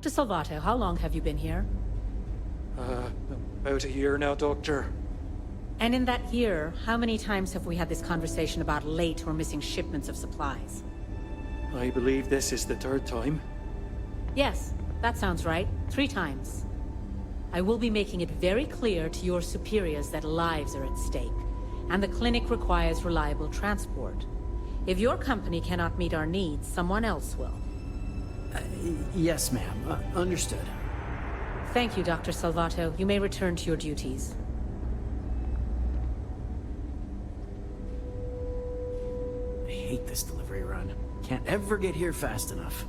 Dr. Salvato, how long have you been here? About a year now, Doctor. And in that year, how many times have we had this conversation about late or missing shipments of supplies? I believe this is the third time. Yes, that sounds right. 3 times. I will be making it very clear to your superiors that lives are at stake, and the clinic requires reliable transport. If your company cannot meet our needs, someone else will. Yes, ma'am. Understood. Thank you, Dr. Salvato. You may return to your duties. I hate this delivery run. Can't ever get here fast enough.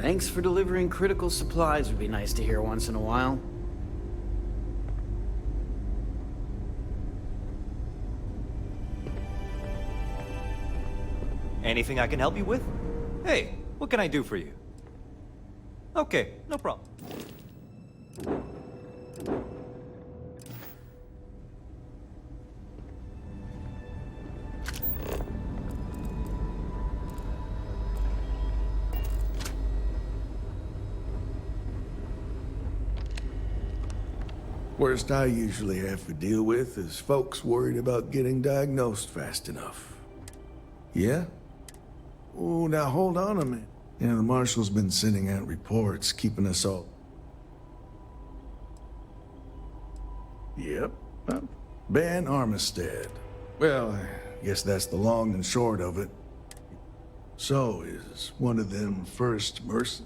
Thanks for delivering critical supplies would be nice to hear once in a while. Anything I can help you with? Hey, what can I do for you? Okay, no problem. Worst I usually have to deal with is folks worried about getting diagnosed fast enough. Yeah? Oh, now hold on a minute. Yeah, the marshal's been sending out reports, keeping us all... Yep. Ben Armistead. Well, I guess that's the long and short of it. So, is one of them first mercenaries?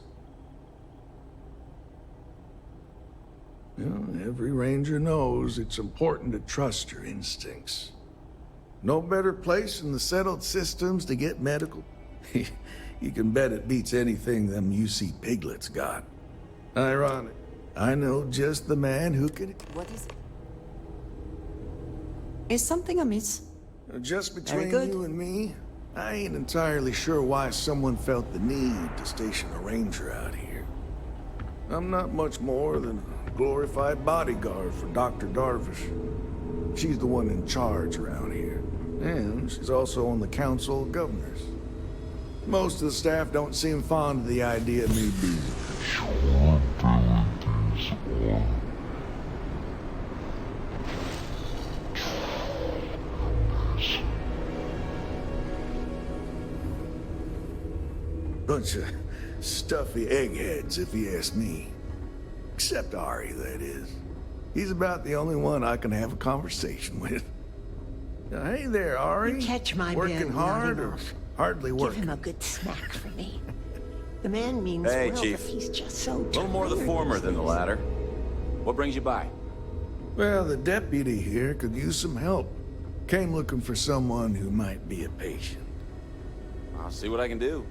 You know, every ranger knows it's important to trust your instincts. No better place in the settled systems to get medical. You can bet it beats anything them UC piglets got. Ironic. I know just the man who could... What is it? Is something amiss? Just between good. you and me, I ain't entirely sure why someone felt the need to station a ranger out here. I'm not much more than a glorified bodyguard for Dr. Darvish. She's the one in charge around here. And she's also on the Council of Governors. Most of the staff don't seem fond of the idea of me being... Bunch of stuffy eggheads, if you ask me. Except Ari, that is. He's about the only one I can have a conversation with. Hey there, Ari. You catch my Working man hard nodding or off. hardly Give working? him a good snack for me. The man means Hey, well, Chief. but he's just so A little more of the tired former these than the days. latter. What brings you by? Well, the deputy here could use some help. Came looking for someone who might be a patient. I'll see what I can do.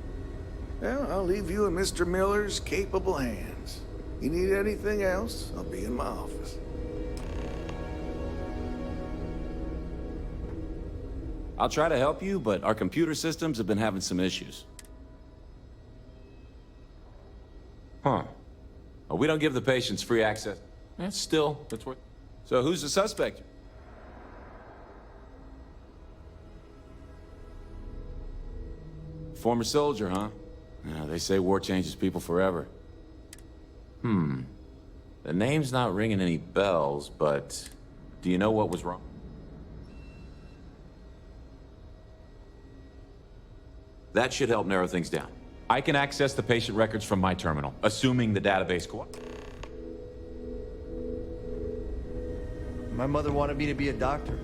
Well, I'll leave you in Mr. Miller's capable hands. You need anything else, I'll be in my office. I'll try to help you, but our computer systems have been having some issues. Huh. Well, we don't give the patients free access. Still, that's worth... So who's the suspect? Former soldier, huh? Yeah, they say war changes people forever. The name's not ringing any bells, but do you know what was wrong? That should help narrow things down. I can access the patient records from my terminal, assuming the database cooperates. My mother wanted me to be a doctor.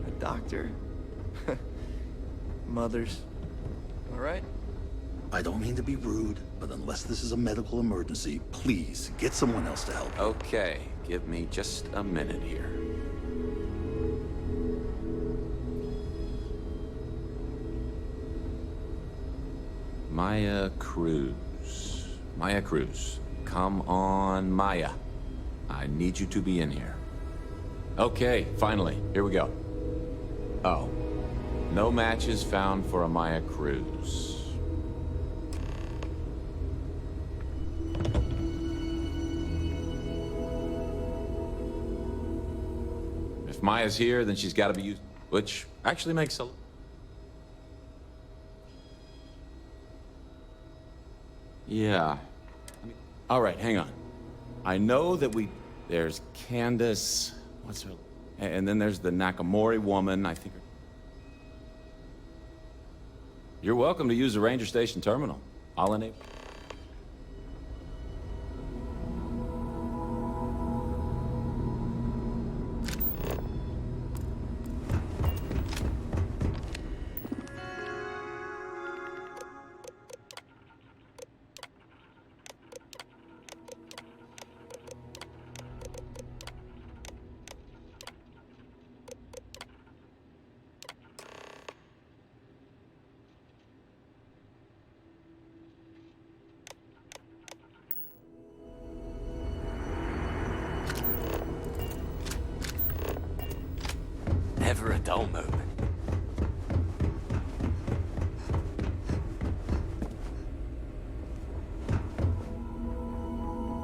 A doctor? Mothers. All right? I don't mean to be rude, but unless this is a medical emergency, please get someone else to help. Okay, give me just a minute here. Maya Cruz. Come on, Maya. I need you to be in here. Okay, finally. Here we go. Oh. No matches found for a Maya cruise. If Maya's here, then she's got to be used, which actually makes a... Yeah. All right, hang on. I know that there's Candace, what's her... And then there's the Nakamori woman, I think... You're welcome to use the Ranger Station terminal. I'll enable... Never a dull moment.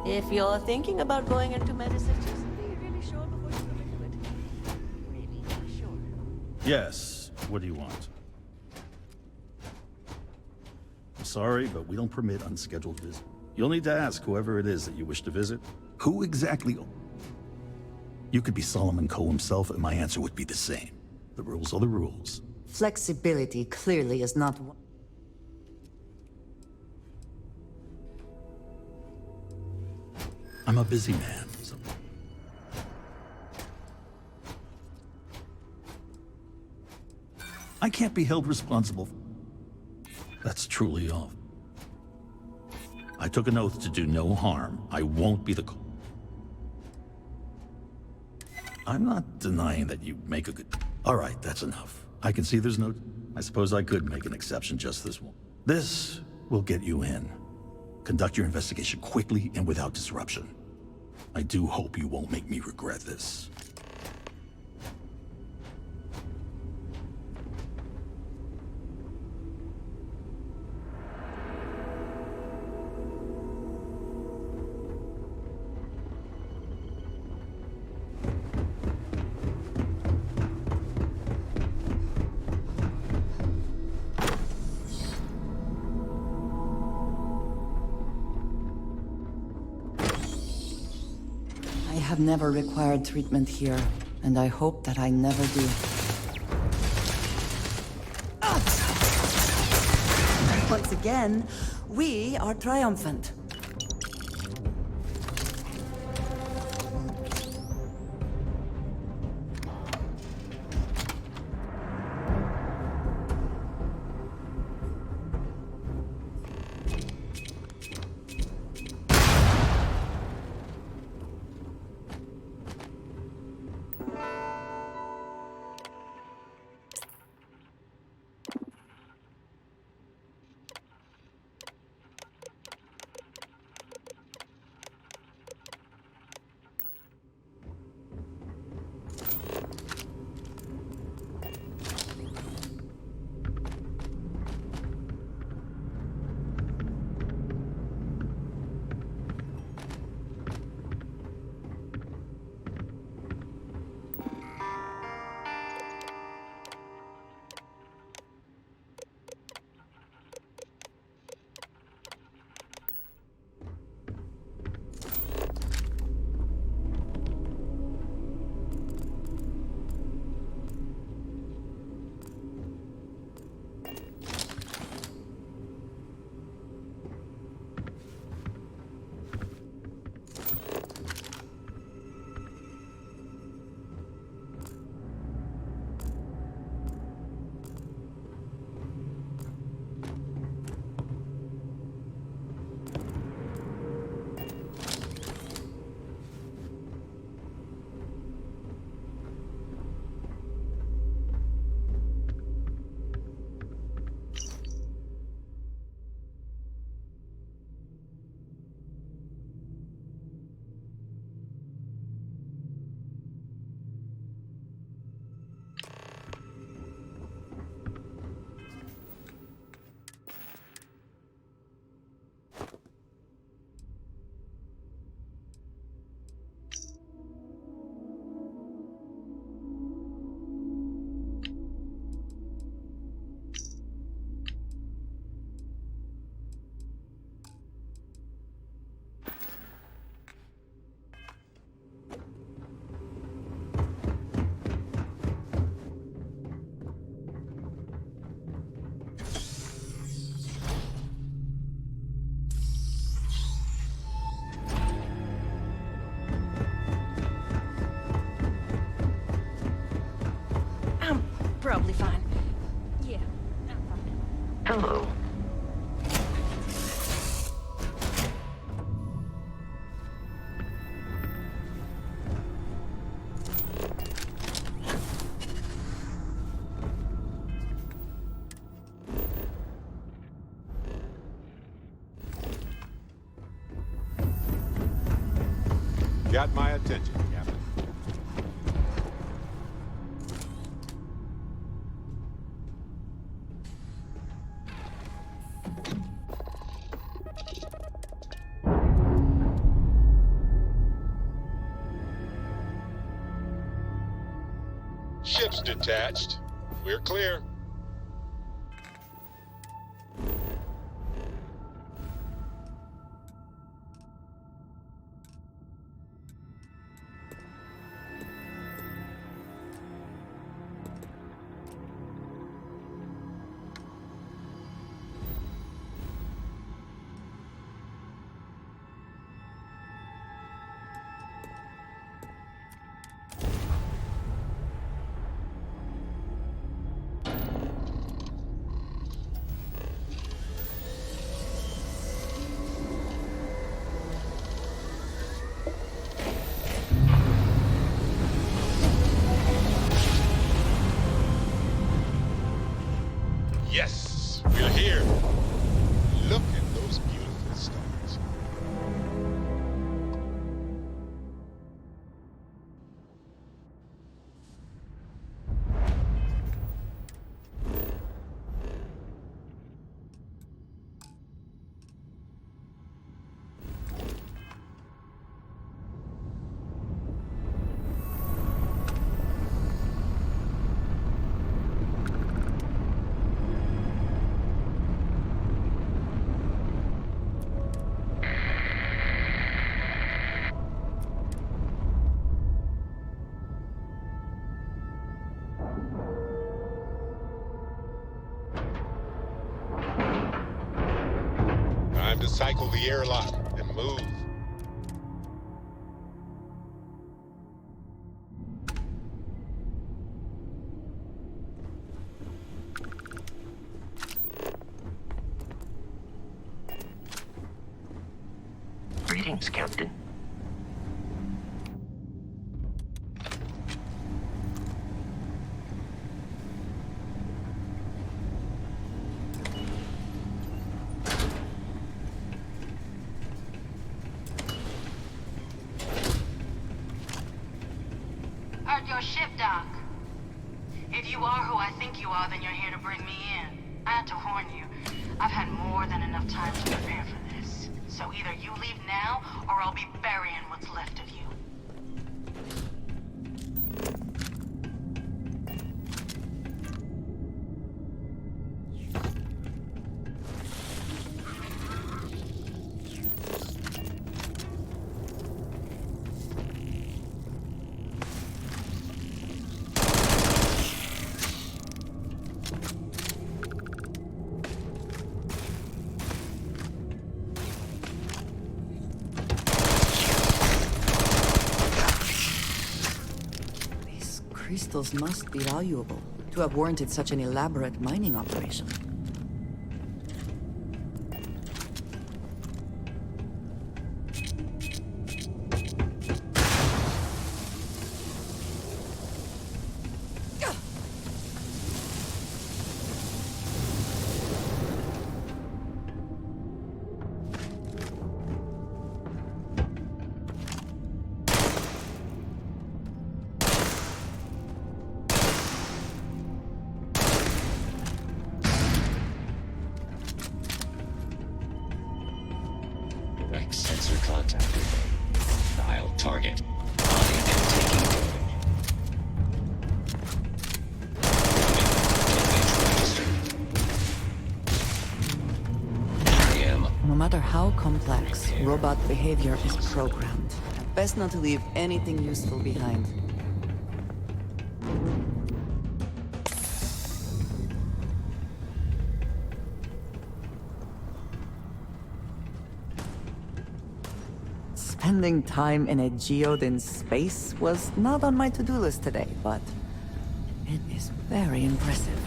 If you're thinking about going into medicine, just be really sure before you come into it. Really be sure. Yes. What do you want? I'm sorry, but we don't permit unscheduled visits. You'll need to ask whoever it is that you wish to visit. Who exactly? You could be Solomon Coe himself, and my answer would be the same. The rules are the rules. Flexibility clearly is not one. I'm a busy man. So... I can't be held responsible. That's truly all. I took an oath to do no harm. I won't be the... I'm not denying that you make a good... All right, that's enough. I can see there's no... I suppose I could make an exception just this one. This will get you in. Conduct your investigation quickly and without disruption. I do hope you won't make me regret this. I have never required treatment here, and I hope that I never do. Once again, we are triumphant. probably fine. Yeah, I'm fine. Hello. Got my attention, Captain. Ship's detached. We're clear. Yes, we're here. Look at those beautiful stars. Time to cycle the airlock and move. Greetings, Captain. Heard your ship, Doc. If you are who I think you are, then you're here to bring me in. I had to warn you. I've had more than enough time to prepare for this. So either you leave now, or I'll be burying what's left of you. Crystals must be valuable to have warranted such an elaborate mining operation. Sensor contacted. Dial target. I am taking No matter how complex, robot behavior is programmed. Best not to leave anything useful behind. Spending time in a geode in space was not on my to-do list today, but It is very impressive.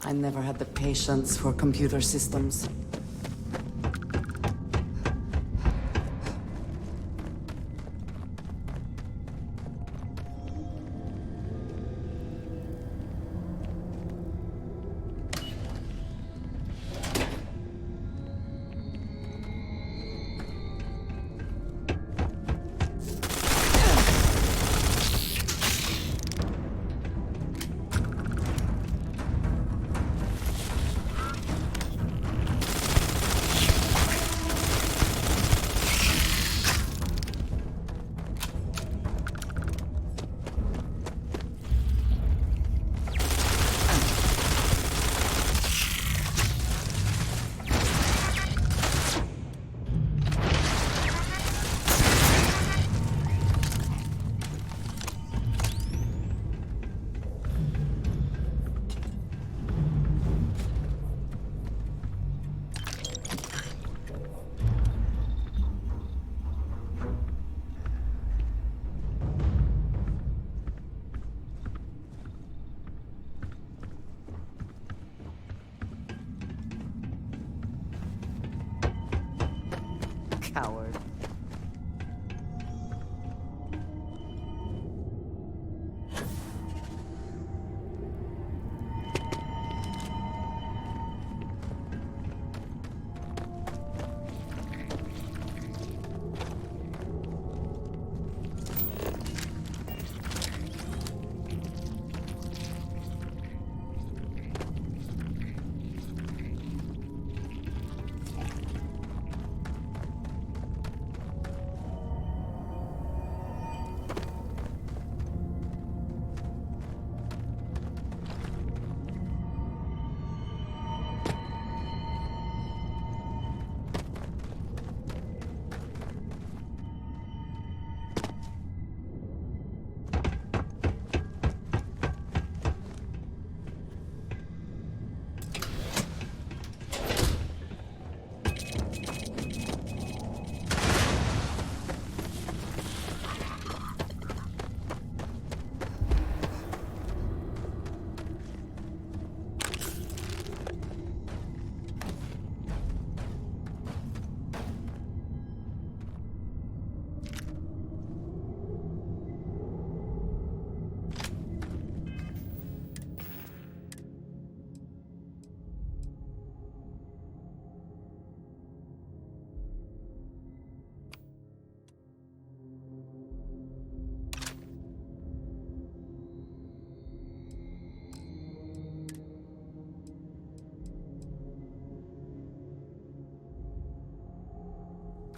I never had the patience for computer systems. Coward.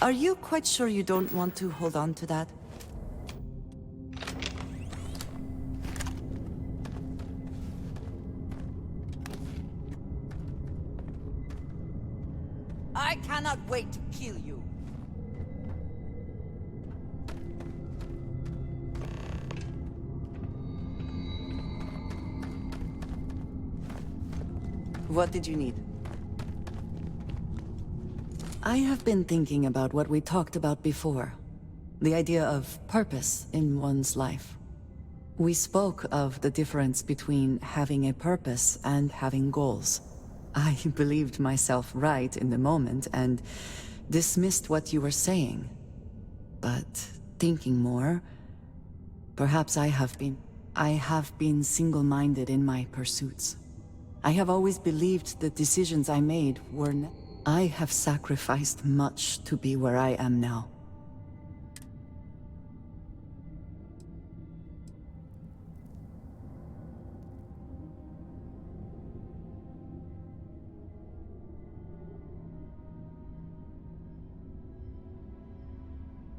Are you quite sure you don't want to hold on to that? I cannot wait to kill you. What did you need? I have been thinking about what we talked about before. The idea of purpose in one's life. We spoke of the difference between having a purpose and having goals. I believed myself right in the moment and dismissed what you were saying. But thinking more, perhaps I have been single-minded in my pursuits. I have always believed the decisions I made were I have sacrificed much to be where I am now.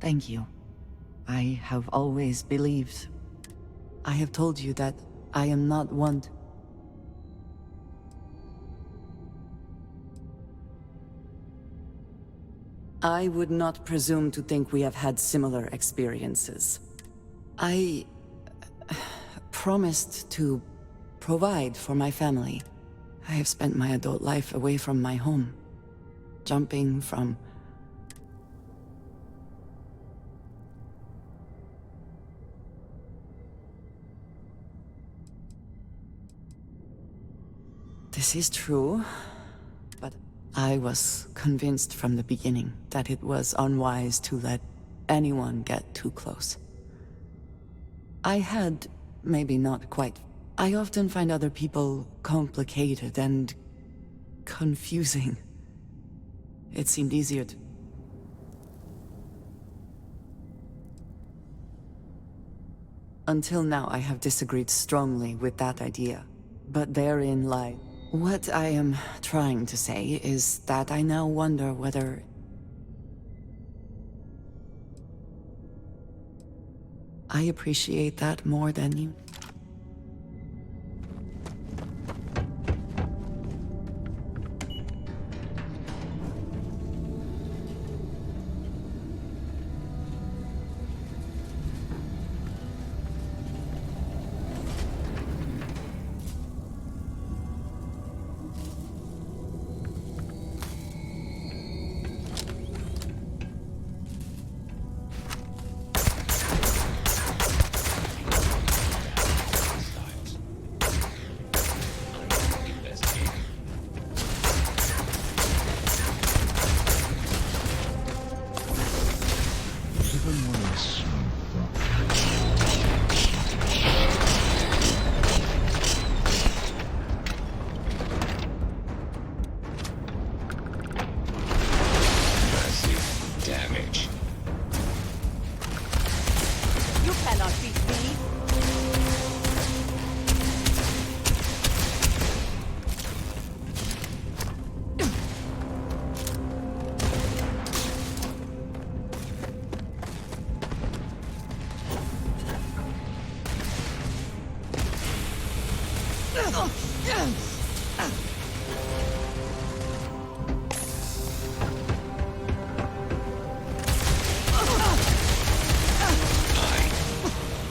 Thank you. I have always believed. I have told you that I am not one. I would not presume to think we have had similar experiences. I promised to provide for my family. I have spent my adult life away from my home, jumping from... This is true, but I was convinced from the beginning that it was unwise to let anyone get too close. I had, maybe not quite. I often find other people complicated and confusing. It seemed easier to... Until now, I have disagreed strongly with that idea, but therein lies... What I am trying to say is that I now wonder whether... I appreciate that more than you.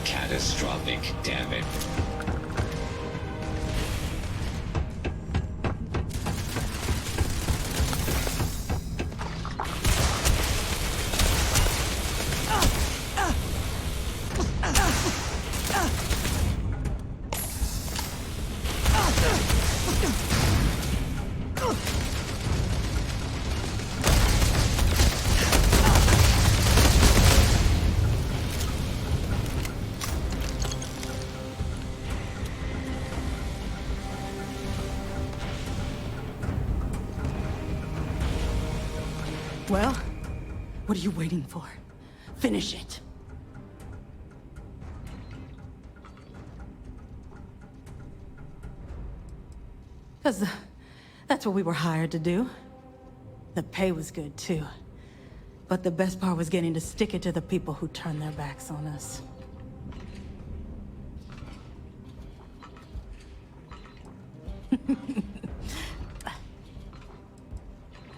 Catastrophic damage. Well, what are you waiting for? Finish it. Because that's what we were hired to do. The pay was good, too. But the best part was getting to stick it to the people who turned their backs on us.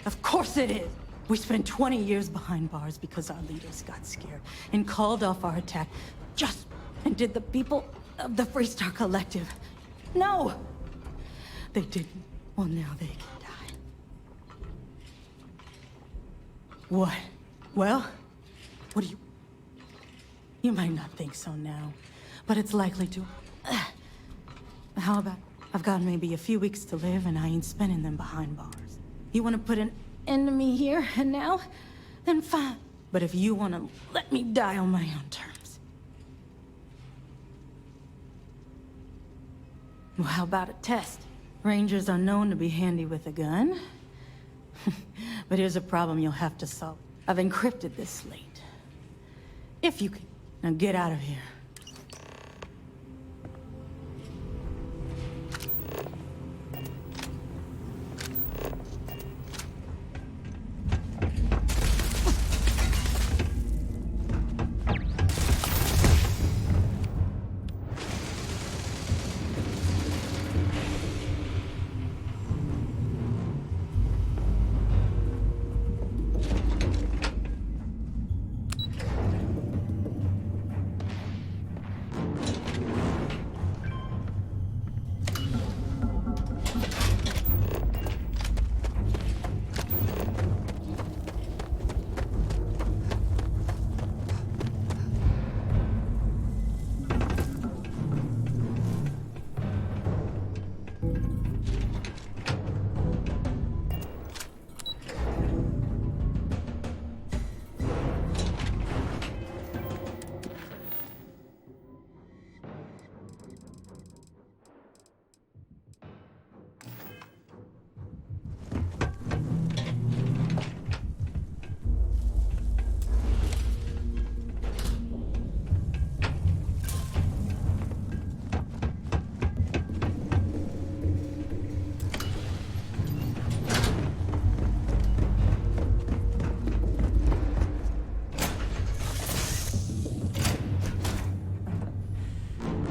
Of course it is! We spent 20 years behind bars because our leaders got scared and called off our attack. And did the people of the Freestar Collective? No! They didn't. Well, now they can die. What? Well? What do you... You might not think so now, but it's likely to... How about... I've got maybe a few weeks to live and I ain't spending them behind bars. You want to put an end to me here and now? Then fine. But if you want to let me die on my own terms... Well, how about a test? Rangers are known to be handy with a gun. But here's a problem you'll have to solve. I've encrypted this slate. If you can. Now get out of here.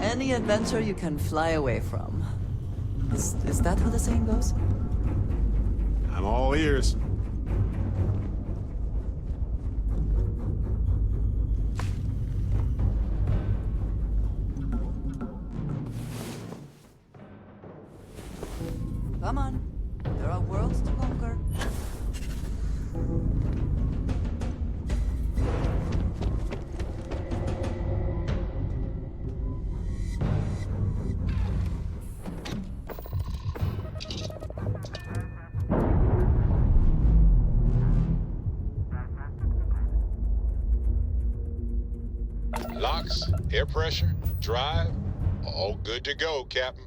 Any adventure you can fly away from. Is that how the saying goes? I'm all ears. Come on. There are worlds to conquer. Locks, air pressure, drive, all good to go, Captain.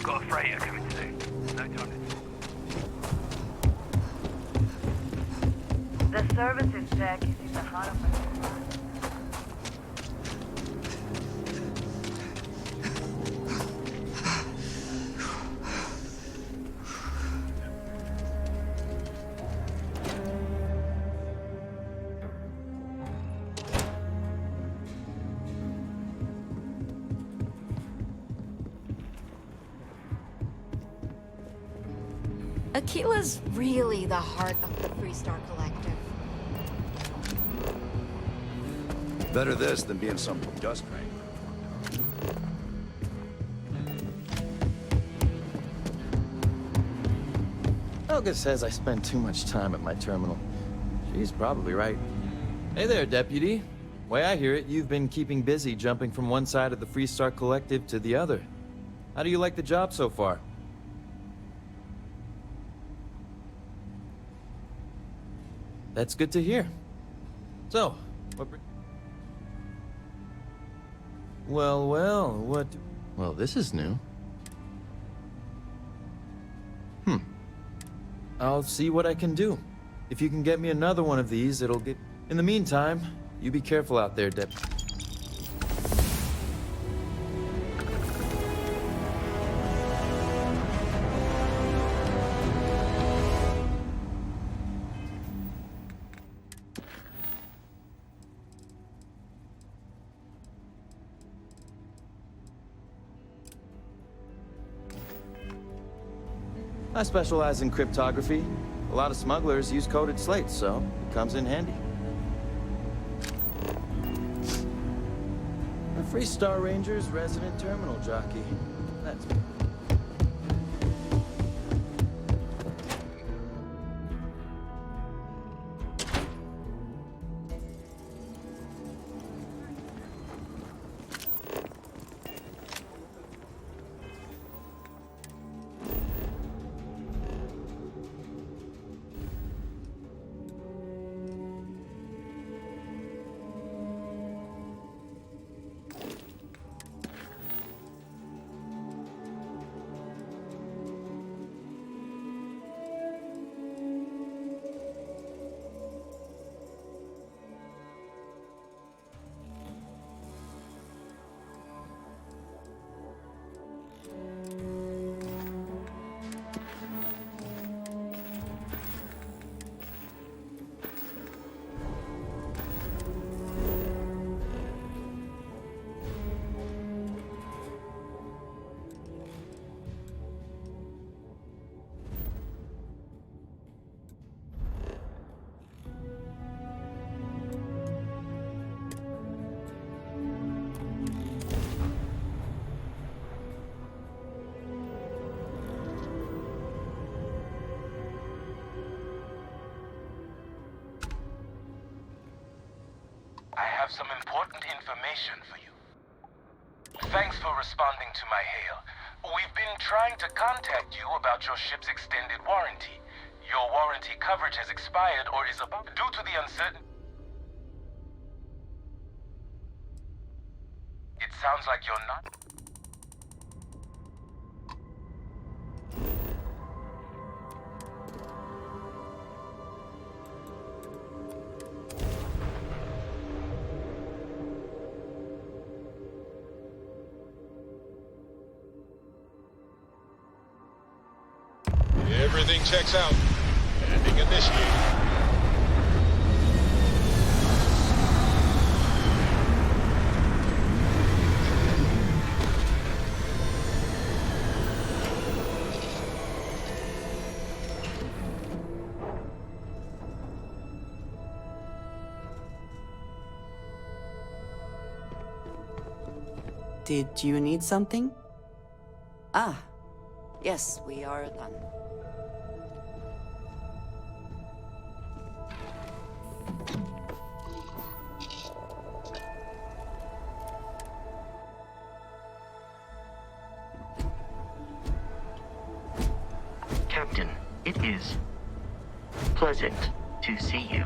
Got a freighter coming soon. No time to talk. The services deck is in the heart of the... Aquila's really the heart of the Freestar Collective. Better this than being some dust crank. Helga says I spend too much time at my terminal. She's probably right. Hey there, Deputy. Way I hear it, you've been keeping busy jumping from one side of the Freestar Collective to the other. How do you like the job so far? That's good to hear. So, what... Well, this is new. I'll see what I can do. If you can get me another one of these, it'll get... In the meantime, you be careful out there, Deputy. I specialize in cryptography. A lot of smugglers use coded slates, so it comes in handy. A Freestar Ranger's resident terminal jockey. That's... I have some important information for you. Thanks for responding to my hail. We've been trying to contact you about your ship's extended warranty. Your warranty coverage has expired or is about... Due to the uncertain... It sounds like you're not... Everything checks out. Landing initiated. Did you need something? Ah, yes, we are done. Captain, it is pleasant to see you.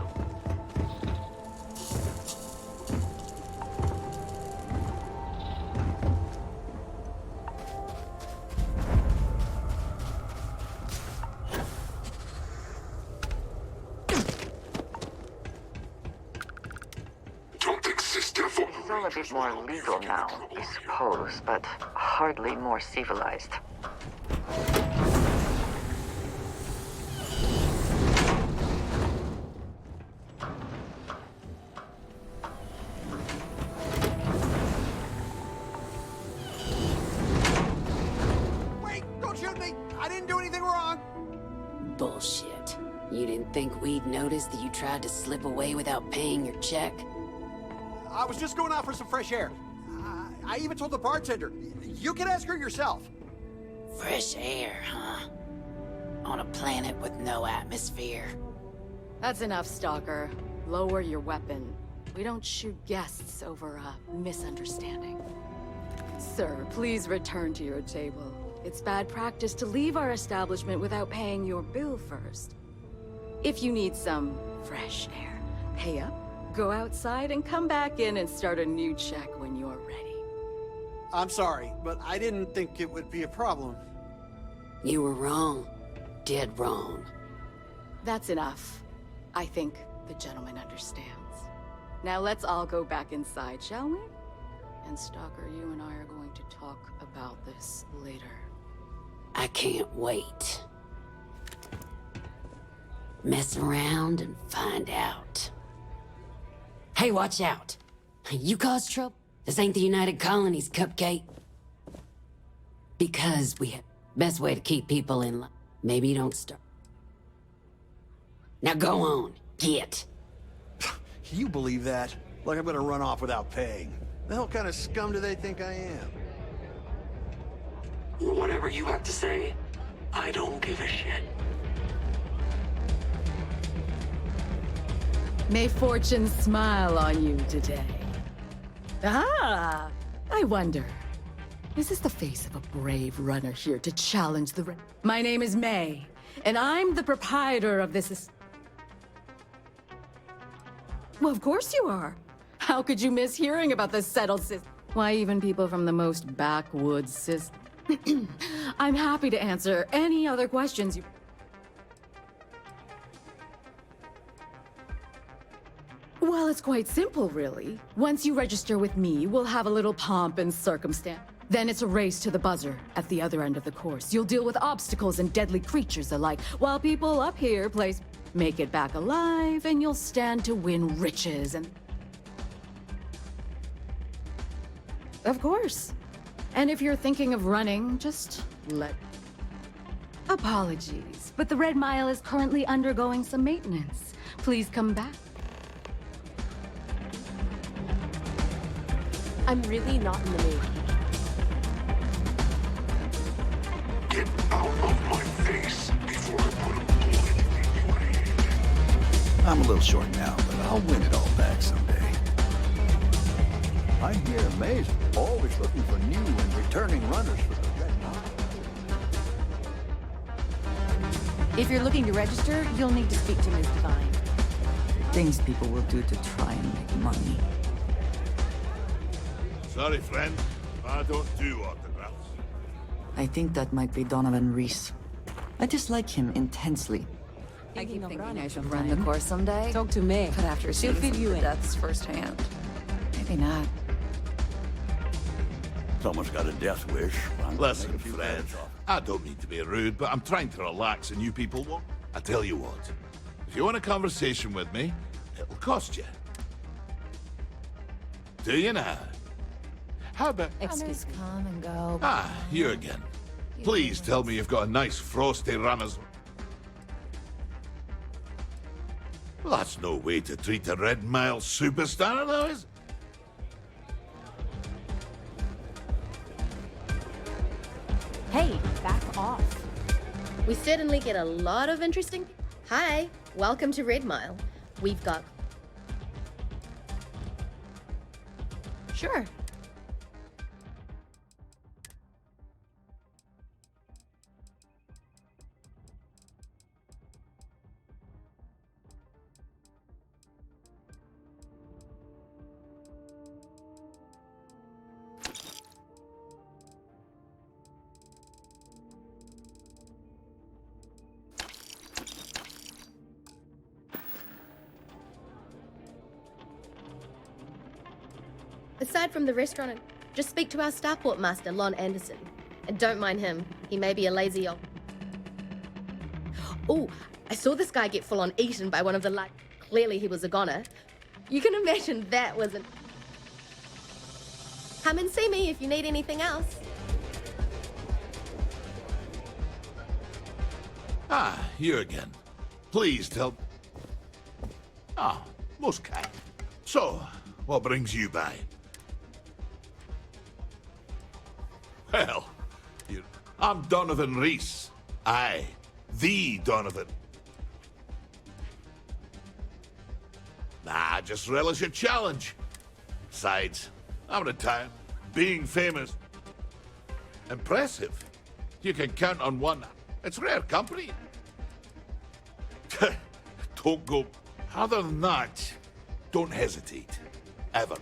It's all a bit more legal now, I suppose, but hardly more civilized. Wait! Don't shoot me! I didn't do anything wrong! Bullshit. You didn't think we'd notice that you tried to slip away without paying your check? I was just going out for some fresh air. I even told the bartender. You can ask her yourself. Fresh air, huh? On a planet with no atmosphere. That's enough, Stalker. Lower your weapon. We don't shoot guests over a misunderstanding. Sir, please return to your table. It's bad practice to leave our establishment without paying your bill first. If you need some fresh air, pay up, go outside, and come back in and start a new check when you're ready. I'm sorry, but I didn't think it would be a problem. You were wrong. Dead wrong. That's enough. I think the gentleman understands. Now let's all go back inside, shall we? And Stalker, you and I are going to talk about this later. I can't wait. Mess around and find out. Hey, watch out! You cause trouble? This ain't the United Colonies, Cupcake. Because we have best way to keep people in line. Maybe you don't start. Now go on, get. You believe that? Like I'm gonna run off without paying. The hell kind of scum do they think I am? Whatever you have to say, I don't give a shit. May fortune smile on you today. Ah! I wonder, is this the face of a brave runner here to challenge the My name is May, and I'm the proprietor of this Well, of course you are. How could you miss hearing about the settled system? Why, even people from the most backwoods system. I'm happy to answer any other questions you... Well, it's quite simple, really. Once you register with me, we'll have a little pomp and circumstance. Then it's a race to the buzzer at the other end of the course. You'll deal with obstacles and deadly creatures alike, while people up here make it back alive, and you'll stand to win riches and... Of course. And if you're thinking of running, just let... Apologies, but the Red Mile is currently undergoing some maintenance. Please come back. I'm really not in the mood. Get out of my face before I put a bullet in you and hate. I'm a little short now, but I'll win it all back someday. I hear May's always looking for new and returning runners for the Red Mile. If you're looking to register, you'll need to speak to Ms. Divine. Things people will do to try and make money. Sorry, friend. I don't do autographs. I think that might be Donovan Reese. I dislike him intensely. I keep thinking I should run the course someday. Talk to May. But after She'll seeing feed some you of the in. deaths firsthand. Maybe not. Someone's got a death wish. Listen, Fred, I don't mean to be rude, but I'm trying to relax and you people won't. I tell you what, if you want a conversation with me, it'll cost you. Do you now? How about... Excuse me. Come and go. Ah, you again. Please tell me you've got a nice frosty runner's... Well, that's no way to treat a Red Mile superstar, though, is it? Hey, back off. We certainly get a lot of interesting... Hi, welcome to Red Mile. We've got... Sure. Aside from the restaurant, just speak to our starport master, Lon Anderson. And don't mind him. He may be a lazy old... Oh, I saw this guy get full-on eaten by one of the Clearly he was a goner. You can imagine that wasn't... Come and see me if you need anything else. Ah, you again. Please tell... Ah, most kind. So, what brings you by? Well, I'm Donovan Reese. Aye, the Donovan. Nah, just relish a challenge. Besides, I'm retired. Being famous. Impressive. You can count on one. It's rare company. Don't go. Other than that, don't hesitate. Ever.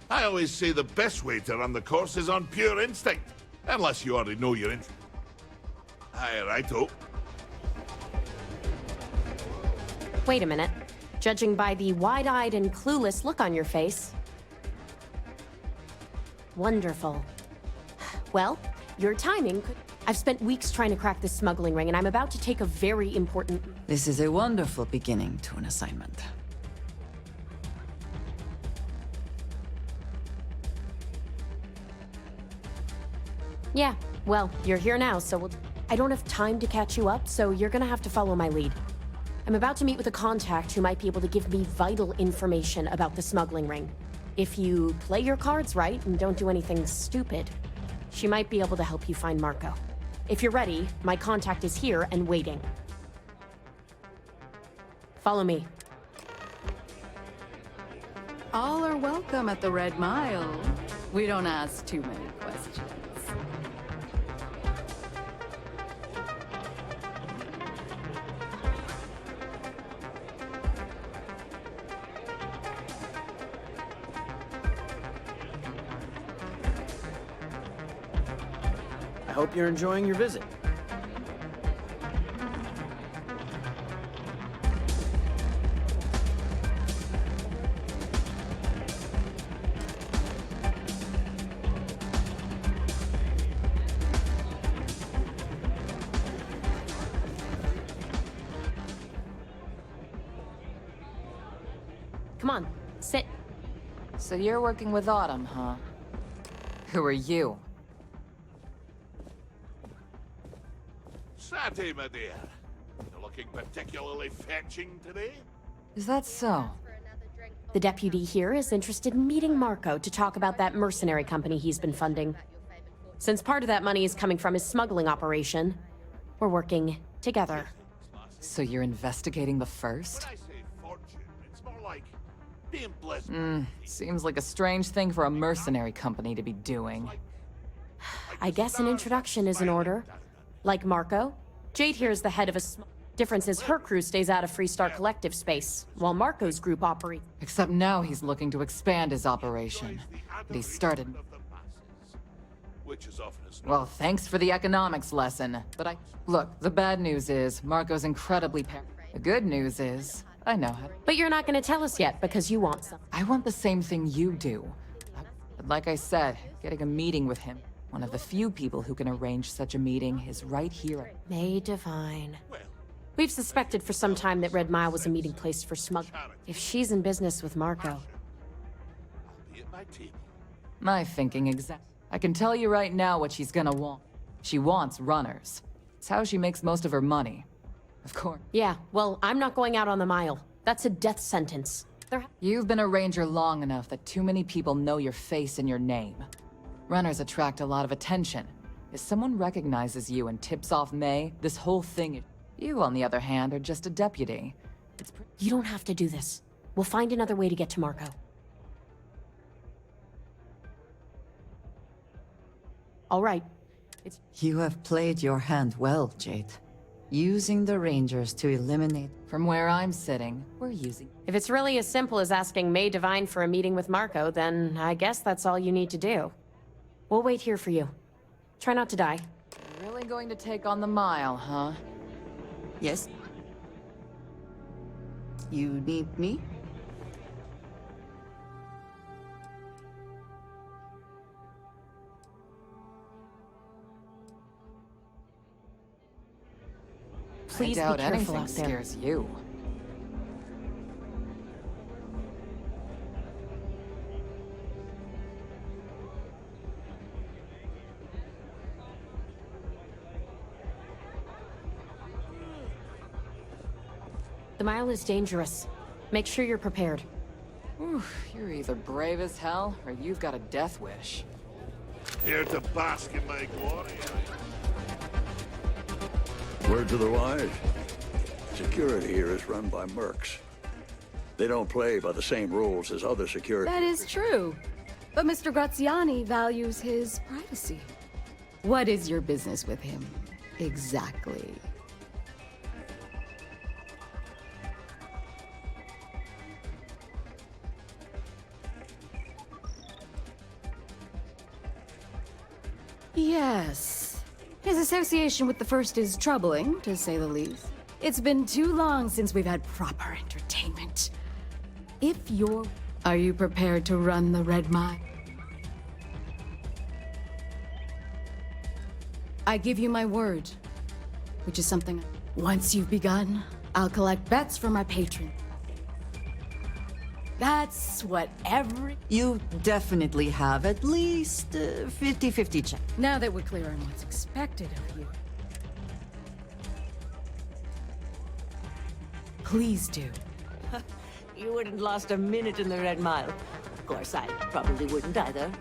I always say the best way to run the course is on pure instinct. Unless you already know your instinct. Aye, righto. Wait a minute. Judging by the wide-eyed and clueless look on your face. Wonderful. Well, your timing could... I've spent weeks trying to crack this smuggling ring, and I'm about to take a very important... This is a wonderful beginning to an assignment. Yeah, well, you're here now, so I don't have time to catch you up, so you're gonna have to follow my lead. I'm about to meet with a contact who might be able to give me vital information about the smuggling ring. If you play your cards right and don't do anything stupid, she might be able to help you find Marco. If you're ready, my contact is here and waiting. Follow me. All are welcome at the Red Mile. We don't ask too many questions. I hope you're enjoying your visit. Come on, sit. So you're working with Autumn, huh? Who are you? Sati, my dear. You're looking particularly fetching today? Is that so? The deputy here is interested in meeting Marco to talk about that mercenary company he's been funding. Since part of that money is coming from his smuggling operation, we're working together. So you're investigating the first? When I say fortune, it's more like being blessed. Seems like a strange thing for a mercenary company to be doing. I guess an introduction is in order. Like Marco, Jade here is the head of a difference is her crew stays out of Freestar Collective space, while Marco's group operates. Except now he's looking to expand his operation. And he started... Which is often as Well, thanks for the economics lesson, but Look, the bad news is, Marco's incredibly The good news is, I know how... But you're not going to tell us yet, because you want some. I want the same thing you do. But like I said, getting a meeting with him, one of the few people who can arrange such a meeting is right here. May Divine. We've suspected for some time that Red Mile was a meeting place for smugglers. If she's in business with Marco... be at my table. My thinking exact. I can tell you right now what she's gonna want. She wants runners. It's how she makes most of her money. Of course. Yeah, well, I'm not going out on the mile. That's a death sentence. You've been a ranger long enough that too many people know your face and your name. Runners attract a lot of attention. If someone recognizes you and tips off May, this whole thing... You, on the other hand, are just a deputy. You don't have to do this. We'll find another way to get to Marco. All right. You have played your hand well, Jade. Using the Rangers to eliminate... From where I'm sitting, we're using... If it's really as simple as asking May Divine for a meeting with Marco, then I guess that's all you need to do. We'll wait here for you. Try not to die. You're really going to take on the mile, huh? Yes? You need me? Please I doubt be careful anything out there. scares you. The mile is dangerous. Make sure you're prepared. Whew, you're either brave as hell, or you've got a death wish. Here to bask in my glory. Word to the wise. Security here is run by mercs. They don't play by the same rules as other security. That is true. But Mr. Graziani values his privacy. What is your business with him, exactly? Yes. His association with the First is troubling, to say the least. It's been too long since we've had proper entertainment. If you're... Are you prepared to run the Red Mile? I give you my word, which is something... Once you've begun, I'll collect bets from my patron. That's what every... You definitely have at least 50-50 chance. Now that we're clear on what's expected of you. Please do. You wouldn't last a minute in the Red Mile. Of course, I probably wouldn't either.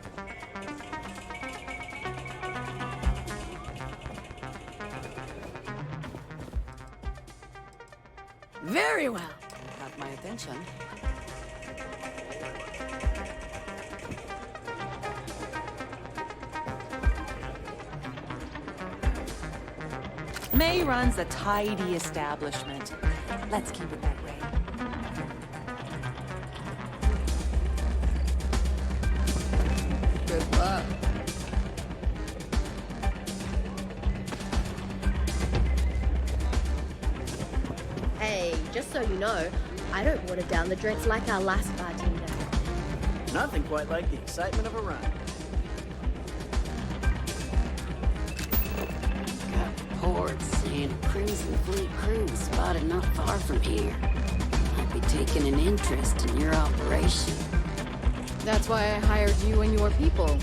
Very well. Got my attention. May runs a tidy establishment. Let's keep it that way. Good luck. Hey, just so you know, I don't water down the drinks like our last bartender. Nothing quite like the excitement of a run. Reports saying a Crimson Fleet crew was spotted not far from here. Might be taking an interest in your operation. That's why I hired you and your people.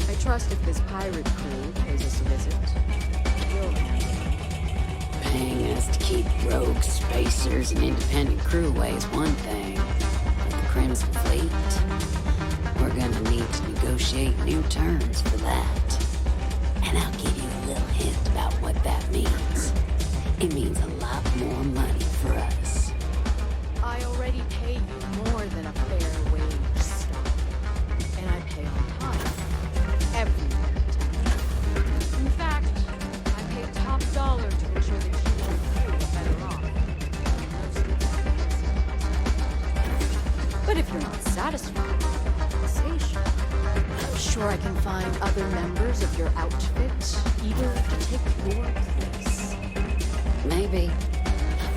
I trust if this pirate crew pays us a visit, you'll handle it. Paying us to keep rogue spacers and independent crew away is one thing. But the Crimson Fleet, we're gonna need to negotiate new terms for that. And I'll give you a little hint about what that means. It means a lot more money for us. I already pay you more than a fair wage, Stark. And I pay on time. Every time. In fact, I pay top dollar to ensure that you and you are better off. But if you're not satisfied with the compensation, I'm sure I can find other members of your outfit eager to take your place. Maybe.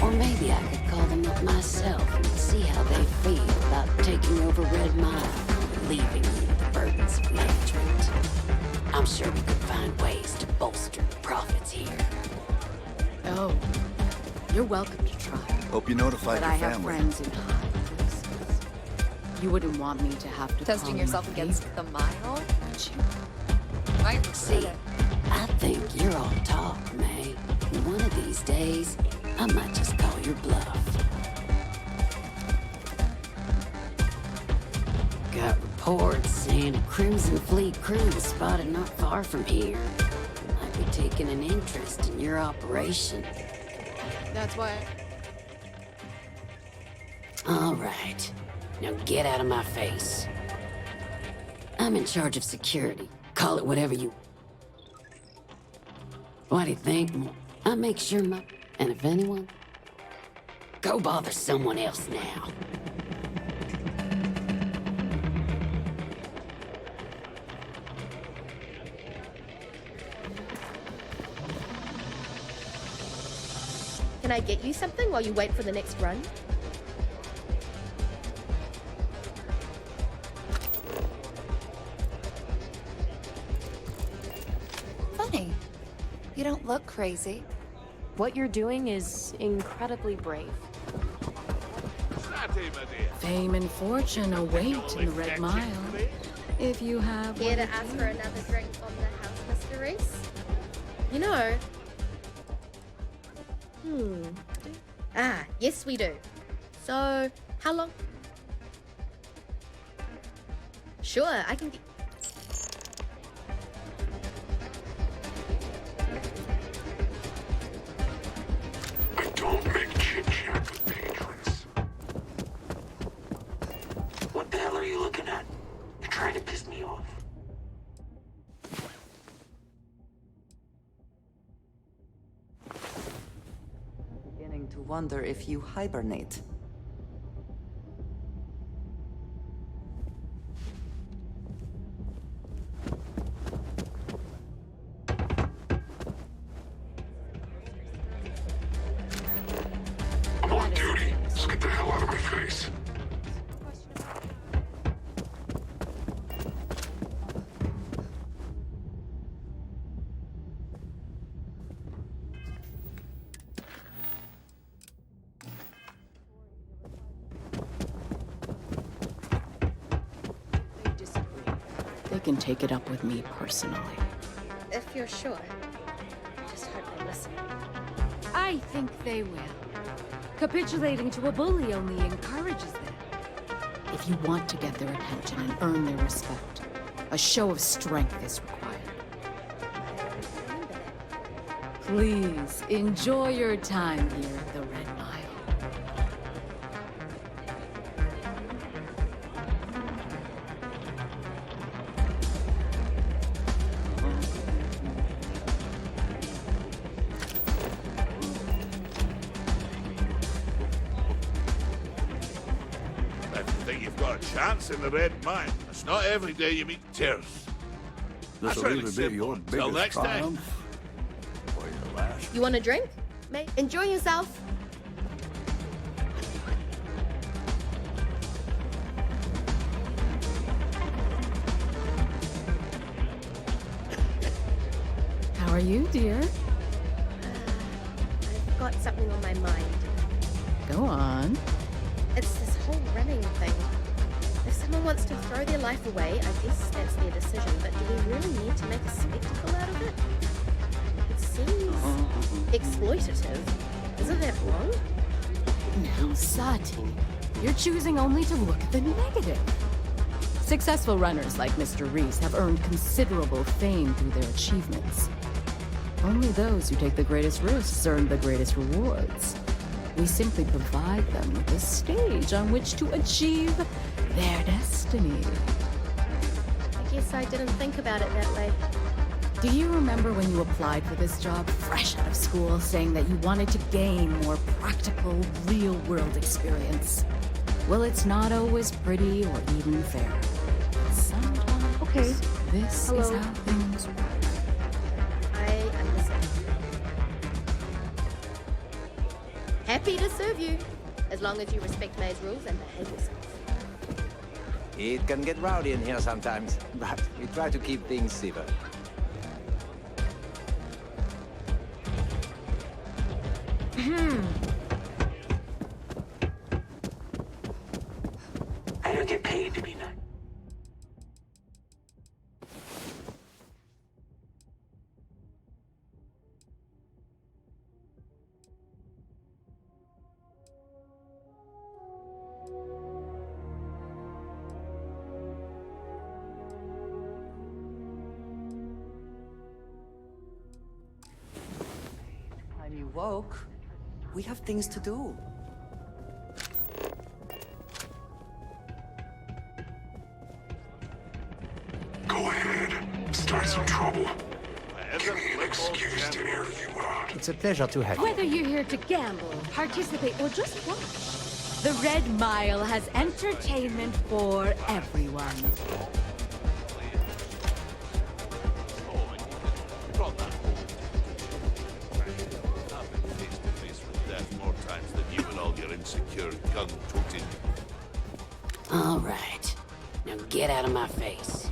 Or maybe I could call them up myself and see how they feel about taking over Red Mile and leaving you the burdens of management. I'm sure we could find ways to bolster the profits here. Oh, you're welcome to try. Hope you notified But your I have family. friends in high places. You wouldn't want me to have to Testing call yourself in a against favor, the mile? would you? Might regret See, it. I think you're all talk, May. And one of these days, I might just call your bluff. Got reports saying a Crimson Fleet crew was spotted not far from here. Might be taking an interest in your operation. That's why. All right. Now get out of my face. I'm in charge of security. Call it whatever you... What do you think? I'll make sure my... And if anyone... Go bother someone else now. Can I get you something while you wait for the next run? Funny. You don't look crazy. What you're doing is incredibly brave. Fame and fortune await in the Red Mile. If you have... Here to ask for another drink on the house, Mr. Reese? You know... Ah, yes we do. So, how long? Sure, I can get... I don't make chit-chat with patrons. What the hell are you looking at? You're trying to piss me off. Beginning to wonder if you hibernate. I'm on duty, so get the hell out of my face. They disagree. They can take it up with me personally. If you're sure. Just hope they listen. I think they will. Capitulating to a bully only encourages them. If you want to get their attention and earn their respect, a show of strength is required. Please, enjoy your time here at the Red Mile. If you think you've got a chance in the Red Mine, it's not every day you meet tears. That's This'll really either be simple. your Till biggest next time. triumph or your last. You want a drink? Mate, enjoy yourself. How are you, dear? I've got something on my mind. Go on. It's this whole running thing. If someone wants to throw their life away, I guess that's their decision, but do we really need to make a spectacle out of it? It seems exploitative. Isn't that wrong? Now, Sati, you're choosing only to look at the negative. Successful runners like Mr. Reese have earned considerable fame through their achievements. Only those who take the greatest risks earn the greatest rewards. We simply provide them with a stage on which to achieve their destiny. I guess I didn't think about it that way. Do you remember when you applied for this job fresh out of school, saying that you wanted to gain more practical, real-world experience? Well, it's not always pretty or even fair. Sometimes this is how things work. I understand. Happy to serve you, as long as you respect May's rules and behave yourself. It can get rowdy in here sometimes, but we try to keep things civil. I don't get paid to be nice. Time you woke. We have things to do. Go ahead. Start some trouble. Give me an excuse to air you out. It's a pleasure to have you. Whether you're here to gamble, participate, or just watch, the Red Mile has entertainment for everyone. Insecure gun-toting. All right. Now get out of my face.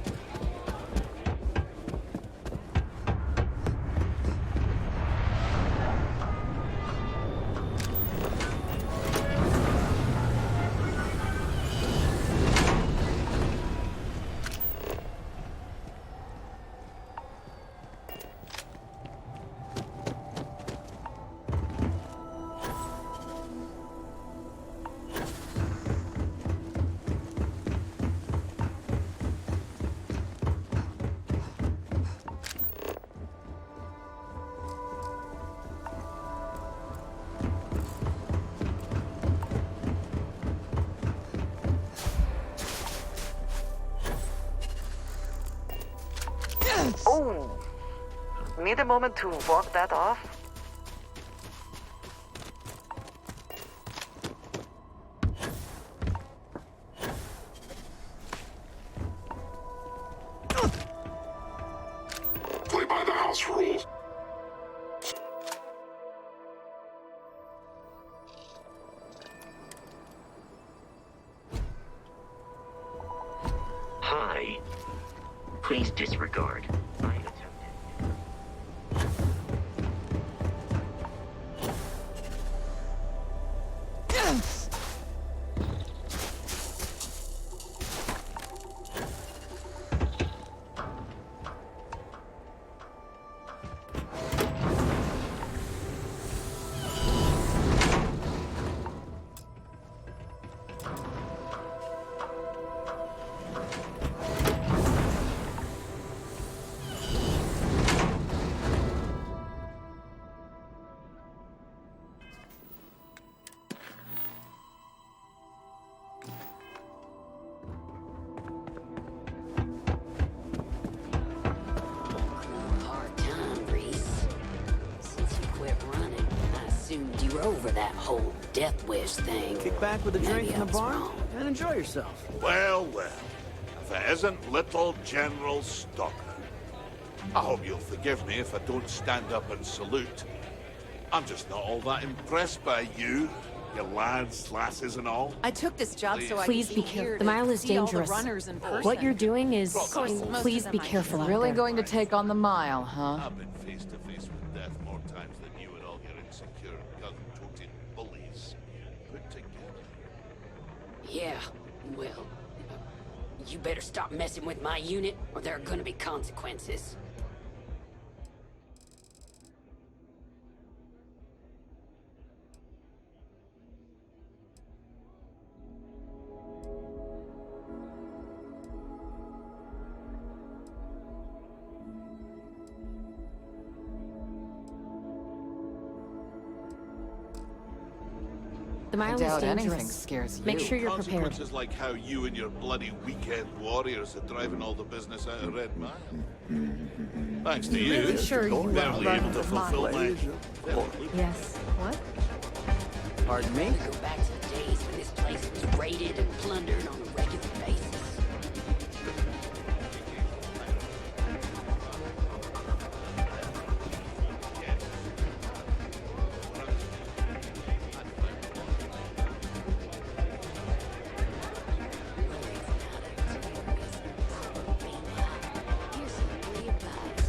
Oh, need a moment to walk that off? Play by the house rules. Hi. Please disregard. I attempted. Over that whole death wish thing. Kick back with a drink Maybe in I the was bar wrong. and enjoy yourself. Well, well. If it isn't little General Stalker. I hope you'll forgive me if I don't stand up and salute. I'm just not all that impressed by you lads, lasses, and all. I took this job so I Please could be be here careful. to The mile is see all the dangerous. runners in person. What you're doing is... Of course, most Please of be them I careful out Really there. going to take on the mile, huh? I've been face to face with death more times than you and all your insecure, gun-toted bullies put together. Yeah, well, you better stop messing with my unit, or there are gonna be consequences. The mile doubt is anything dangerous. scares Make you. sure you're prepared. Consequences like how you and your bloody weekend warriors are driving all the business out of Red Mile. Thanks to you, Really sure you barely run able to the fulfill mile. my... Yes. What? Pardon me? Go back to the days when this place was raided and plundered on a regular basis. Here's some free advice.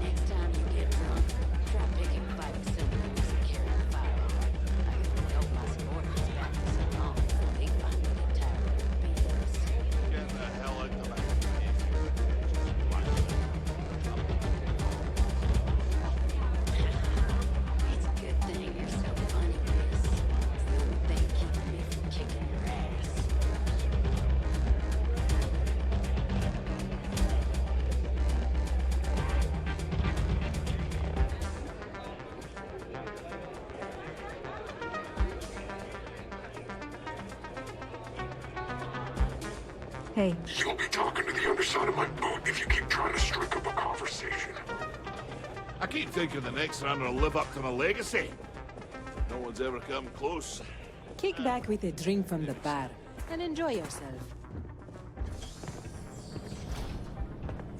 Next time you get drunk, try picking fights symbols and carrying a firearm. I can help my supporters back to so long before they finally get tired of their BS. Get the hell out of the It's a good thing you're so funny, Chris. It's the only thing keeping me from kicking your ass. Hey. You'll be talking to the underside of my boat if you keep trying to strike up a conversation. I keep thinking the next runner will live up to my legacy. No one's ever come close. Kick back with a drink from the bar and enjoy yourself.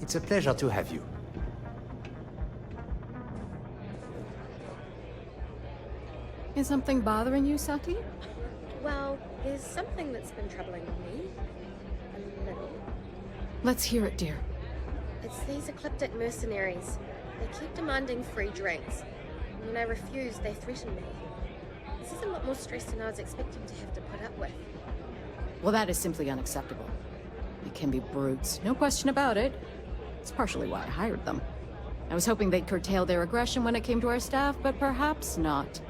It's a pleasure to have you. Is something bothering you, Sati? Well, there's something that's been troubling me. A little. Let's hear it, dear. It's these ecliptic mercenaries. They keep demanding free drinks. And when I refuse, they threaten me. This is a lot more stress than I was expecting to have to put up with. Well, that is simply unacceptable. They can be brutes, no question about it. It's partially why I hired them. I was hoping they'd curtail their aggression when it came to our staff, but perhaps not.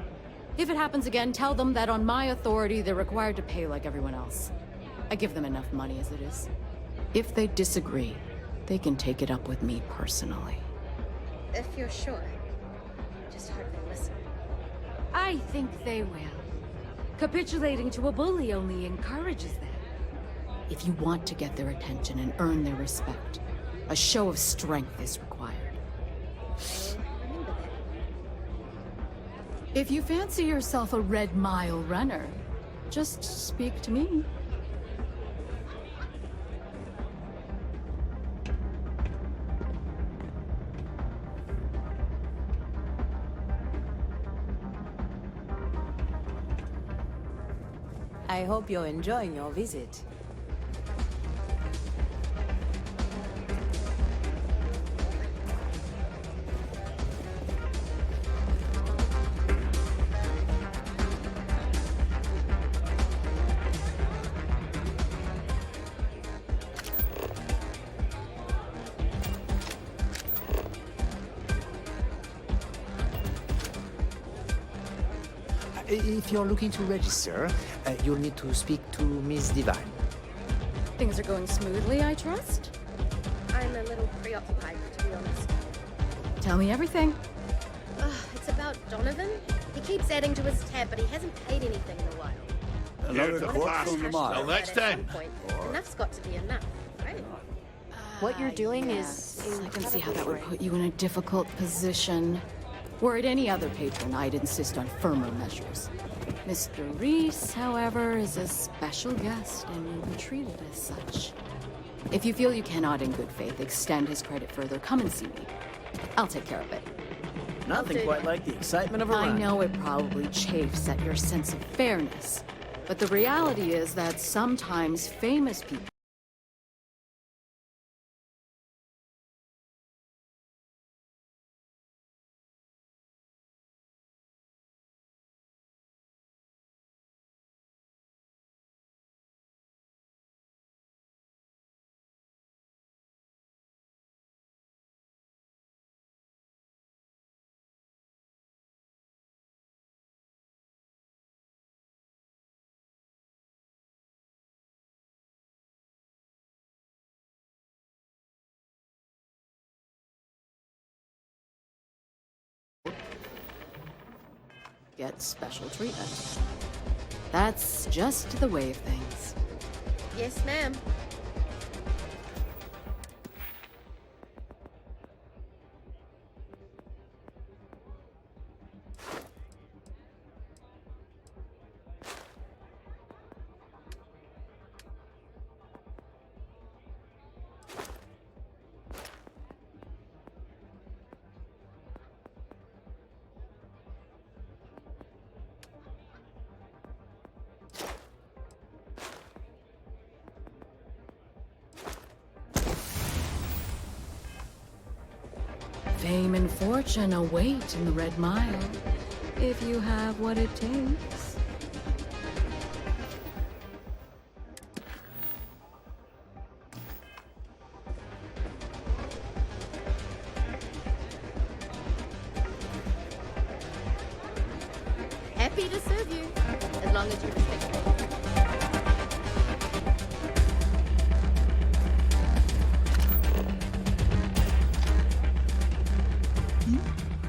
If it happens again, tell them that on my authority, they're required to pay like everyone else. I give them enough money as it is. If they disagree, they can take it up with me personally. If you're sure. Just hope they listen. I think they will. Capitulating to a bully only encourages them. If you want to get their attention and earn their respect, A show of strength is required. Remember that. If you fancy yourself a Red Mile runner, just speak to me. I hope you're enjoying your visit. If you're looking to register, you'll need to speak to Miss Divine. Things are going smoothly, I trust? I'm a little preoccupied, to be honest. Tell me everything. It's about Donovan. He keeps adding to his tab, but he hasn't paid anything in a while. Another Here's a quote flask. from the mile. Till next time. Enough's got to be enough, right? What you're doing Yes, is I can see how that would put you in a difficult position. Were it any other patron, I'd insist on firmer measures. Mr. Reese, however, is a special guest and will be treated as such. If you feel you cannot in good faith extend his credit further, come and see me. I'll take care of it. Nothing quite like the excitement of a I run. know it probably chafes at your sense of fairness, but the reality is that sometimes famous people get special treatment. That's just the way of things. Yes, ma'am. Fame and fortune await in the Red Mile, if you have what it takes. Happy to serve you, as long as you respect me.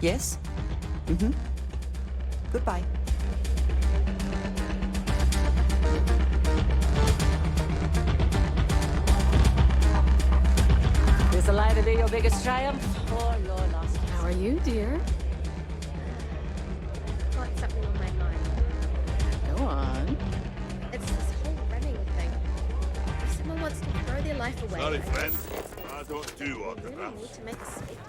Yes? Mm-hmm. Goodbye. Is the lie to be your biggest triumph, or your last? How are you, dear? Got something on my mind. Go on. It's this whole running thing. If someone wants to throw their life away, Sorry, I friend. guess that's the I don't do We really autographs. need to make a spectacle.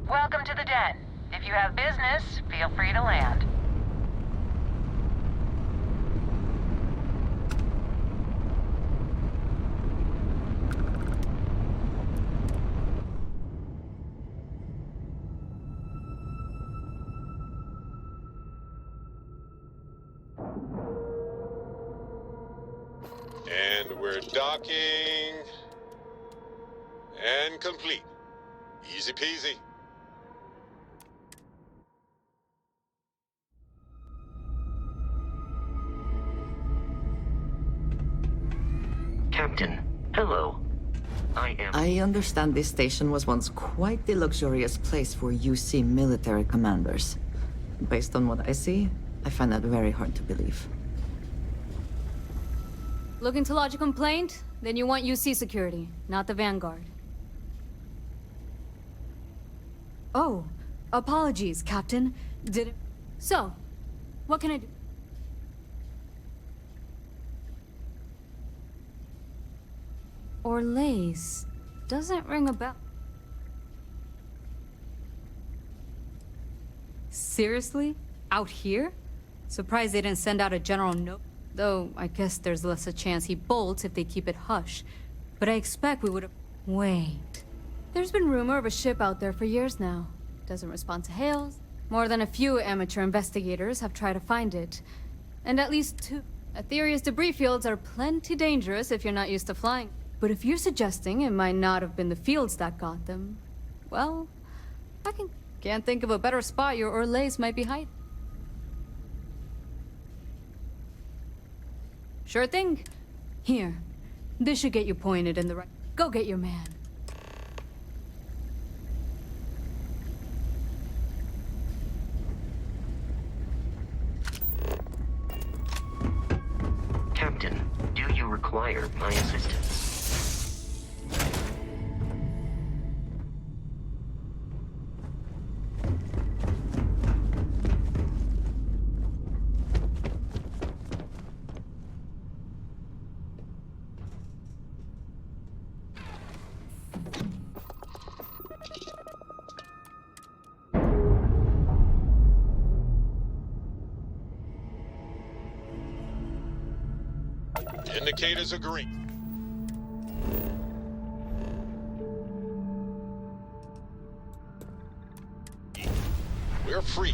Welcome to the den. If you have business, feel free to land. Ship docking. And complete. Easy peasy. Captain, hello. I understand this station was once quite the luxurious place for UC military commanders. Based on what I see, I find that very hard to believe. Looking to lodge a complaint? Then you want UC security, not the Vanguard. Oh, apologies, Captain. So, what can I do? Orlaise. Doesn't ring a bell. Seriously? Out here? Surprised they didn't send out a general note. Though, I guess there's less a chance he bolts if they keep it hush. But I expect we would've... Wait. There's been rumor of a ship out there for years now. Doesn't respond to hails. More than a few amateur investigators have tried to find it. And at least 2. Aetherius debris fields are plenty dangerous if you're not used to flying. But if you're suggesting it might not have been the fields that got them, well, I can't think of a better spot your Orlaise might be hiding. Sure thing. Here. This should get you pointed in the right... Go get your man. Captain, do you require my assistance? Indicators are green. We're free.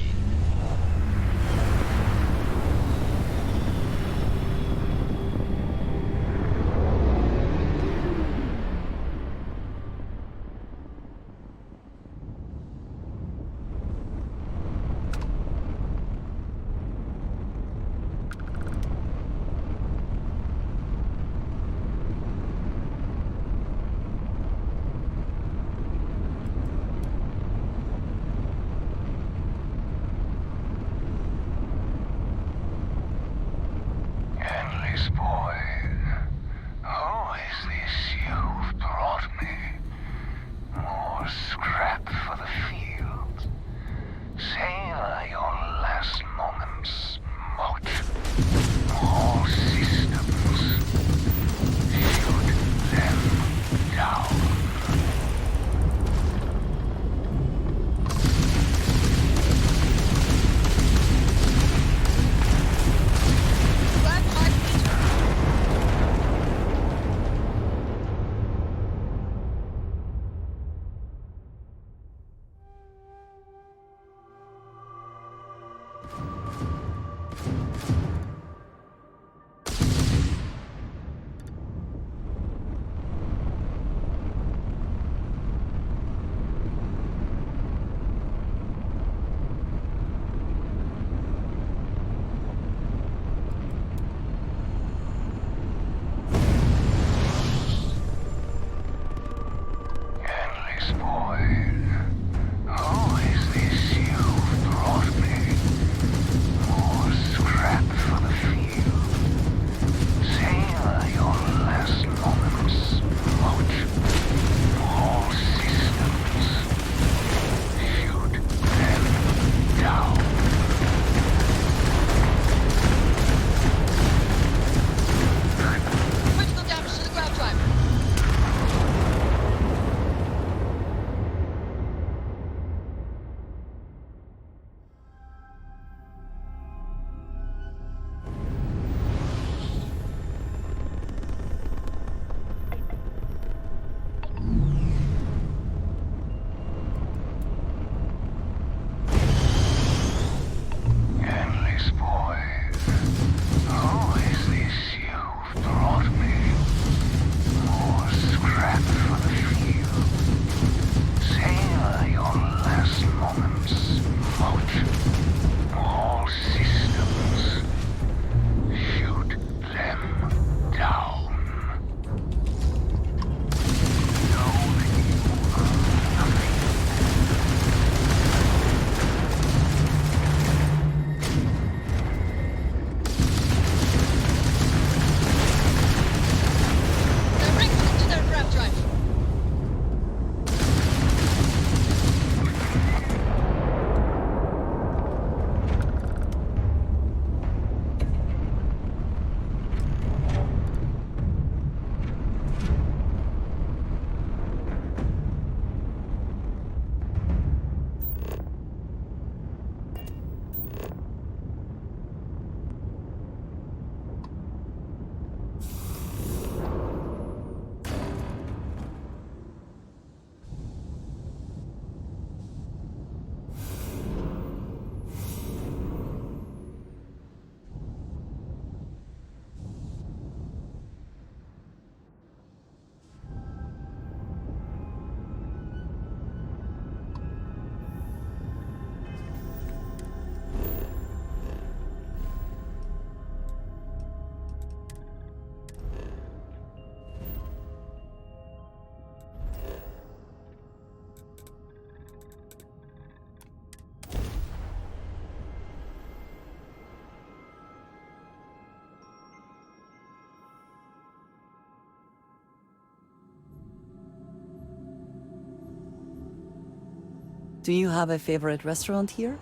Do you have a favorite restaurant here?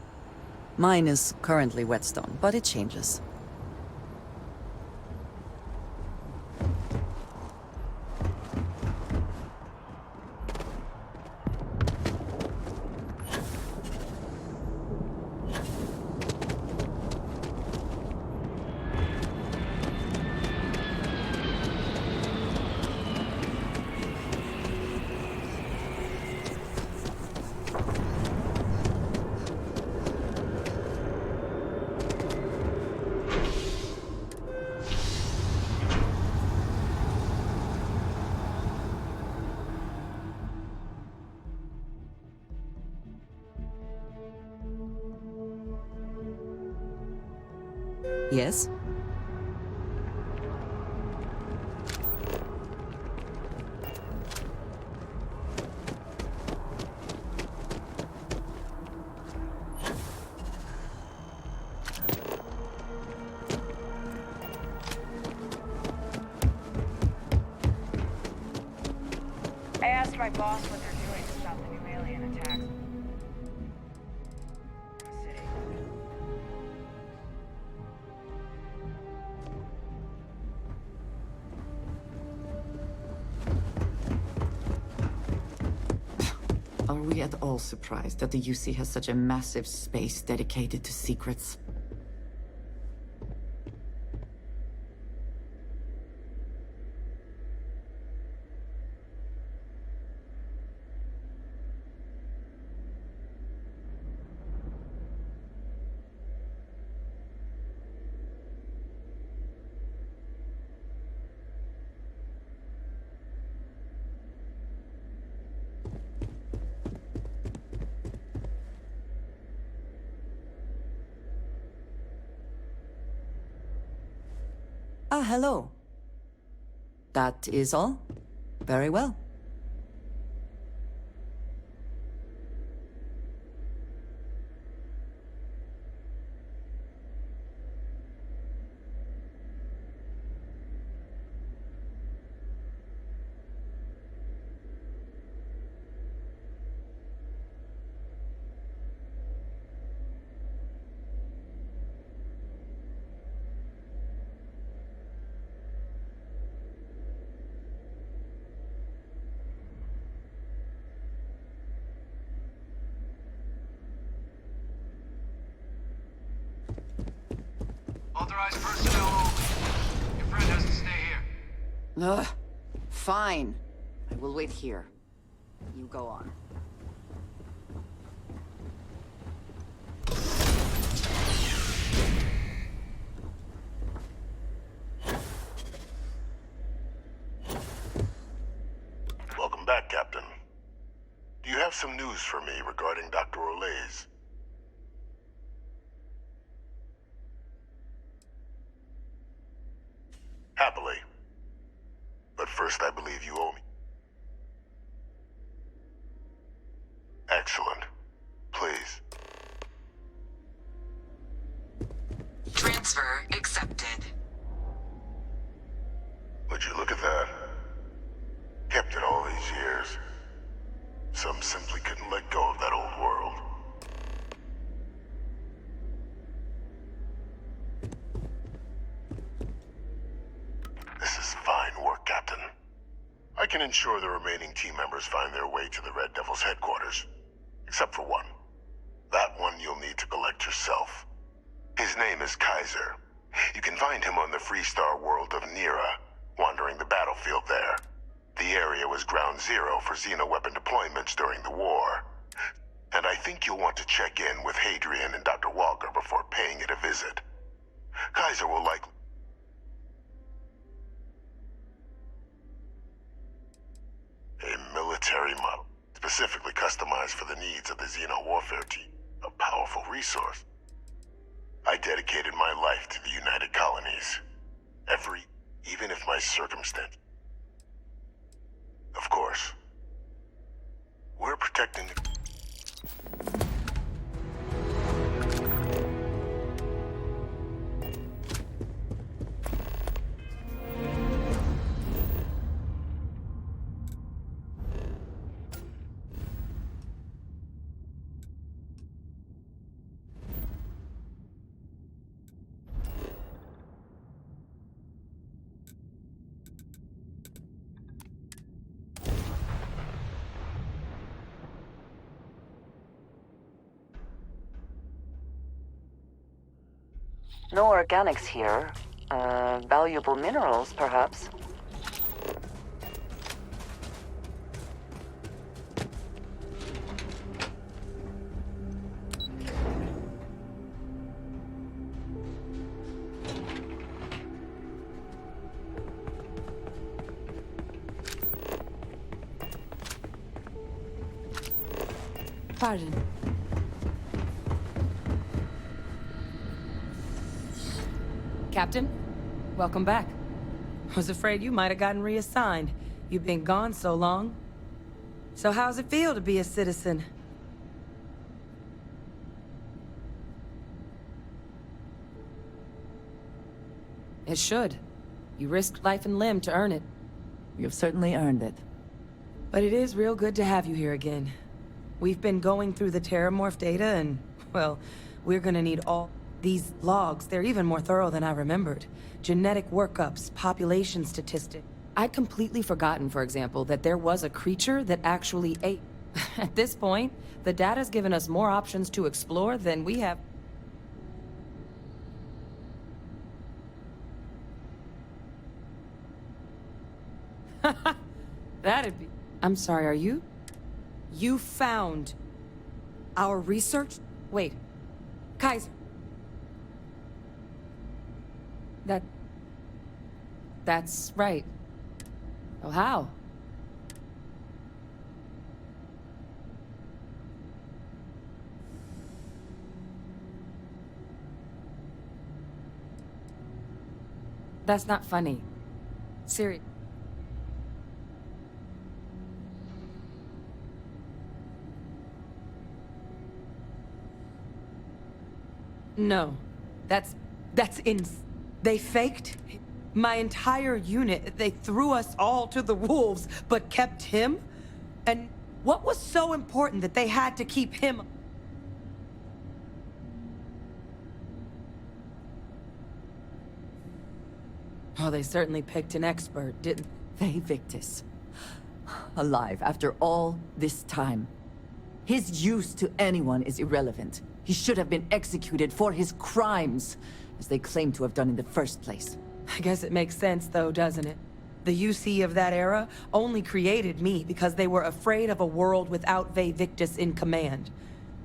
Mine is currently Whetstone, but it changes. Yes? I asked my boss what they're doing to stop the new alien attacks. Are we at all surprised that the UC has such a massive space dedicated to secrets? Ah, hello. That is all? Very well. Authorized personnel only. Your friend has to stay here. Ugh. Fine. I will wait here. You go on. Welcome back, Captain. Do you have some news for me regarding Dr. Olays? Happily. But first, I believe you owe me. Excellent. Please. Transfer accepted. Would you look at that? Kept it all these years. Some simply couldn't let go of that old world. This is fine work, Captain. I can ensure the remaining team members find their way to the Red Devil's headquarters. Except for one. That one you'll need to collect yourself. His name is Kaiser. You can find him on the Freestar world of Nira, wandering the battlefield there. The area was ground zero for xeno-weapon deployments during the war. And I think you'll want to check in with Hadrian and Dr. Walker before paying it a visit. Kaiser will likely... A military model, specifically customized for the needs of the Xeno warfare team. A powerful resource. I dedicated my life to the United Colonies. Even if my circumstance... Of course. We're protecting the... No organics here. Valuable minerals, perhaps. Pardon. Captain, welcome back. Was afraid you might have gotten reassigned. You've been gone so long. So how's it feel to be a citizen? It should. You risked life and limb to earn it. You've certainly earned it. But it is real good to have you here again. We've been going through the Terramorph data and, well, we're gonna need all these logs. They're even more thorough than I remembered. Genetic workups, population statistics. I'd completely forgotten, for example, that there was a creature that actually ate. At this point, the data's given us more options to explore than we have. That'd be... I'm sorry, are you? You found our research? Wait, Kaiser. That's right. Oh, how? That's not funny. Serious. No. That's They faked my entire unit. They threw us all to the wolves, but kept him? And what was so important that they had to keep him? Oh, they certainly picked an expert, didn't they? Victus. Alive after all this time. His use to anyone is irrelevant. He should have been executed for his crimes, as they claim to have done in the first place. I guess it makes sense, though, doesn't it? The UC of that era only created me because they were afraid of a world without Vae Victus in command.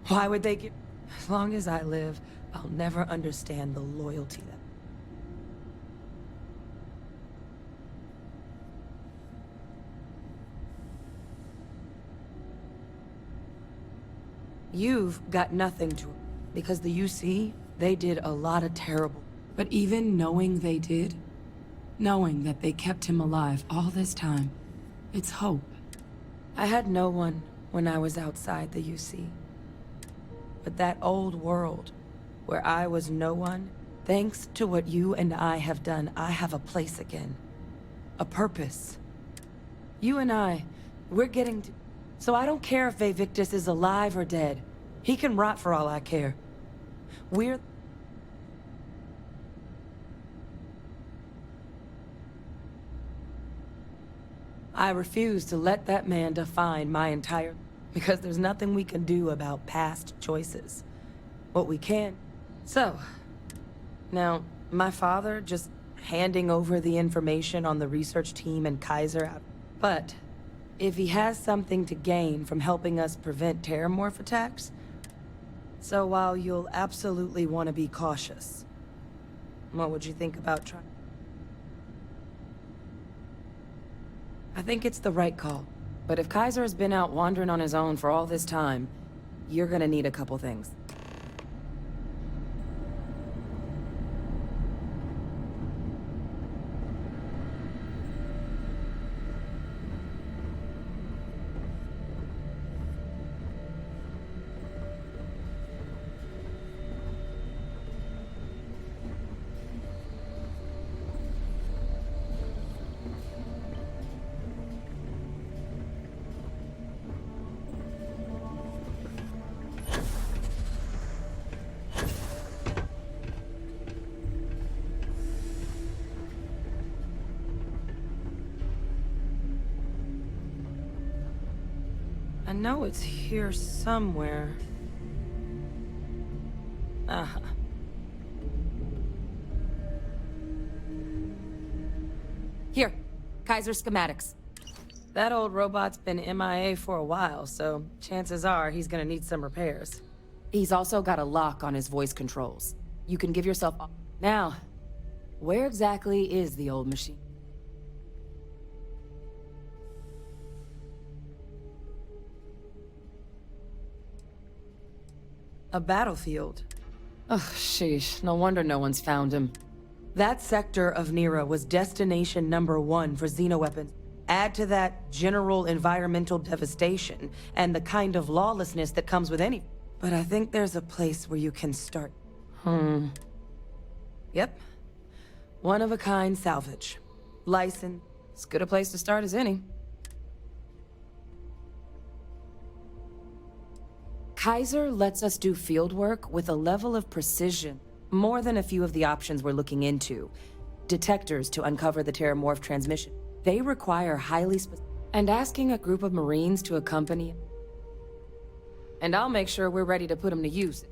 Why would they give... As long as I live, I'll never understand the loyalty that... You've got nothing to... Because the UC, they did a lot of terrible... But even knowing they did, knowing that they kept him alive all this time, it's hope. I had no one when I was outside the UC. But that old world, where I was no one, thanks to what you and I have done, I have a place again. A purpose. You and I, we're getting to... So I don't care if Vae Victus is alive or dead. He can rot for all I care. We're... I refuse to let that man define my entire... Because there's nothing we can do about past choices. What we can... So... Now, my father just handing over the information on the research team and Kaiser out... But... if he has something to gain from helping us prevent Terramorph attacks... So while you'll absolutely want to be cautious... What would you think about trying... I think it's the right call. But if Kaiser has been out wandering on his own for all this time, you're gonna need a couple things. I know it's here somewhere. Here, Kaiser schematics. That old robot's been MIA for a while, so chances are he's gonna need some repairs. He's also got a lock on his voice controls. You can give yourself... Now, where exactly is the old machine? A battlefield. Ugh, sheesh. No wonder no one's found him. That sector of Nera was destination #1 for xenoweapons. Add to that general environmental devastation and the kind of lawlessness that comes with any. But I think there's a place where you can start. Yep. One-of-a-kind salvage. License. As good a place to start as any. Kaiser lets us do field work with a level of precision more than a few of the options we're looking into. Detectors to uncover the Terramorph transmission. They require highly and asking a group of Marines to accompany. And I'll make sure we're ready to put them to use.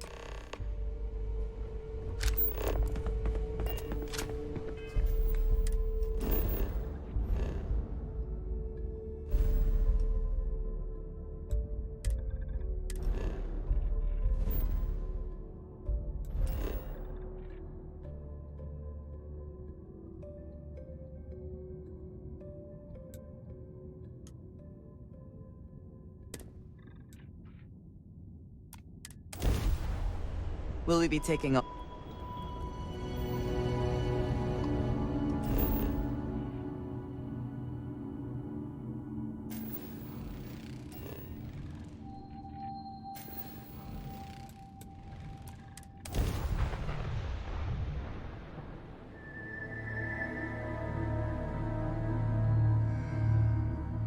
Will we be taking a...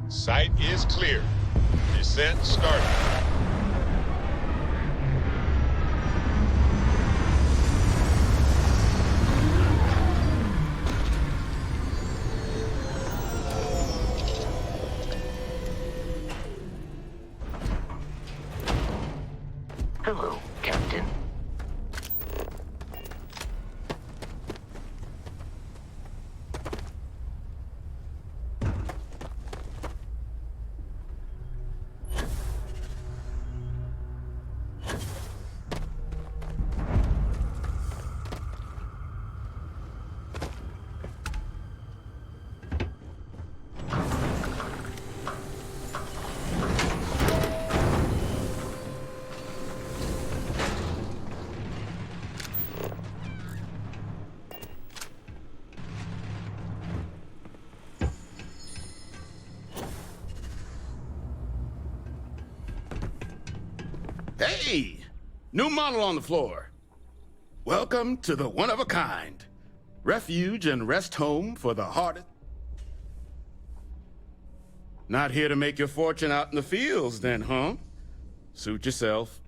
Site is clear. Descent started. Hello, Captain. Hey! New model on the floor. Welcome to the one-of-a-kind. Refuge and rest home for the hardest. Not here to make your fortune out in the fields then, huh? Suit yourself.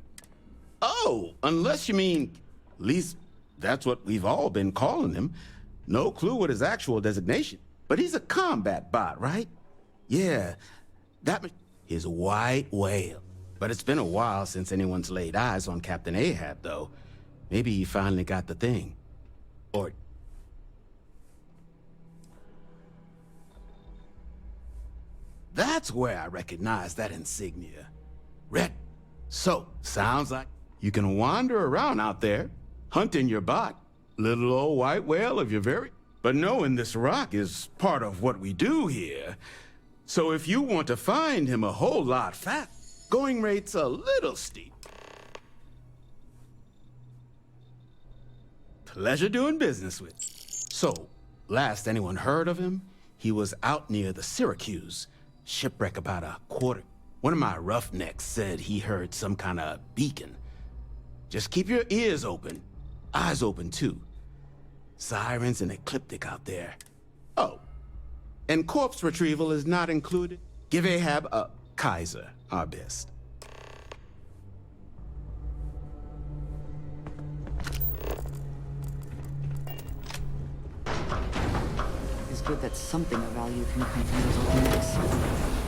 Oh, unless you mean, at least that's what we've all been calling him. No clue what his actual designation. But he's a combat bot, right? Yeah, his white whale. But it's been a while since anyone's laid eyes on Captain Ahab, though. Maybe he finally got the thing. Or... That's where I recognize that insignia. Red. So, sounds like you can wander around out there, hunting your bot. Little old white whale of your very... But knowing this rock is part of what we do here. So if you want to find him a whole lot fat, going rate's a little steep. Pleasure doing business with. So, last anyone heard of him, he was out near the Syracuse. Shipwreck about a quarter. One of my roughnecks said he heard some kind of beacon. Just keep your ears open, eyes open too. Sirens and ecliptic out there. Oh, and corpse retrieval is not included. Give Ahab a Kaiser our best. It's good that something of value can come from those openings.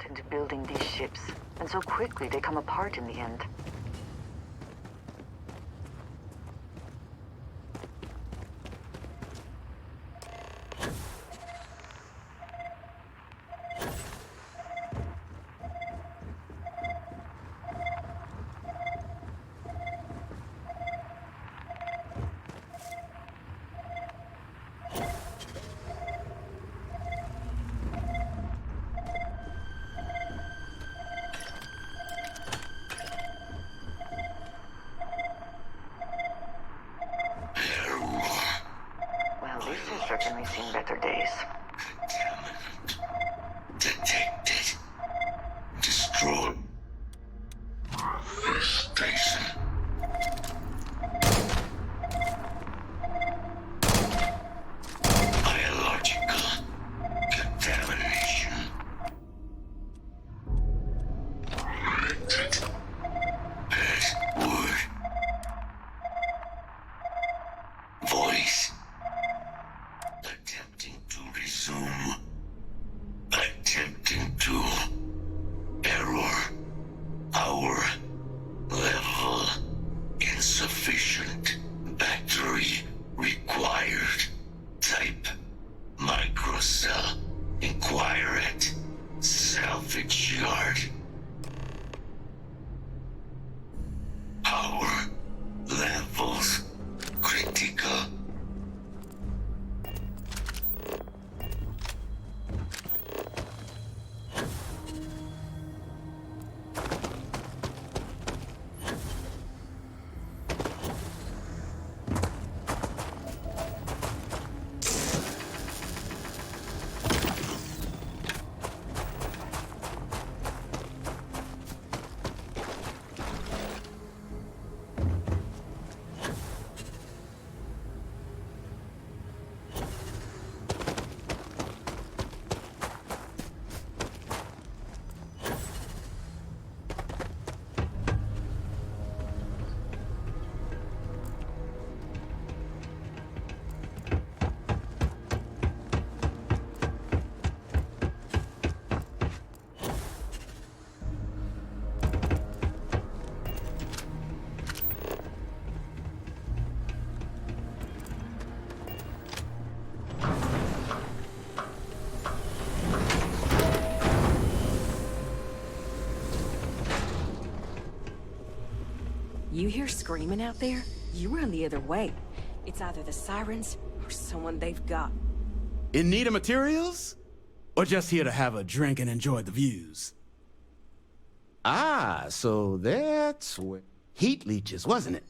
thought into building these ships, and so quickly they come apart in the end. Well, this has certainly seen better days. Detected. Destroyed. Station. Biological contamination. Password. Voice. Attempting to resume. Attempting to. Error. Power. Level. Insufficient. Battery. Required. Type. Microcell. Inquire at. Salvage yard. Power. Levels. Critical. You hear screaming out there? You run the other way. It's either the sirens or someone they've got. In need of materials? Or just here to have a drink and enjoy the views? Ah, so that's where... Heat leeches, wasn't it?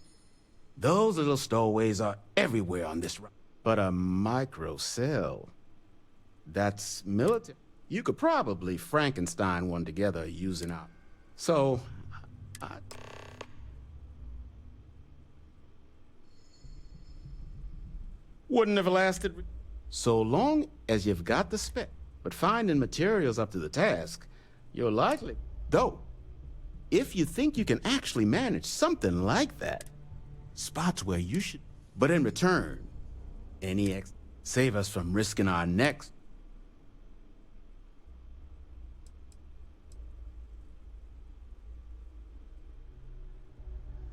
Those little stowaways are everywhere on this route. But a microcell... That's military. You could probably Frankenstein one together using our... So... Wouldn't have lasted so long as you've got the spec. But finding materials up to the task, you're likely. Though, if you think you can actually manage something like that, spots where you should. But in return, save us from risking our necks.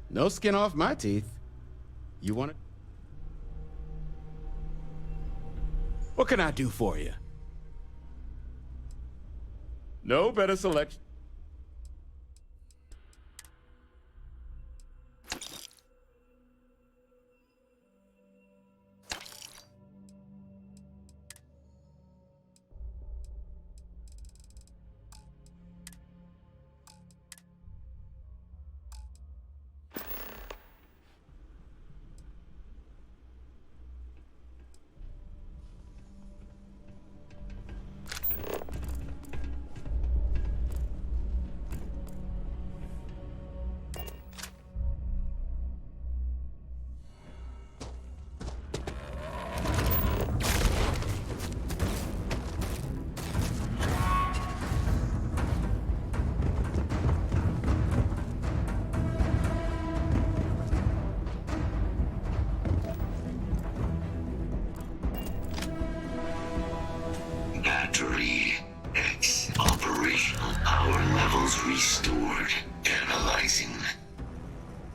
No skin off my teeth. You want it? What can I do for you? No better selection.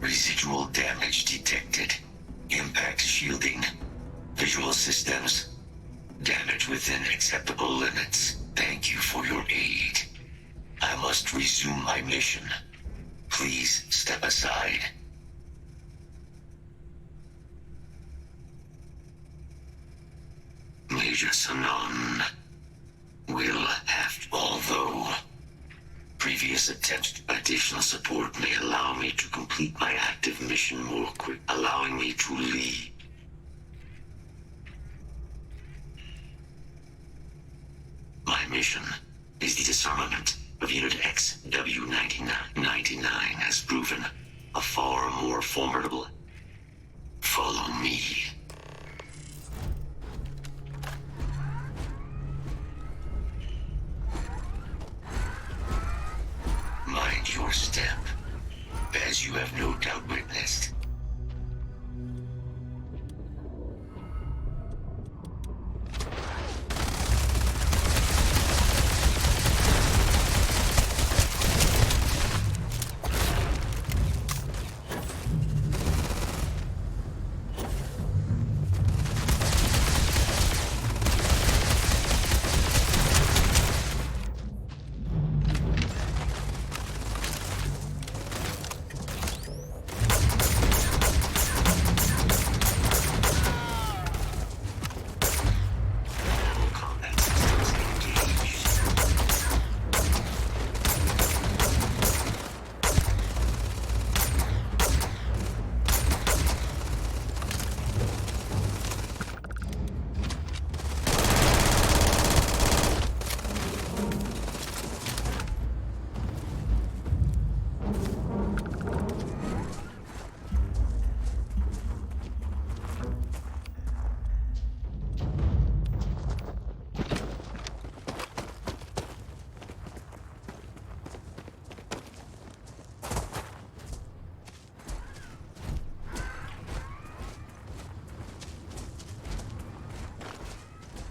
Residual damage detected. Impact shielding. Visual systems. Damage within acceptable limits. Thank you for your aid. I must resume my mission. Please step aside. Major Sanon will have, although previous attempts at additional support may allow me to complete my active mission more quick, allowing me to leave. My mission is the disarmament of Unit XW-99 has proven a far more formidable. Follow me. Mind your step, as you have no doubt witnessed.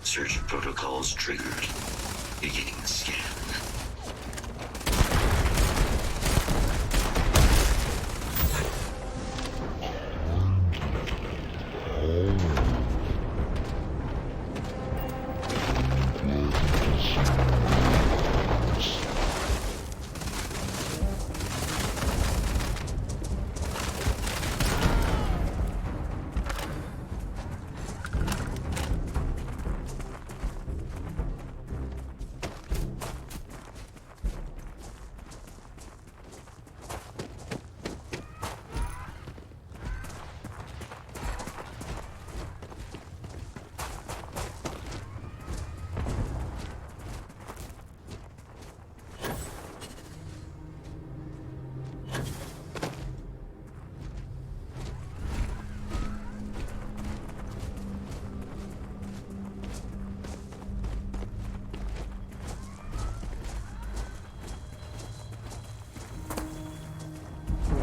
Search protocols triggered. Beginning scan.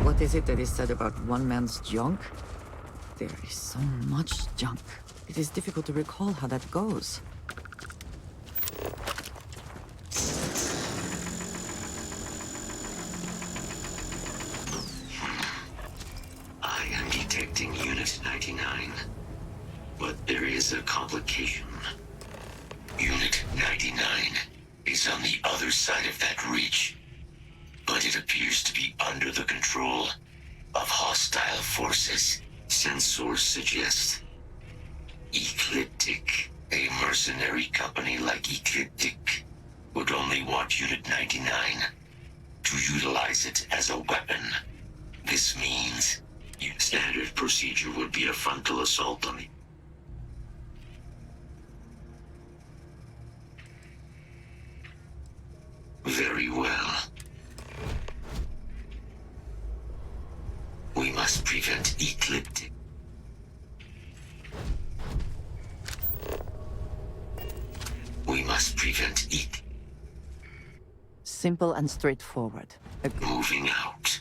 What is it that is said about one man's junk? There is so much junk. It is difficult to recall how that goes. I am detecting Unit 99, but there is a complication. Unit 99 is on the other side of that reach, but it appears to be under the control of hostile forces. Sensors suggest Ecliptic, a mercenary company like Ecliptic, would only want Unit 99 to utilize it as a weapon. This means standard procedure would be a frontal assault on the... Very well. We must prevent Ecliptic. We must prevent Simple and straightforward. Moving out.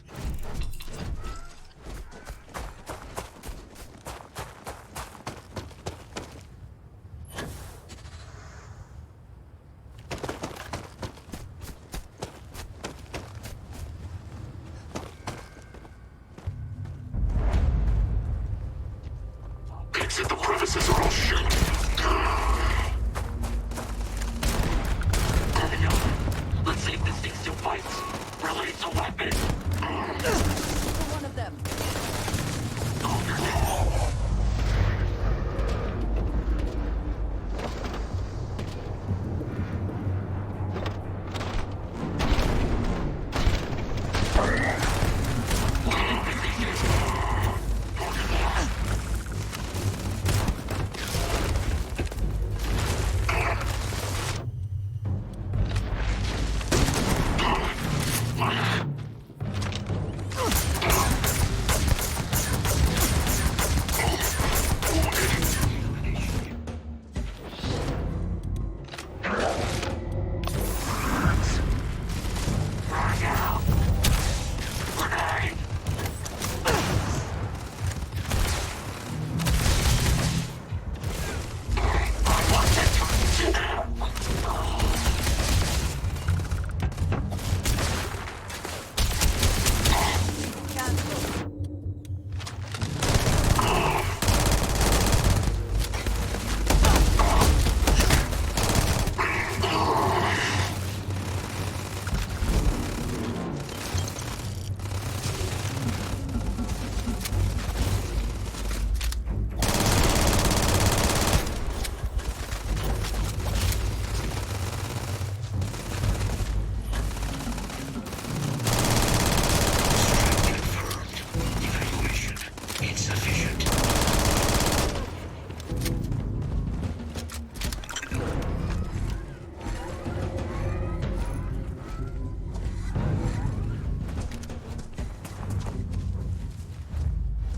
defenses are all shit. Let's see if this thing still fights. Release a weapon. One of them.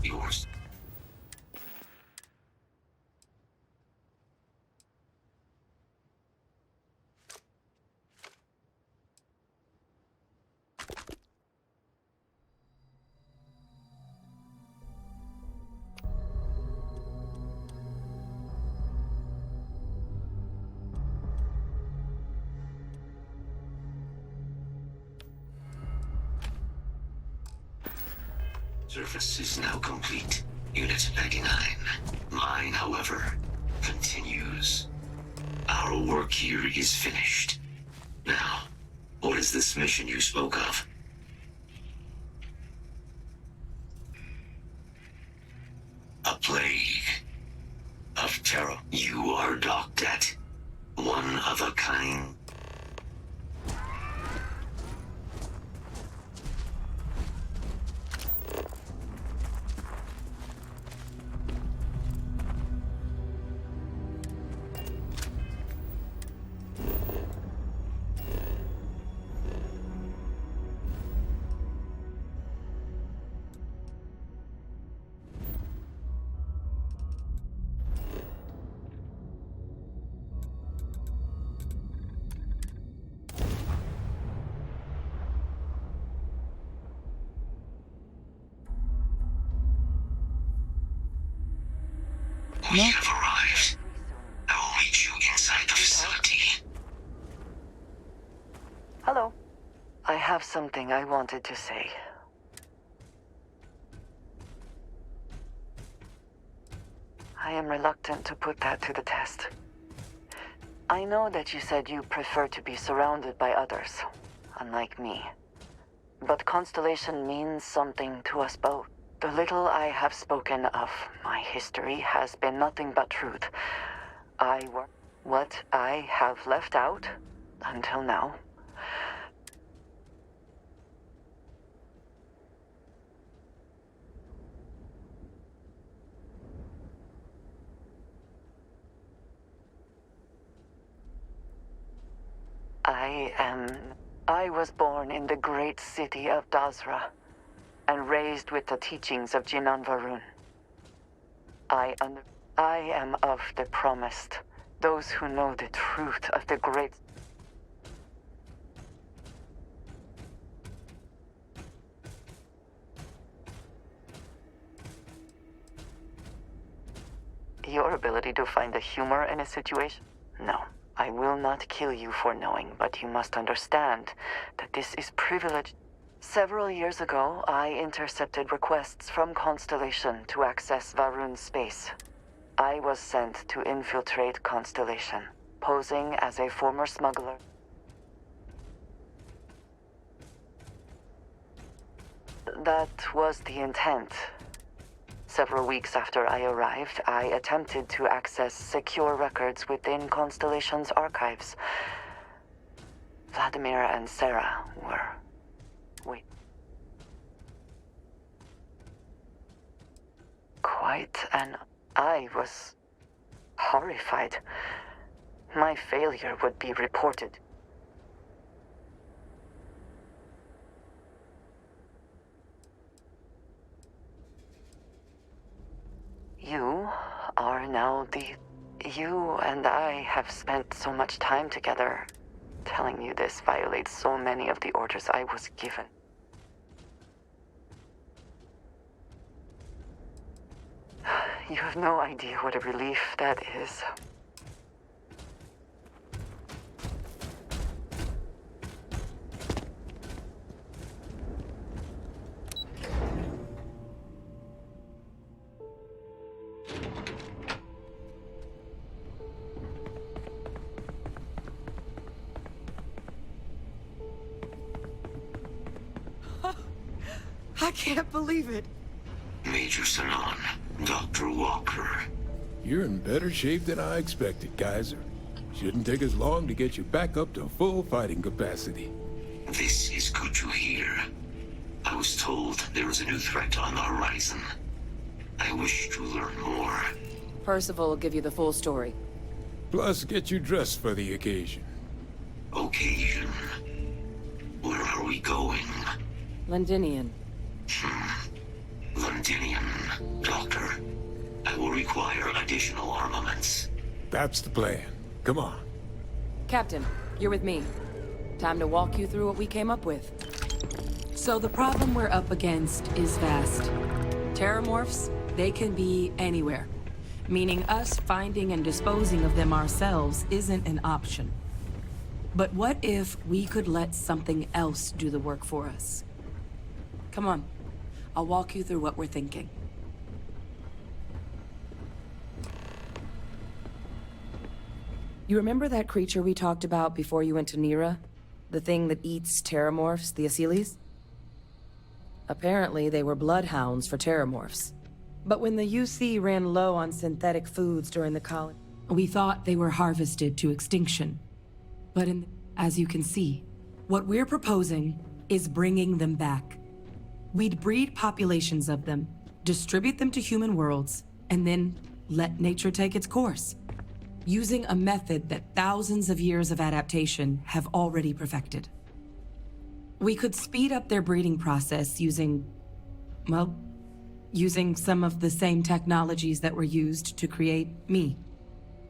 Yours. Surface is now complete. Unit 99. Mine, however, continues. Our work here is finished. Now, what is this mission you spoke of? A plague of terror. You are docked at one of a kind. We have arrived. I will meet you inside the facility. Hello. I have something I wanted to say. I am reluctant to put that to the test. I know that you said you prefer to be surrounded by others, unlike me. But Constellation means something to us both. The little I have spoken of my history has been nothing but truth. What I have left out, until now, I was born in the great city of Dazra, and raised with the teachings of Jinan Varun. I am of the promised, those who know the truth of the great... Your ability to find the humor in a situation? No. I will not kill you for knowing, but you must understand that this is privilege. Several years ago, I intercepted requests from Constellation to access Varun's space. I was sent to infiltrate Constellation, posing as a former smuggler. That was the intent. Several weeks after I arrived, I attempted to access secure records within Constellation's archives. Vladimir and Sarah were... Wait. Quite an... I was horrified. My failure would be reported. You are now the... You and I have spent so much time together. Telling you this violates so many of the orders I was given. You have no idea what a relief that is. I can't believe it. Major Sanan, Dr. Walker. You're in better shape than I expected, Kaiser. Shouldn't take us long to get you back up to full fighting capacity. This is good to hear. I was told there was a new threat on the horizon. I wish to learn more. Percival will give you the full story. Plus, get you dressed for the occasion. Occasion? Where are we going? Londinian. Londinian, Doctor. I will require additional armaments. That's the plan. Come on. Captain, you're with me. Time to walk you through what we came up with. So the problem we're up against is vast. Terramorphs, they can be anywhere. Meaning us finding and disposing of them ourselves isn't an option. But what if we could let something else do the work for us? Come on. I'll walk you through what we're thinking. You remember that creature we talked about before you went to Nira? The thing that eats terramorphs, the Aciles? Apparently, they were bloodhounds for terramorphs. But when the UC ran low on synthetic foods during the colony... We thought they were harvested to extinction. But as you can see, what we're proposing is bringing them back. We'd breed populations of them, distribute them to human worlds, and then let nature take its course. Using a method that thousands of years of adaptation have already perfected. We could speed up their breeding process using some of the same technologies that were used to create me.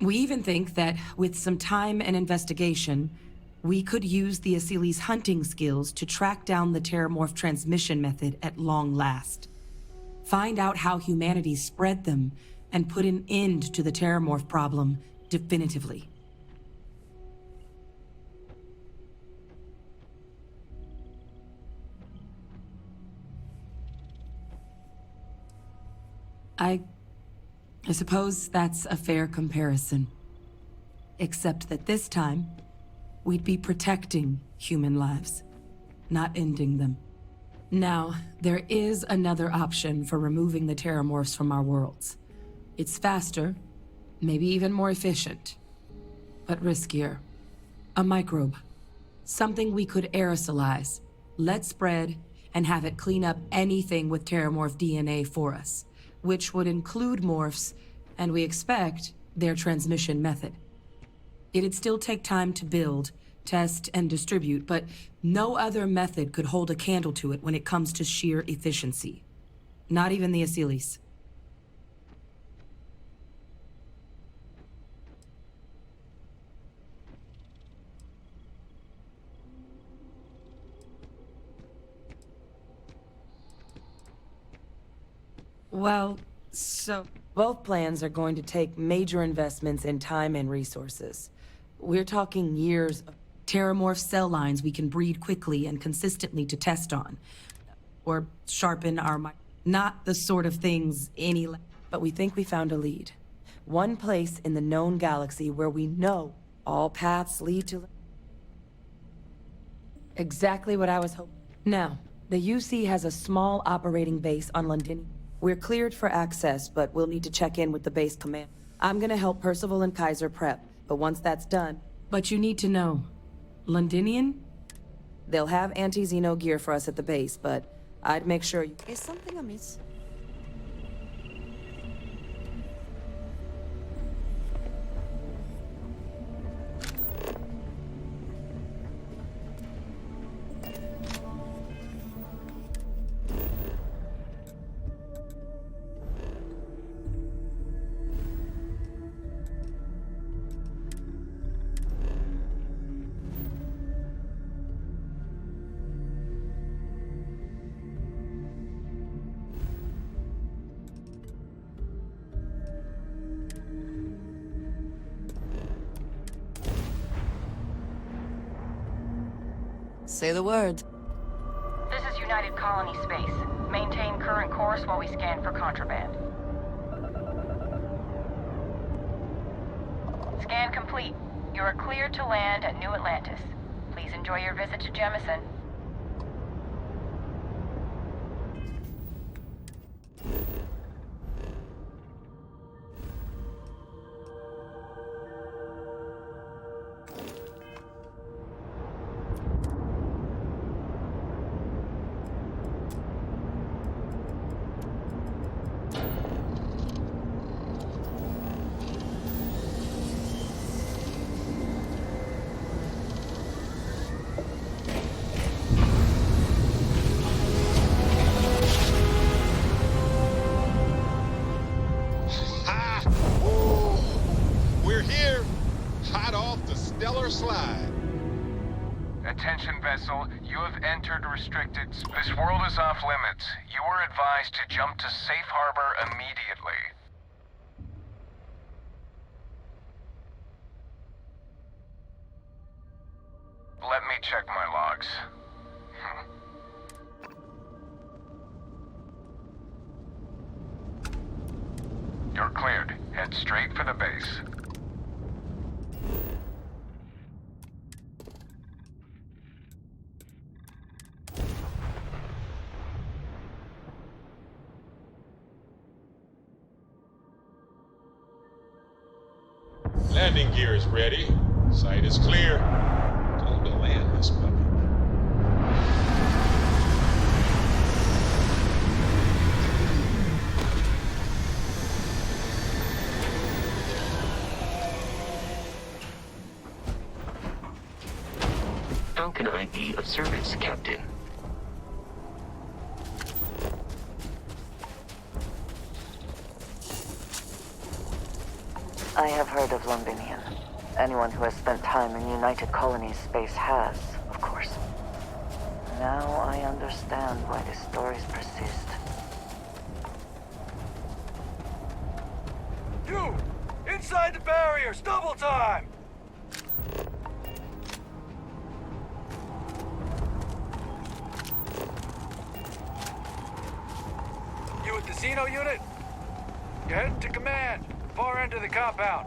We even think that with some time and investigation, we could use the Aciles' hunting skills to track down the terramorph transmission method at long last. Find out how humanity spread them and put an end to the terramorph problem definitively. I suppose that's a fair comparison. Except that this time, we'd be protecting human lives, not ending them. Now, there is another option for removing the terramorphs from our worlds. It's faster, maybe even more efficient, but riskier. A microbe. Something we could aerosolize, let spread, and have it clean up anything with terramorph DNA for us, which would include morphs, and we expect their transmission method. It'd still take time to build, test, and distribute, but no other method could hold a candle to it when it comes to sheer efficiency. Not even the Aciles. Well, so... Both plans are going to take major investments in time and resources. We're talking years of terramorph cell lines we can breed quickly and consistently to test on. Or sharpen our... Not the sort of things any... But we think we found a lead. One place in the known galaxy where we know all paths lead to... Exactly what I was hoping. Now, the UC has a small operating base on Londinium. We're cleared for access, but we'll need to check in with the base command. I'm gonna help Percival and Kaiser prep, but once that's done... But you need to know. Londinian? They'll have anti-Xeno gear for us at the base, but I'd make sure you... Is something amiss? Say the word. This is United Colony Space. Maintain current course while we scan for contraband. Scan complete. You are cleared to land at New Atlantis. Please enjoy your visit to Jemison. Slide. Attention vessel, you have entered restricted. This world is off limits. You are advised to jump to safe harbor immediately. Let me check my logs. You're cleared. Head straight for the base. Landing gear is ready. Site is clear. Time to land this puppy. How can I be of service, Captain? I have heard of Londinium. Anyone who has spent time in United Colonies space has, of course. Now I understand why the stories persist. You! Inside the barriers! Double time! You with the Xeno unit? You're heading to command. Far end of the compound.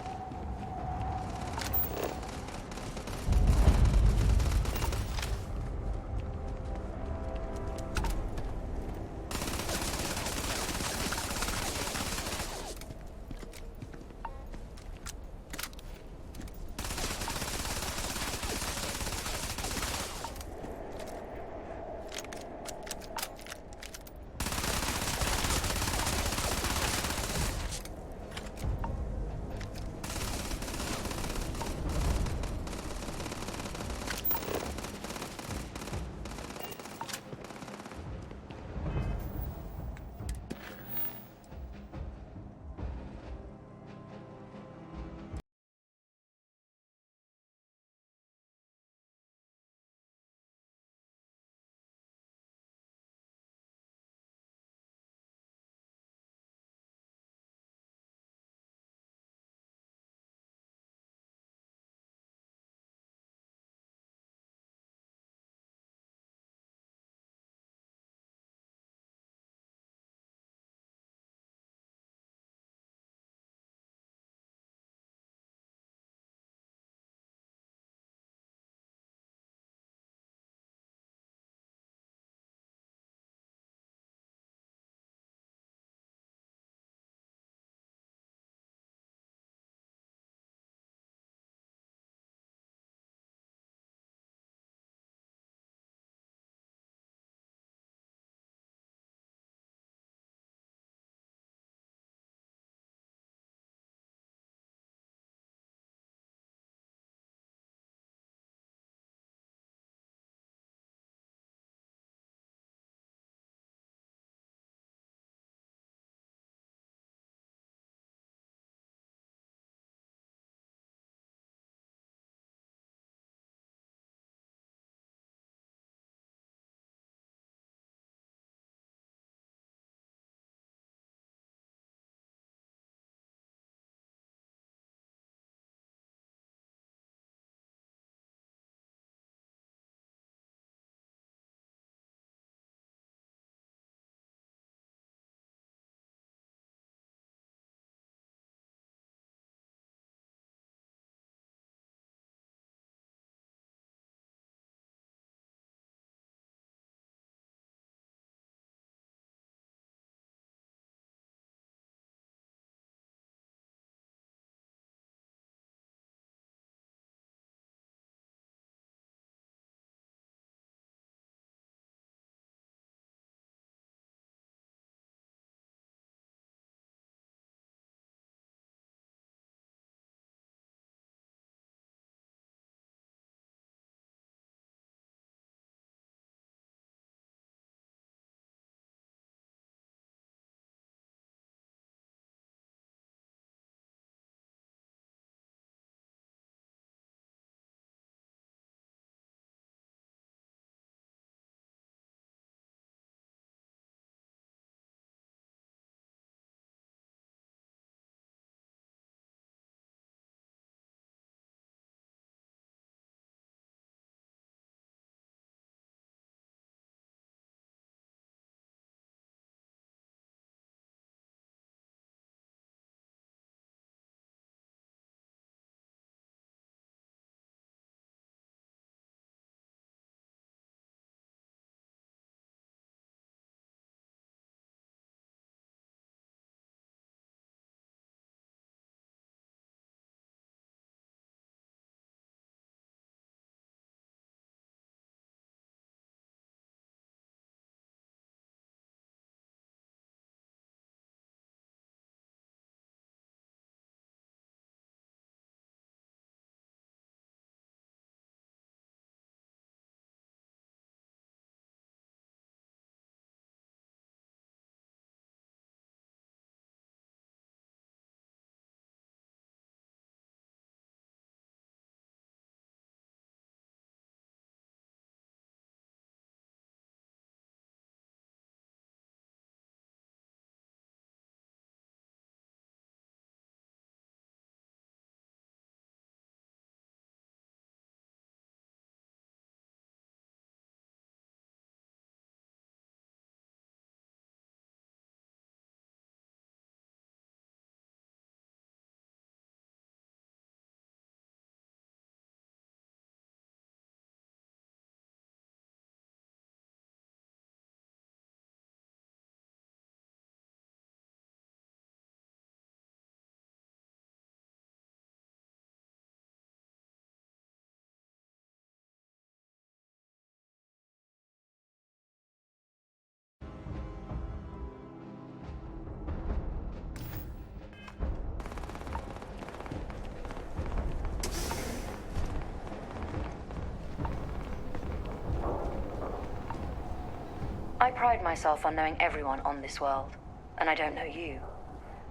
I pride myself on knowing everyone on this world, and I don't know you.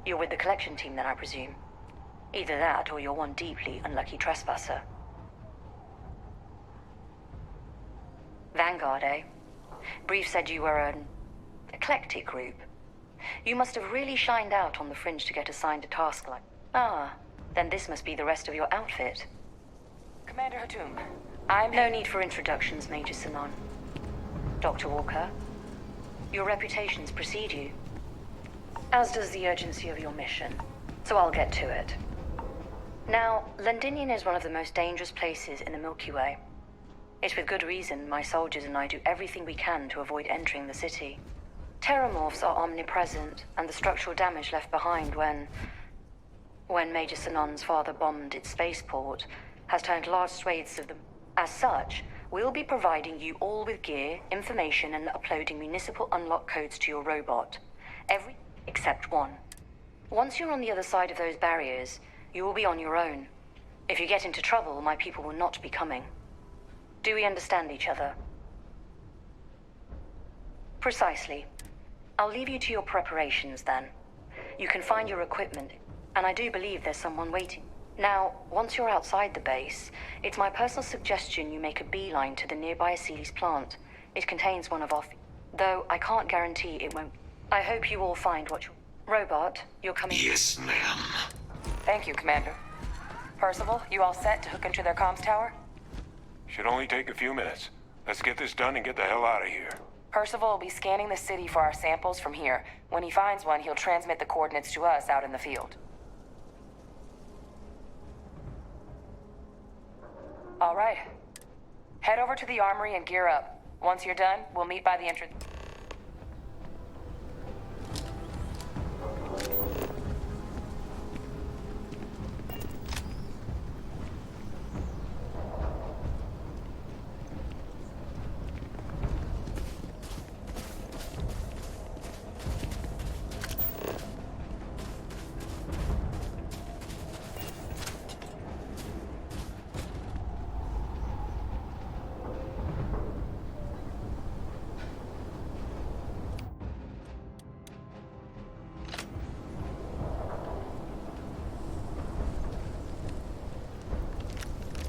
You're with the collection team then, I presume. Either that, or you're one deeply unlucky trespasser. Vanguard, eh? Brief said you were an eclectic group. You must have really shined out on the fringe to get assigned a task like... Ah, then this must be the rest of your outfit. Commander Hatum, I'm... No need for introductions, Major Sanon. Dr. Walker, your reputations precede you, as does the urgency of your mission, so I'll get to it. Now, Londinian is one of the most dangerous places in the Milky Way. It's with good reason my soldiers and I do everything we can to avoid entering the city. Terramorphs are omnipresent, and the structural damage left behind when Major Sanon's father bombed its spaceport has turned large swathes of them. As such, we'll be providing you all with gear, information, and uploading municipal unlock codes to your robot. Every except one. Once you're on the other side of those barriers, you will be on your own. If you get into trouble, my people will not be coming. Do we understand each other? Precisely. I'll leave you to your preparations then. You can find your equipment, and I do believe there's someone waiting. Now, once you're outside the base, it's my personal suggestion you make a beeline to the nearby Aceles plant. It contains one of our... though I can't guarantee it won't. I hope you all find what you... Robot, you're coming... Yes, ma'am. Thank you, Commander. Percival, you all set to hook into their comms tower? Should only take a few minutes. Let's get this done and get the hell out of here. Percival will be scanning the city for our samples from here. When he finds one, he'll transmit the coordinates to us out in the field. All right. Head over to the armory and gear up. Once you're done, we'll meet by the entrance.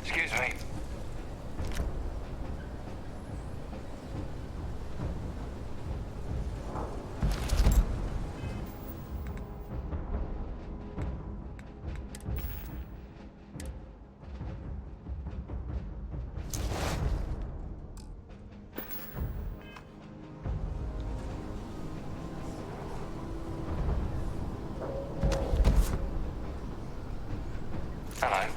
Excuse me. Hello.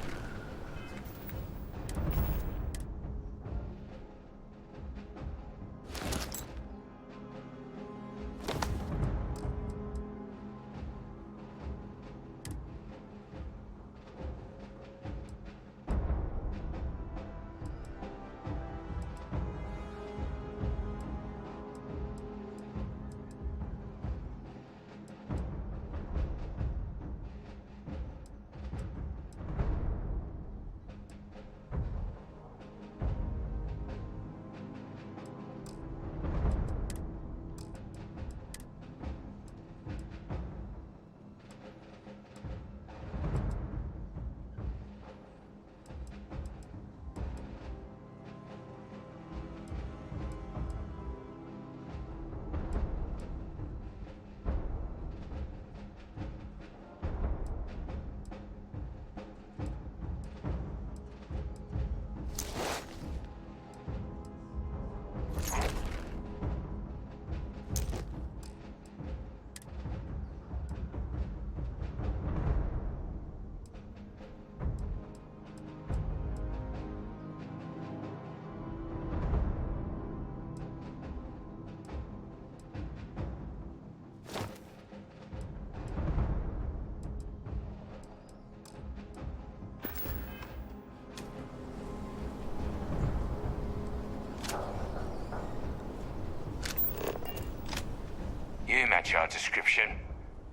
You match our description.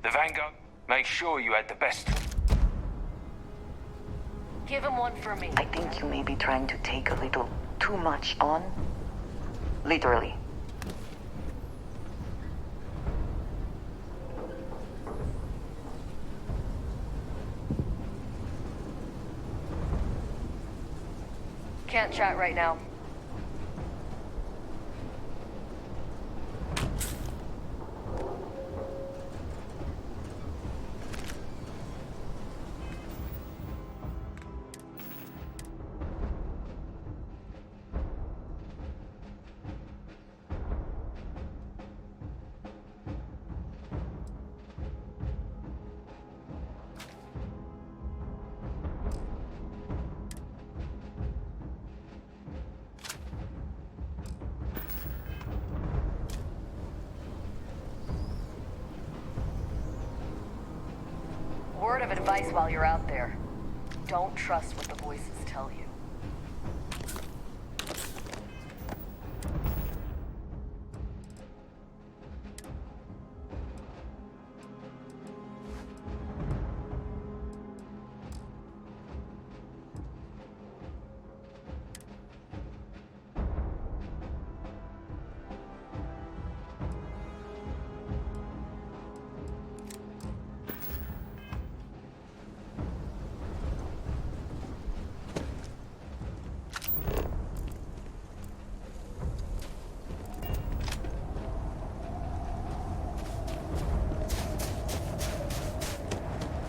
The Vanguard, make sure you had the best. Give him one for me. I think you may be trying to take a little too much on. Literally. can't chat right now. Word of advice while you're out there. Don't trust what the voices tell you.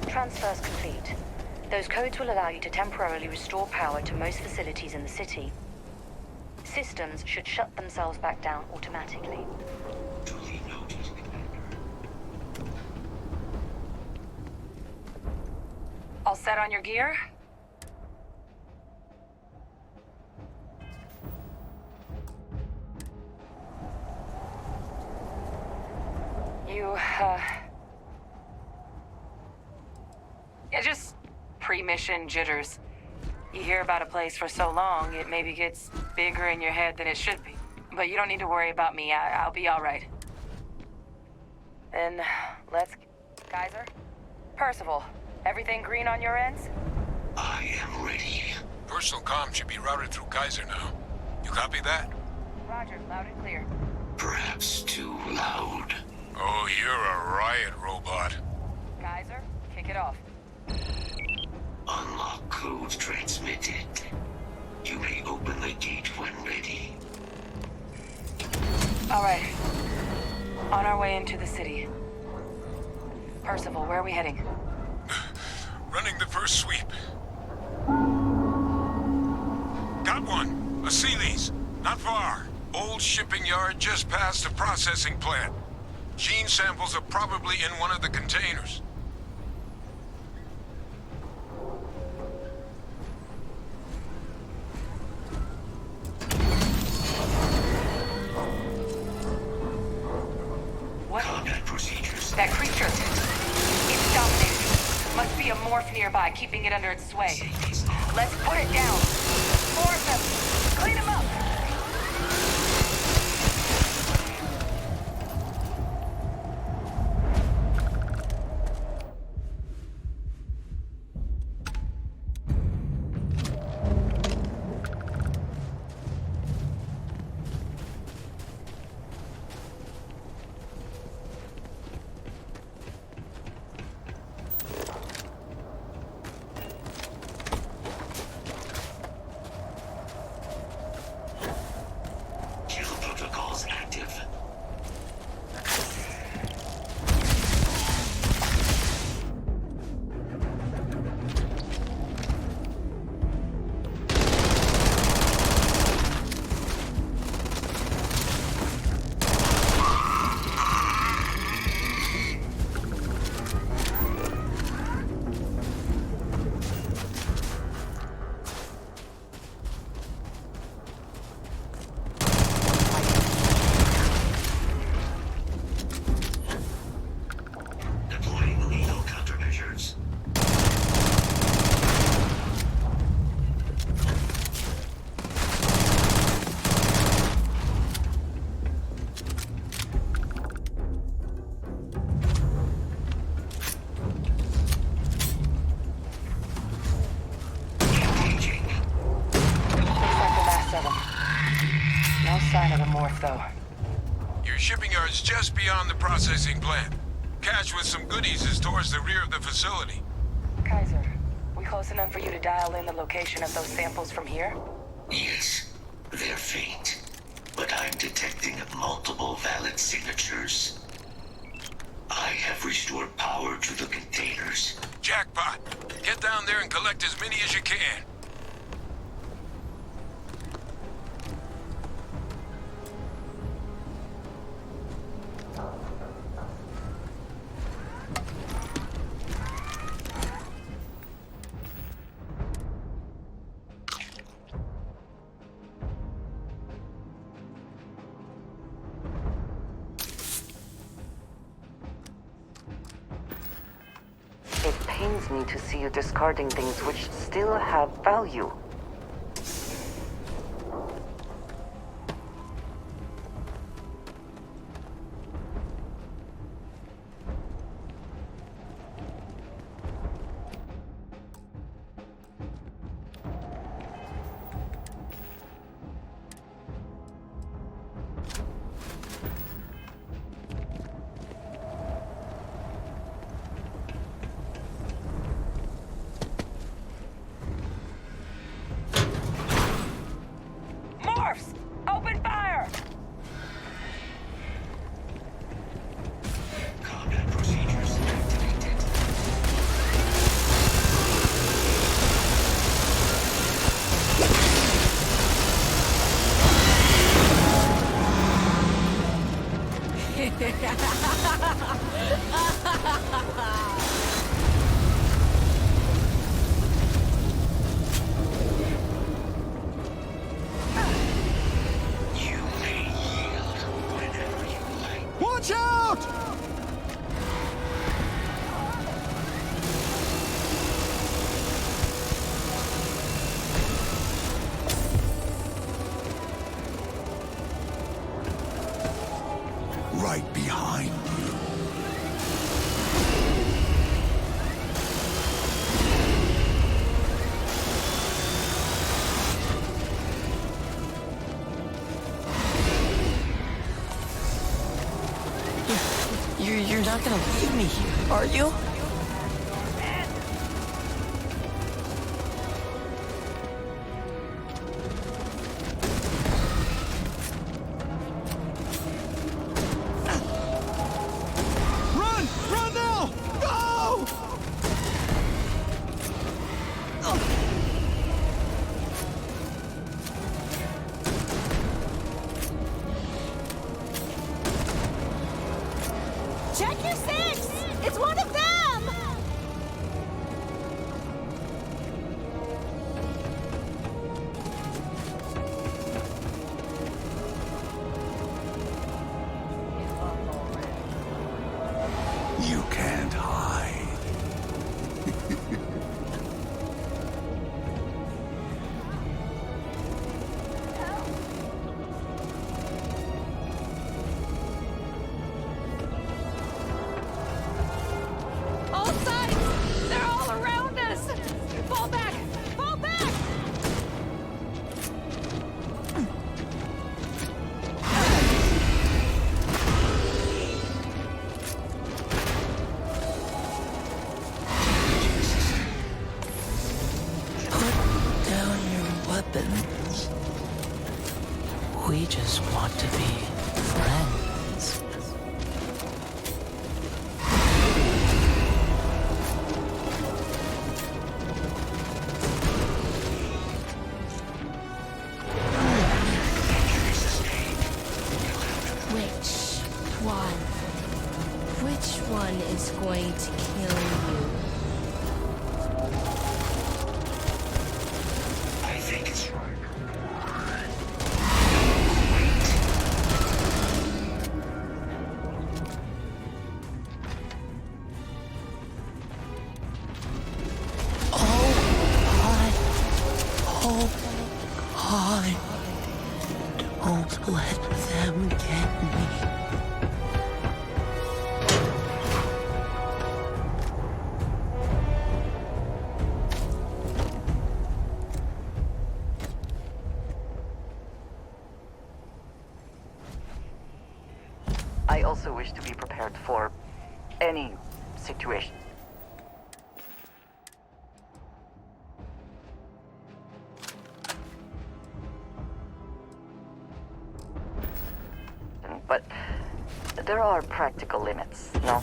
Transfers complete. Those codes will allow you to temporarily restore power to most facilities in the city. Systems should shut themselves back down automatically. Duly noted, Commander. All set on your gear? Yeah, just pre-mission jitters. You hear about a place for so long, it maybe gets bigger in your head than it should be. But you don't need to worry about me. I'll be all right. Then, let's... Kaiser? Percival, everything green on your ends? I am ready. Personal comm should be routed through Kaiser now. You copy that? Roger, loud and clear. Perhaps too loud. Oh, you're a riot robot. Kaiser, kick it off. Unlock code transmitted. You may open the gate when ready. All right. On our way into the city. Percival, where are we heading? Running the first sweep. Got one. A Sealy's. Not far. Old shipping yard just past the processing plant. Gene samples are probably in one of the containers. What? Combat procedures. That creature. It's dominating. Must be a morph nearby, keeping it under its sway. Let's put it down. Morph him. Clean him up. Though. Your shipping yard's just beyond the processing plant. Cache with some goodies is towards the rear of the facility. Kaiser, we close enough for you to dial in the location of those samples from here? Yes, they're faint, but I'm detecting multiple valid signatures. I have restored power to the containers. Jackpot! Get down there and collect as many as you can. It pains me to see you discarding things which still have value. Morphs! Open fire! Combat procedures activated. You may yield whenever you like. Watch out! Right behind you. You're not gonna leave me here, are you? Run! Run now! Go! Check your six! It's one of them! You can't hide. All sides! They're all around us! Fall back! Fall back! Put down your weapons. We just want to be friends. Which one? Which one is going to kill you? I think it's right. Don't let them get me. I also wish to be prepared for any situation. but there are practical limits, no?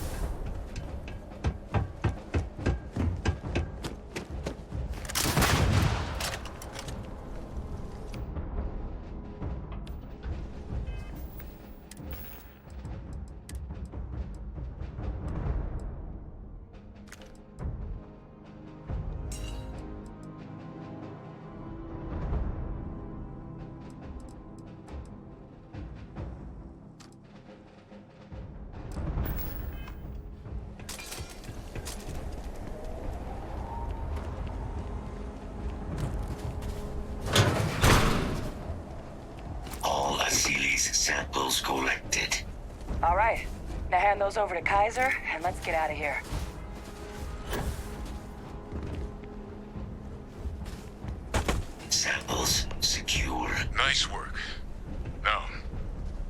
Samples collected. All right. Now hand those over to Kaiser, and let's get out of here. Samples secure. Nice work. Now,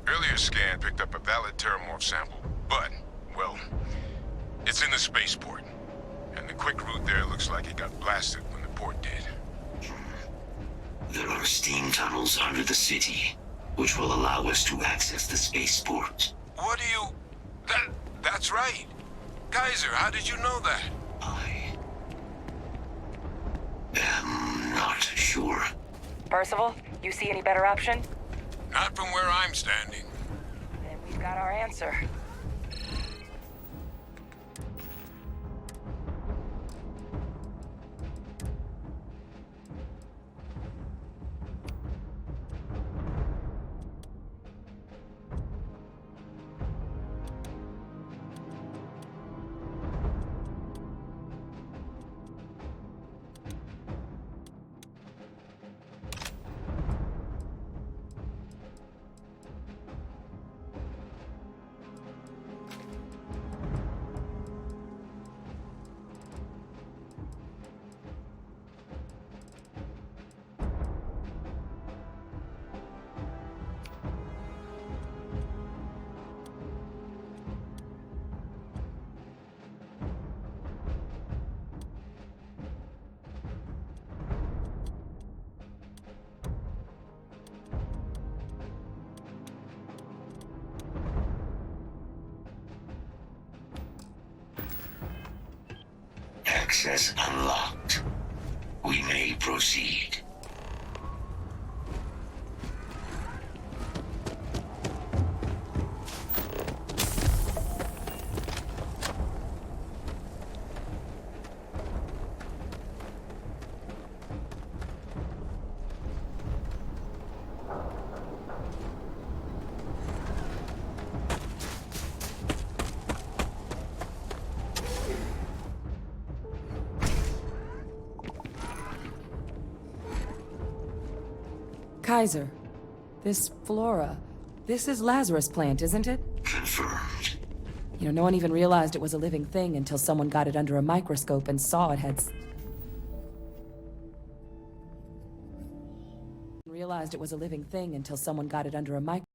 earlier scan picked up a valid terramorph sample, but, well, it's in the spaceport. And the quick route there looks like it got blasted when the port did. There are steam tunnels under the city, which will allow us to access the spaceport. What do you... That's right. Kaiser, how did you know that? I am not sure. Percival, you see any better option? Not from where I'm standing. Then we've got our answer. Access unlocked. We may proceed. Kaiser, this flora, this is Lazarus plant, isn't it? Confirmed. You know, no one even realized it was a living thing until someone got it under a microscope and saw it had... Realized it was a living thing until someone got it under a microscope.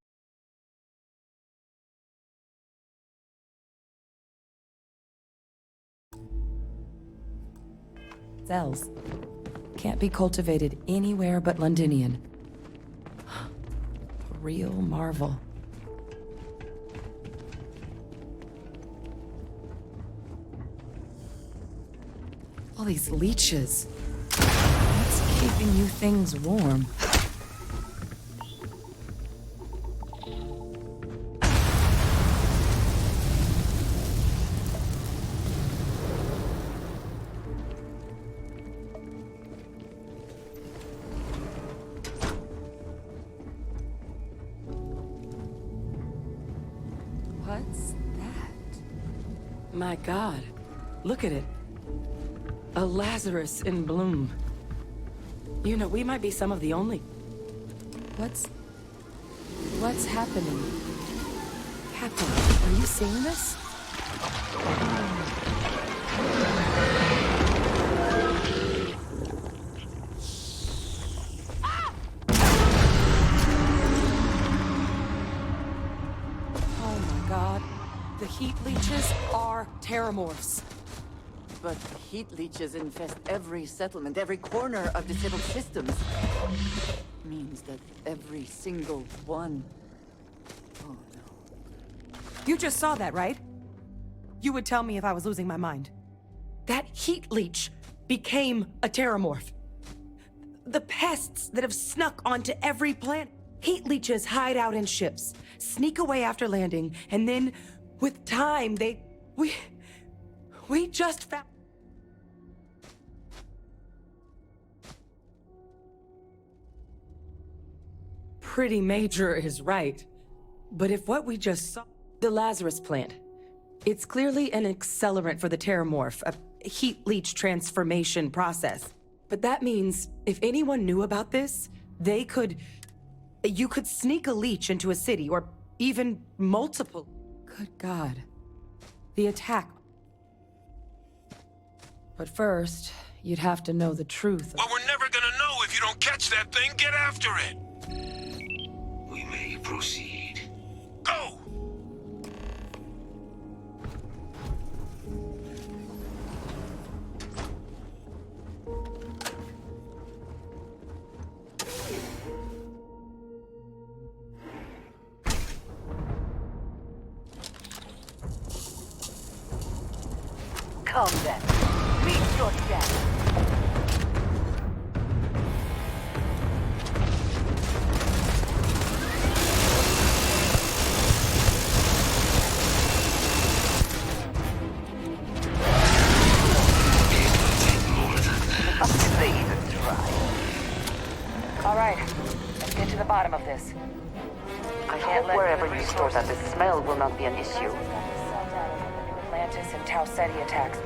Cells. Can't be cultivated anywhere but Londinian. A real marvel. All these leeches. What's keeping you things warm? What's that? My God, look at it. A Lazarus in bloom. You know, we might be some of the only... What's happening? Captain, are you seeing this? Oh my God. The heat leeches are terramorphs. But heat leeches infest every settlement, every corner of the settled systems. Means that every single one... Oh no. You just saw that, right? You would tell me if I was losing my mind. That heat leech became a terramorph. The pests that have snuck onto every planet. Heat leeches hide out in ships, sneak away after landing, and then, with time, we just found... Pretty major is right. But if what we just saw... The Lazarus plant. It's clearly an accelerant for the terramorph, a heat leech transformation process. But that means, if anyone knew about this, they could... You could sneak a leech into a city, or even multiple. Good God. The attack. But first, you'd have to know the truth. Well, we're never gonna know if you don't catch that thing. Get after it! We may proceed. Go! Come then. Meet your death. All right, let's get to the bottom of this. I hope wherever you store that, the smell will not be an issue. Atlantis and Tau Ceti attacks.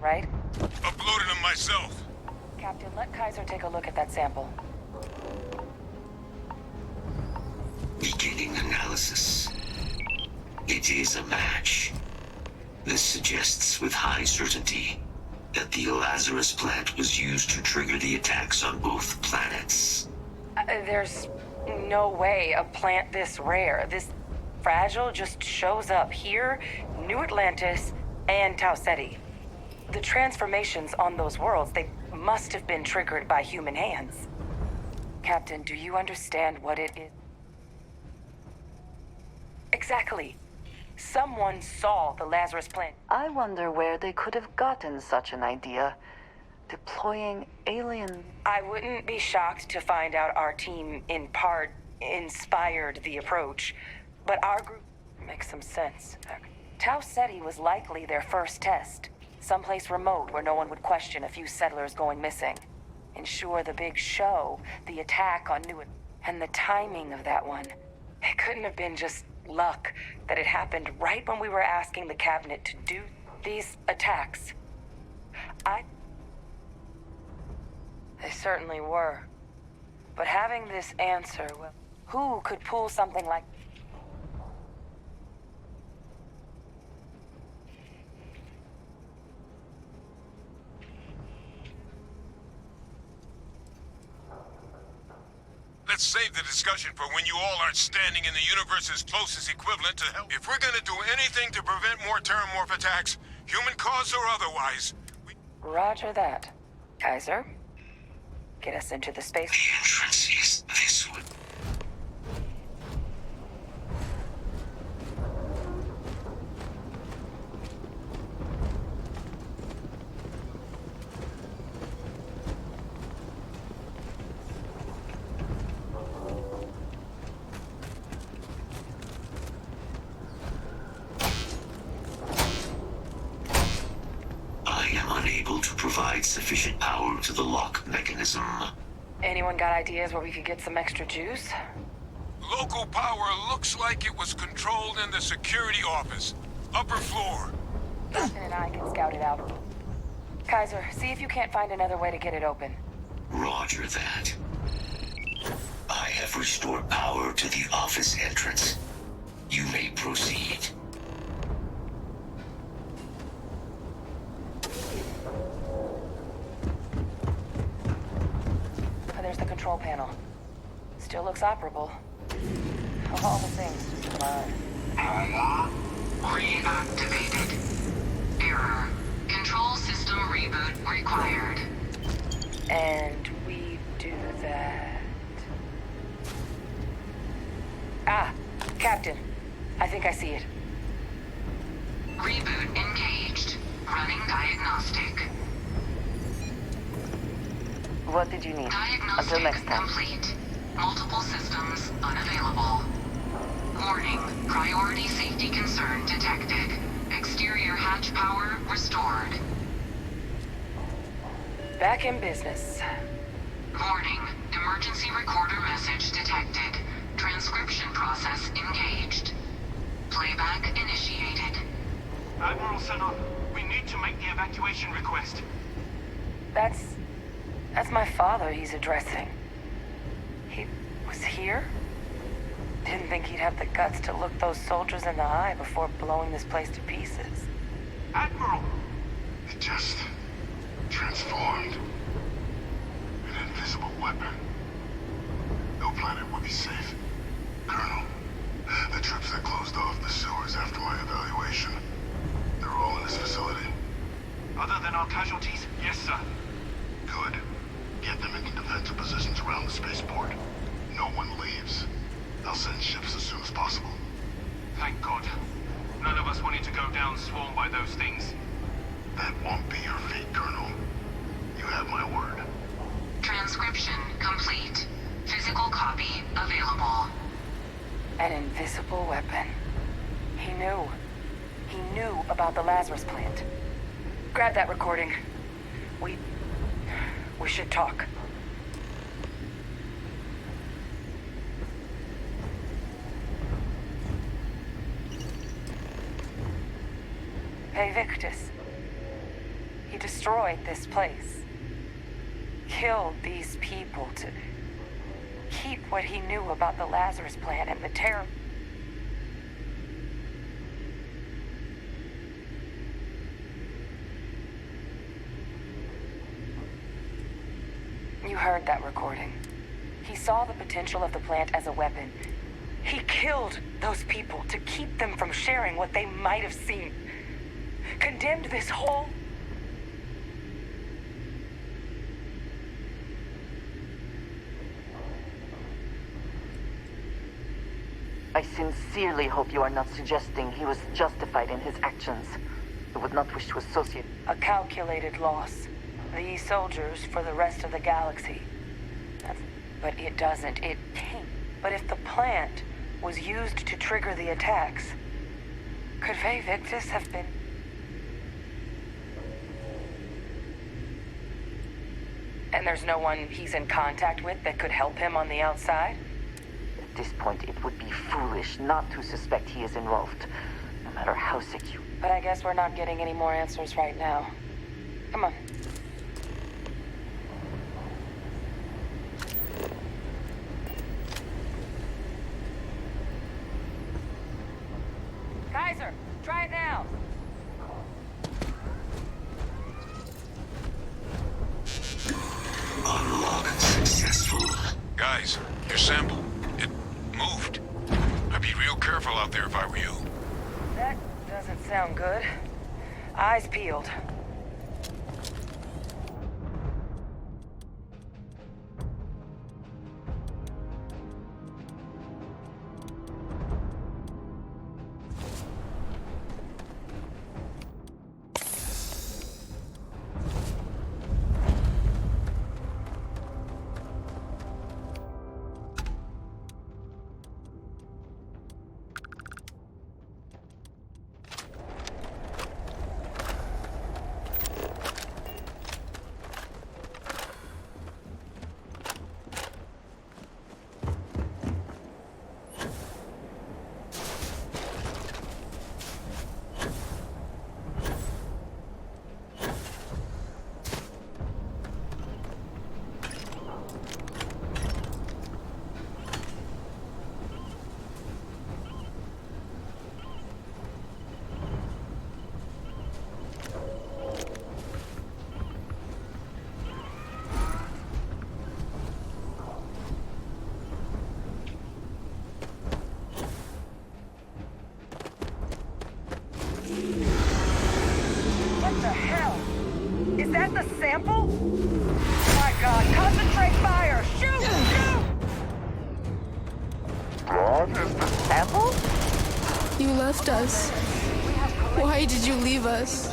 Right? Uploaded them myself. Captain, let Kaiser take a look at that sample. Beginning analysis. It is a match. This suggests with high certainty that the Lazarus plant was used to trigger the attacks on both planets. There's no way a plant this rare, this fragile, just shows up here, New Atlantis, and Tau Ceti. The transformations on those worlds, they must have been triggered by human hands. Captain, do you understand what it is? Exactly. Someone saw the Lazarus plant. I wonder where they could have gotten such an idea. Deploying alien... I wouldn't be shocked to find out our team, in part, inspired the approach. But our group makes some sense. Tau Ceti was likely their first test. Someplace remote where no one would question a few settlers going missing. Ensure the big show, the attack on New... And the timing of that one. It couldn't have been just luck that it happened right when we were asking the cabinet to do these attacks. They certainly were. But having this answer, well, who could pull something like... Let's save the discussion for when you all aren't standing in the universe's closest equivalent to help. If we're gonna do anything to prevent more terramorph attacks, human cause or otherwise, Roger that. Kaiser, get us into the space... The entrance is this one. Provide sufficient power to the lock mechanism. Anyone got ideas where we could get some extra juice? Local power looks like it was controlled in the security office. Upper floor. Captain and I can scout it out. Kaiser, see if you can't find another way to get it open. Roger that. I have restored power to the office entrance. You may proceed. There's the control panel. operable. Of all the things to survive. Reactivated. Error. Control system reboot required. And we do that. Ah, Captain. I think I see it. Reboot engaged. Running diagnostic. What did you need? Diagnostic Until next time. complete. Multiple systems unavailable. Warning. Priority safety concern detected. Exterior hatch power restored. Back in business. Warning. Emergency recorder message detected. Transcription process engaged. Playback initiated. Admiral Sanon, we need to make the evacuation request. That's my father he's addressing. He was here? Didn't think he'd have the guts to look those soldiers in the eye before blowing this place to pieces. Admiral! It just transformed. An invisible weapon. No planet would be safe. Colonel, the troops that closed off the sewers after my evaluation, they're all in this facility. Other than our casualties? Yes, sir. Good. Get them into defensive positions around the spaceport. No one leaves. I'll send ships as soon as possible. Thank God. None of us wanted to go down swarmed by those things. That won't be your fate, Colonel. You have my word. Transcription complete. Physical copy available. An invisible weapon. He knew. He knew about the Lazarus plant. Grab that recording. We should talk. Hey, Victus. He destroyed this place. Killed these people to keep what he knew about the Lazarus plant and the terror. You heard that recording. He saw the potential of the plant as a weapon. He killed those people to keep them from sharing what they might have seen. Condemned this whole... I sincerely hope you are not suggesting he was justified in his actions. I would not wish to associate... A calculated loss. These soldiers for the rest of the galaxy. But it doesn't. It can't. But if the plant was used to trigger the attacks, could Faye Victus have been... And there's no one he's in contact with that could help him on the outside? At this point, it would be foolish not to suspect he is involved, no matter how secure. But I guess we're not getting any more answers right now. Come on. Kaiser, try it now. Unlock successful. Guys, your sample, it moved. I'd be real careful out there if I were you. That doesn't sound good. Eyes peeled. sample? My God, concentrate fire! Shoot! Shoot! What is the sample? You left us. Why did you leave us?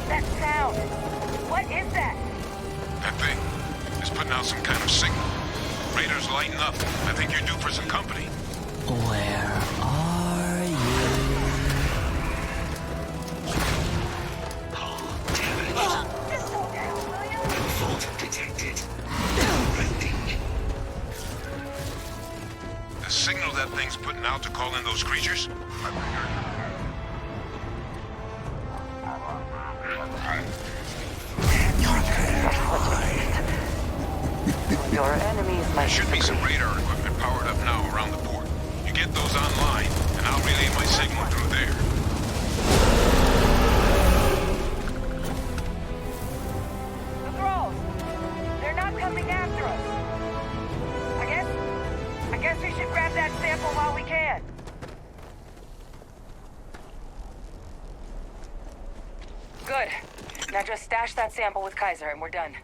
That sound! What is that? That thing is putting out some kind of signal. Raiders lighten up. I think you're due for some company. Where are you? Oh, damn it. Just slow down, will you? Fault detected. Directing. The signal that thing's putting out to call in those creatures? Your enemies might There should be some radar equipment powered up now around the port. You get those online, and I'll relay my signal through there. The thralls! They're not coming after us. I guess we should grab that sample while we can. Good. Now just stash that sample with Kaiser and we're done.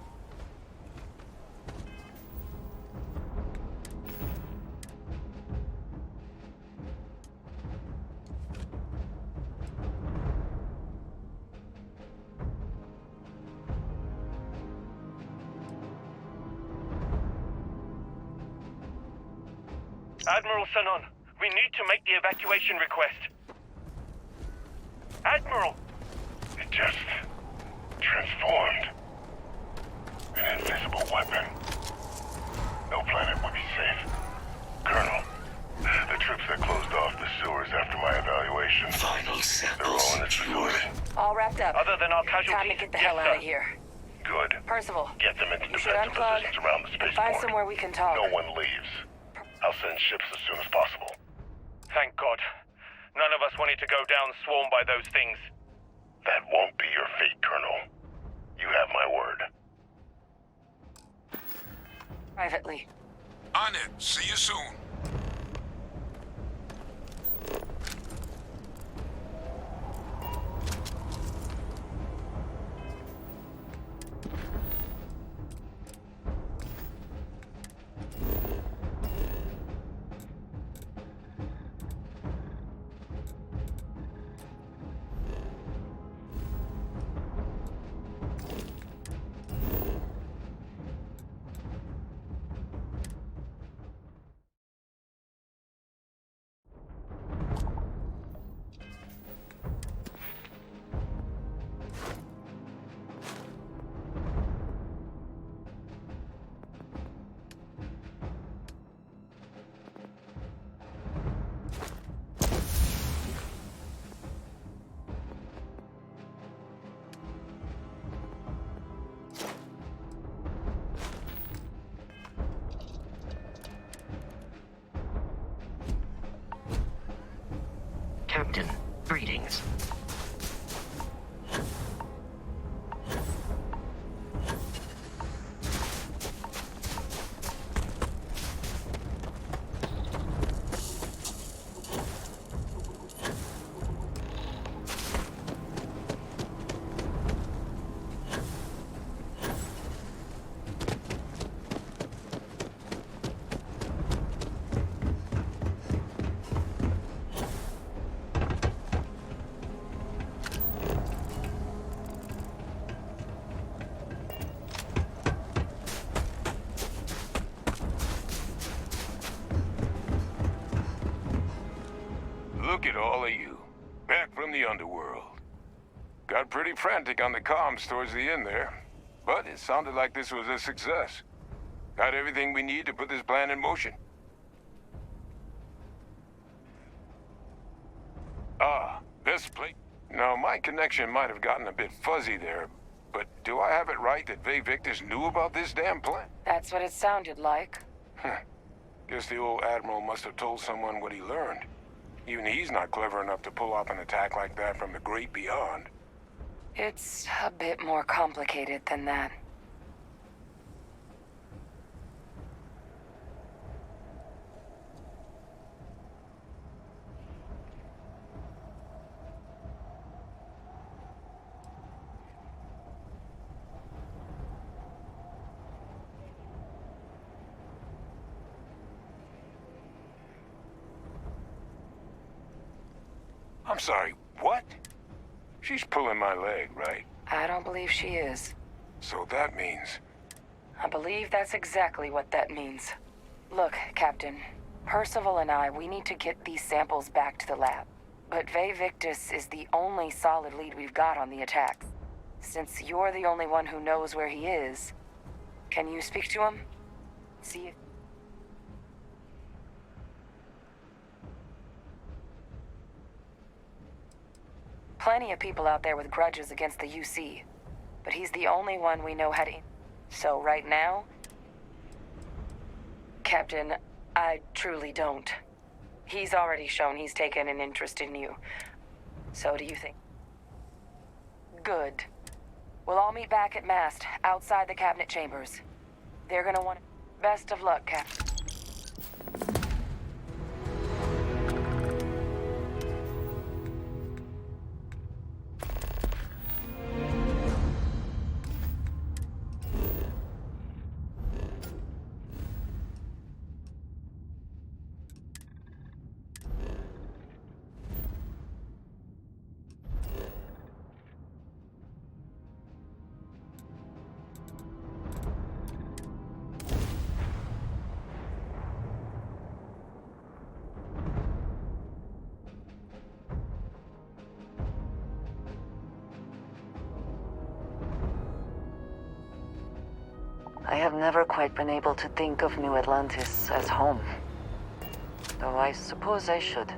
Admiral Sanon, we need to make the evacuation request. Admiral! It just transformed. An invisible weapon. No planet would be safe. Colonel, the troops that closed off the sewers after my evaluation. Final They're all in this facility. All wrapped up. Other than our casualties? Time to get the hell out of here. Good. Percival, Get them into you should defensive unplug positions around the and spaceport. find somewhere we can talk. No one leaves. I'll send ships as soon as possible. Thank God. None of us wanted to go down swarmed by those things. That won't be your fate, Colonel. You have my word. Privately. On it. See you soon. Captain, greetings. Look at all of you. Back from the underworld. Got pretty frantic on the comms towards the end there. But it sounded like this was a success. Got everything we need to put this plan in motion. Ah, this place. Now, my connection might have gotten a bit fuzzy there, but do I have it right that Vay Victus knew about this damn plan? That's what it sounded like. Guess the old Admiral must have told someone what he learned. Even he's not clever enough to pull off an attack like that from the great beyond. It's a bit more complicated than that. I'm sorry, what? She's pulling my leg, right? I don't believe she is. So that means... I believe that's exactly what that means. Look, Captain. Percival and I, we need to get these samples back to the lab. But Ve Victus is the only solid lead we've got on the attack. Since you're the only one who knows where he is, can you speak to him? See if... Plenty of people out there with grudges against the UC, but he's the only one we know how to... So right now... Captain, I truly don't. He's already shown he's taken an interest in you. So do you think? Good. We'll all meet back at Mast, outside the cabinet chambers. They're gonna want... Best of luck, Captain. I have never quite been able to think of New Atlantis as home. Though I suppose I should.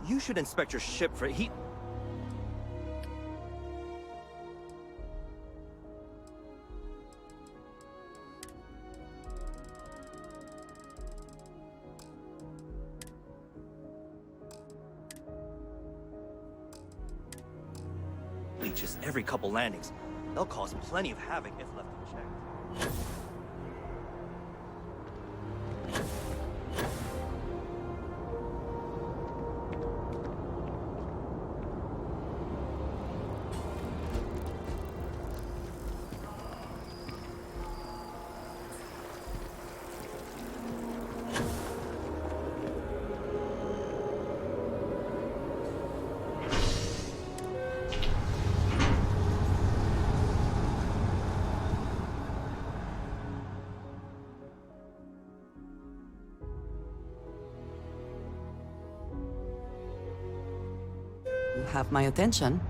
You should inspect your ship for heat. Leeches every couple landings. They'll cause plenty of havoc if left unchecked. You have my attention.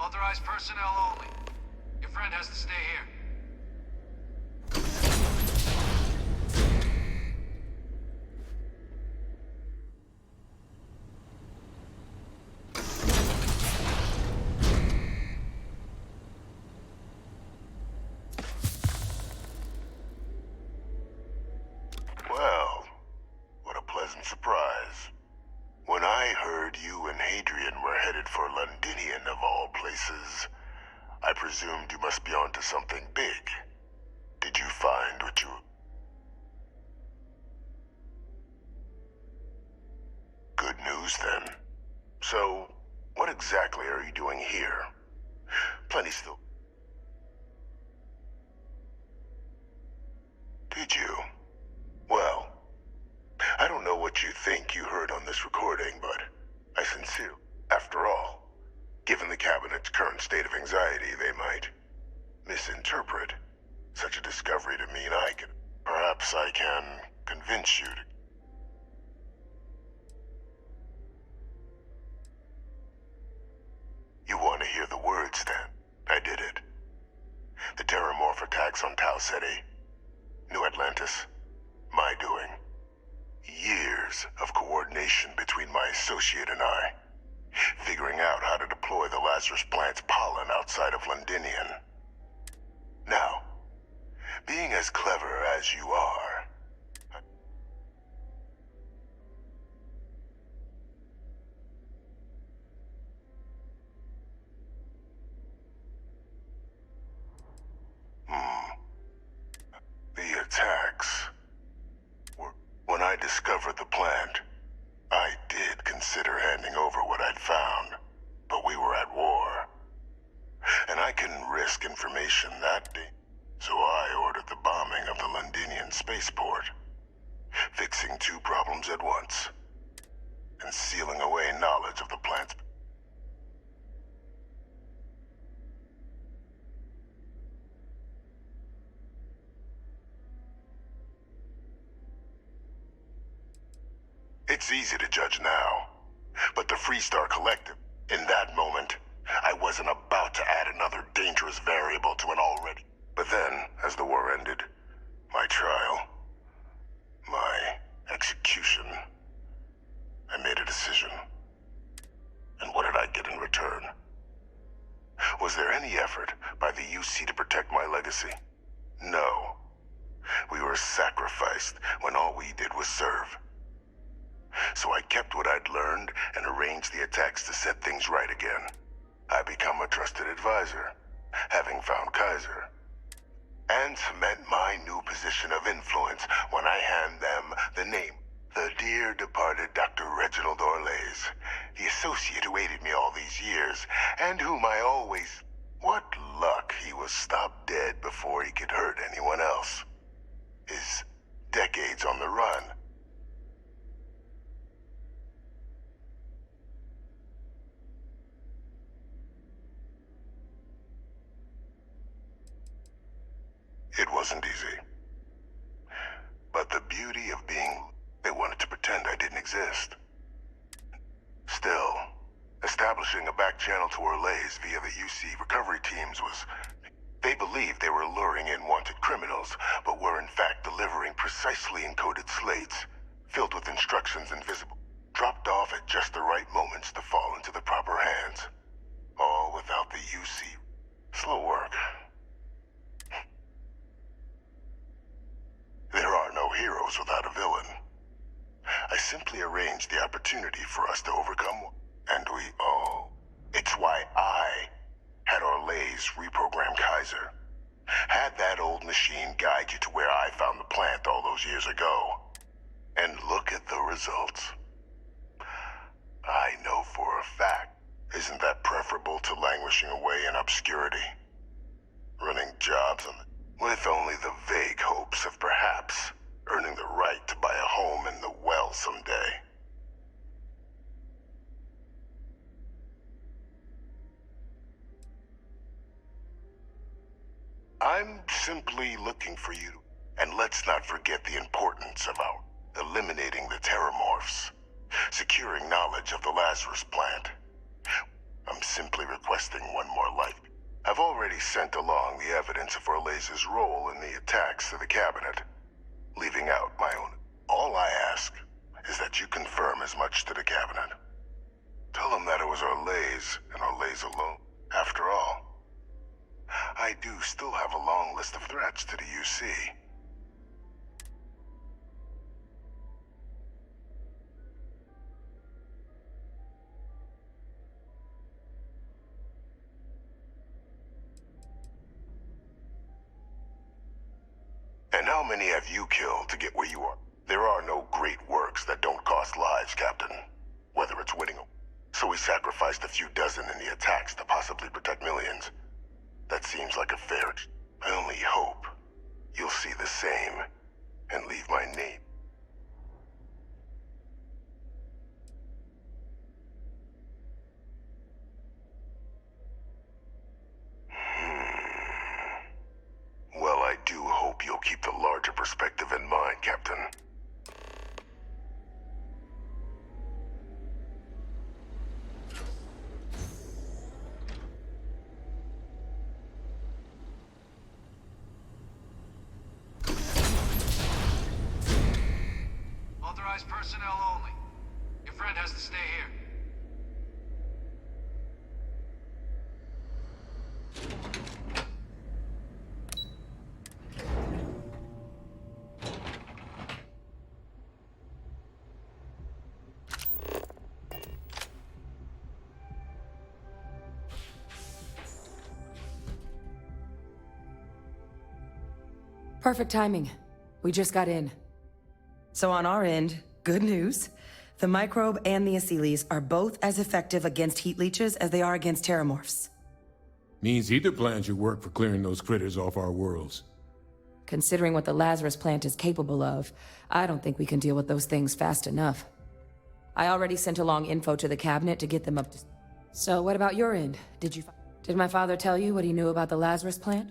Authorized personnel only. Your friend has to stay here. Well, what a pleasant surprise. When I heard you and Hadrian were headed for Londinian of all places, I presumed you must be onto something big. Did you find what you... Good news, then. So, what exactly are you doing here? Plenty still... Did you? Well, I don't know what you think you heard on this recording, but I sincerely... After all, given the Cabinet's current state of anxiety, they might misinterpret such a discovery to mean I can... Perhaps I can convince you to... You want to hear the words, then? I did it. The Terramorph attacks on Tau Ceti, New Atlantis, my doing. Years of coordination between my associate and I, figuring out how to deploy the Lazarus plant's pollen outside of Londinian. Now, being as clever as you are, the attacks were... When I discovered the plant, I did consider handing over what I'd found, but we were at war. And I couldn't risk information that day, so I ordered the bombing of the Londinian spaceport, fixing two problems at once, and sealing away knowledge of the plant's... It's easy to judge now, but the Freestar Collective, in that moment, I wasn't about to add another dangerous variable to an already... But then, as the war ended, my trial, my execution, I made a decision. And what did I get in return? Was there any effort by the UC to protect my legacy? No. We were sacrificed when all we did was serve. So I kept what I'd learned and arranged the attacks to set things right again. I become a trusted advisor, having found Kaiser, and cement my new position of influence when I hand them the name. The dear departed Dr. Reginald Orlays, the associate who aided me all these years, and whom I always... What luck he was stopped dead before he could hurt anyone else. His decades on the run. It wasn't easy. But the beauty of being... They wanted to pretend I didn't exist. Still, establishing a back channel to Orlays via the UC recovery teams was... They believed they were luring in wanted criminals, but were in fact delivering precisely encoded slates, filled with instructions invisible, dropped off at just the right moments to fall into the proper hands. All without the UC. Slow work. There are no heroes without a villain. I simply arranged the opportunity for us to overcome one. And we all... It's why I had Orlays reprogram Kaiser. Had that old machine guide you to where I found the plant all those years ago. And look at the results. I know for a fact. Isn't that preferable to languishing away in obscurity? Running jobs on the... With only the vague hopes of perhaps earning the right to buy a home in the well someday. I'm simply looking for you, and let's not forget the importance of our eliminating the Terramorphs, securing knowledge of the Lazarus plant. I'm simply requesting one more life. I've already sent along the evidence of Orleza's role in the attacks to the cabinet, leaving out my own. All I ask is that you confirm as much to the cabinet. Tell them that it was Orlez and Orlez alone. After all, I do still have a long list of threats to the UC. And how many have you killed to get where you are? There are no great works that don't cost lives, Captain. Whether it's winning or... So we sacrificed a few dozen in the attacks to possibly protect millions. That seems like a fair... I only hope you'll see the same and leave my name. Well, I do hope you'll keep the larger perspective in mind, Captain. Authorized personnel only. Your friend has to stay here. Perfect timing. We just got in. So on our end, good news. The microbe and the acyles are both as effective against heat leeches as they are against terramorphs. Means either plan should work for clearing those critters off our worlds. Considering what the Lazarus plant is capable of, I don't think we can deal with those things fast enough. I already sent along info to the cabinet to get them up to... So what about your end? Did my father tell you what he knew about the Lazarus plant?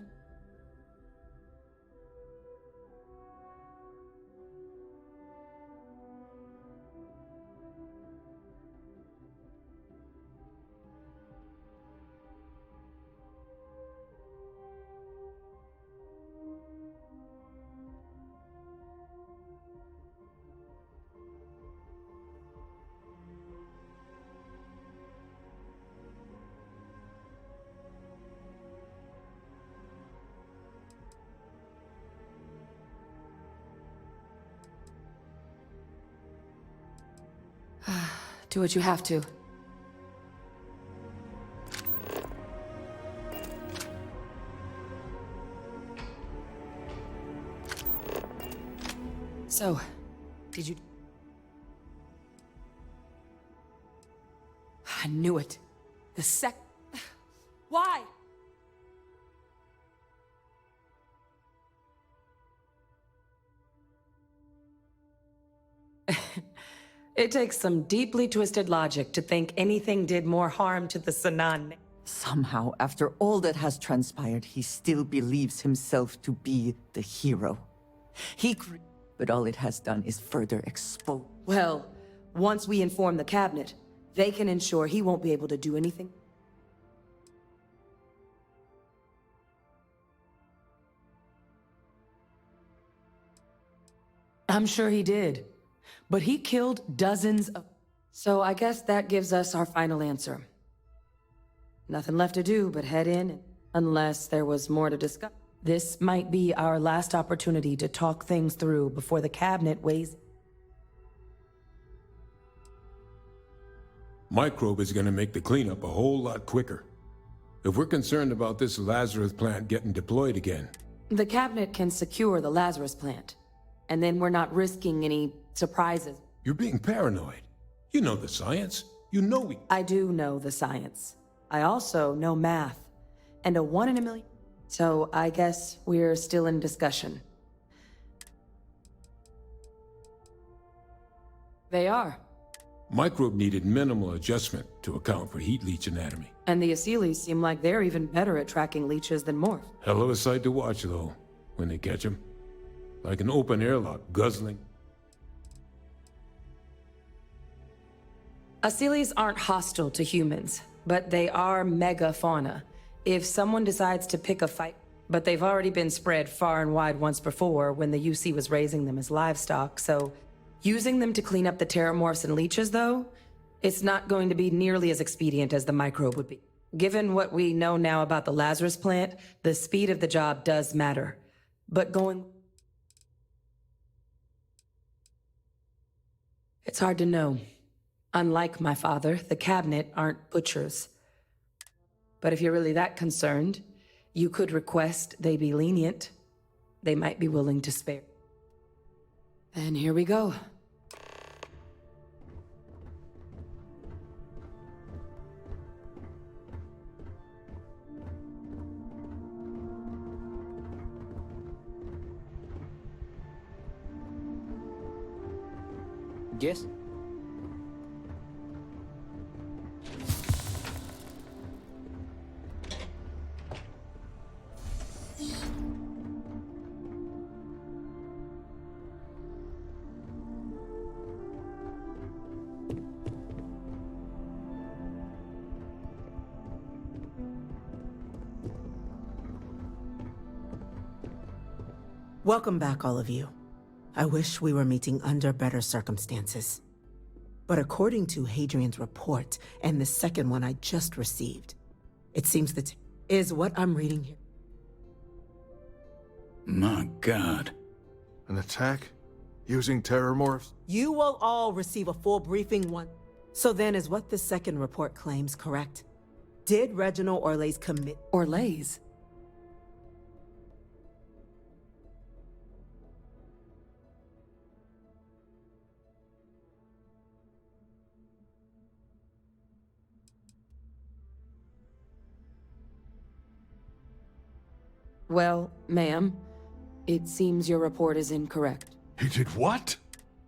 Do what you have to. So, did you... I knew it. Why? It takes some deeply twisted logic to think anything did more harm to the Sanan. Somehow, after all that has transpired, he still believes himself to be the hero. But all it has done is further expose. Well, once we inform the cabinet, they can ensure he won't be able to do anything. I'm sure he did. But he killed dozens of... So I guess that gives us our final answer. Nothing left to do but head in, unless there was more to discuss. This might be our last opportunity to talk things through before the cabinet weighs... Microbe is gonna make the cleanup a whole lot quicker. If we're concerned about this Lazarus plant getting deployed again... The cabinet can secure the Lazarus plant. And then we're not risking any surprises. You're being paranoid. You know the science. You know we... I do know the science. I also know math. And a 1 in a million... So I guess we're still in discussion. They are. Microbe needed minimal adjustment to account for heat leech anatomy. And the acyles seem like they're even better at tracking leeches than Morph. Hell of a sight to watch, though, when they catch them. Like an open airlock guzzling. Acyles aren't hostile to humans. but they are megafauna. If someone decides to pick a fight, but they've already been spread far and wide once before when the UC was raising them as livestock, so using them to clean up the terramorphs and leeches, though, it's not going to be nearly as expedient as the microbe would be. Given what we know now about the Lazarus plant, the speed of the job does matter. But going... It's hard to know. Unlike my father, the cabinet aren't butchers. But if you're really that concerned, you could request they be lenient. They might be willing to spare. And here we go. Guess? Welcome back, all of you. I wish we were meeting under better circumstances. But according to Hadrian's report, and the second one I just received, it seems that is what I'm reading here. My God. An attack? Using terramorphs? You will all receive a full briefing one. So then, is what the second report claims correct? Did Reginald Orlays commit... Orlays? Well, ma'am, it seems your report is incorrect. He did what?